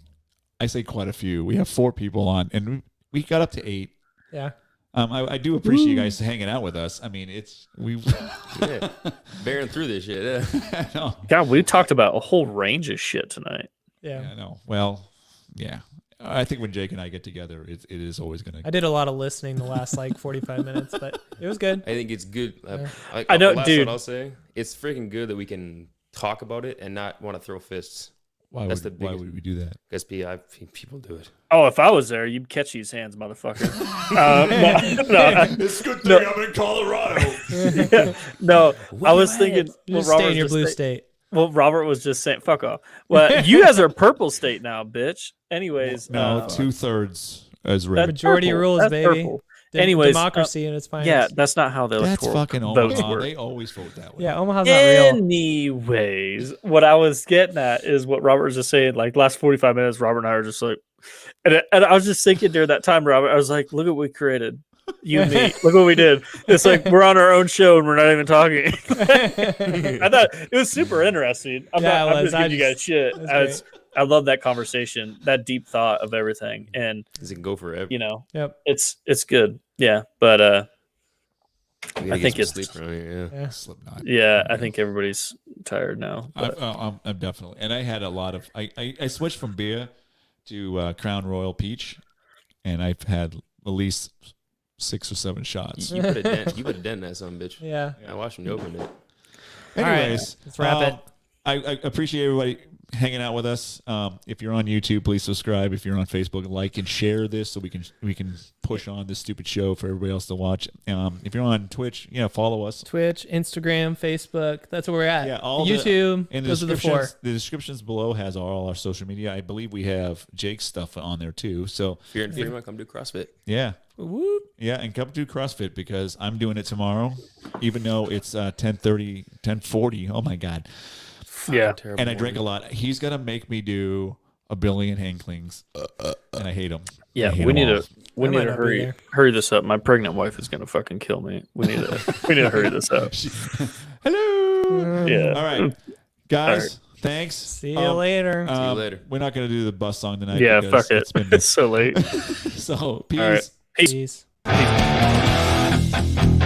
I say quite a few. We have 4 people on, and we got up to 8. Yeah. I do appreciate you guys hanging out with us. I mean, bearing through this shit. Yeah. God, we talked about a whole range of shit tonight. Yeah. I know. Well, yeah. I think when Jake and I get together, it is always going to. I did a lot of listening the last 45 minutes, but it was good. I think it's good. I know, dude. What I'll say, it's freaking good that we can talk about it and not want to throw fists. Why would we do that? Because people do it. Oh, if I was there, you'd catch these hands, motherfucker. It's a good thing I'm in Colorado. Yeah, no, I was thinking. Well, stay in your blue state. Well, Robert was just saying, "Fuck off." Well, you guys are purple state now, bitch. Anyways, no, 2/3 as red. Majority rules, that's baby. Purple. Anyways, democracy in its finest. Yeah, that's not how the That's electoral fucking votes Omaha. work. They always vote that way. Yeah, Omaha's not real. Anyways, what I was getting at is what Robert was just saying. Like last 45 minutes, Robert and I are just like, and I was just thinking during that time, Robert, I was like, look at what we created. You and me. Look what we did. It's like we're on our own show and we're not even talking. I thought it was super interesting. I'm just giving you guys shit. I love that conversation, that deep thought of everything, and it can go forever. Yep. It's good. Yeah, but I think it's sleep around here. Yeah. Slipknot. Yeah, I think everybody's tired now. I'm definitely, and I had a lot of. I switched from beer to Crown Royal Peach, and I've had at least 6 or 7 shots. You put a dent in that son bitch. Yeah. I watched him open it. Anyways, let's wrap it. I appreciate everybody hanging out with us. If you're on YouTube, please subscribe. If you're on Facebook, like and share this so we can push on this stupid show for everybody else to watch. If you're on Twitch, follow us. Twitch, Instagram, Facebook. That's where we're at. Yeah, all YouTube. And those are the 4. The descriptions below has all our social media. I believe we have Jake's stuff on there too. So if you're in Fremont, come do CrossFit. Yeah. Whoop. Yeah, and come do CrossFit because I'm doing it tomorrow, even though it's 10:40. Oh my God. Yeah. And I drink a lot. He's gonna make me do a billion hang clings, and I hate him. Yeah, we need to hurry this up. My pregnant wife is gonna fucking kill me. We need to hurry this up. Hello. Yeah. All right, guys. All right. Thanks. See you later. See you later. We're not gonna do the bus song tonight. Yeah, because fuck it. It's so late. So peace. All right. Peace. Peace.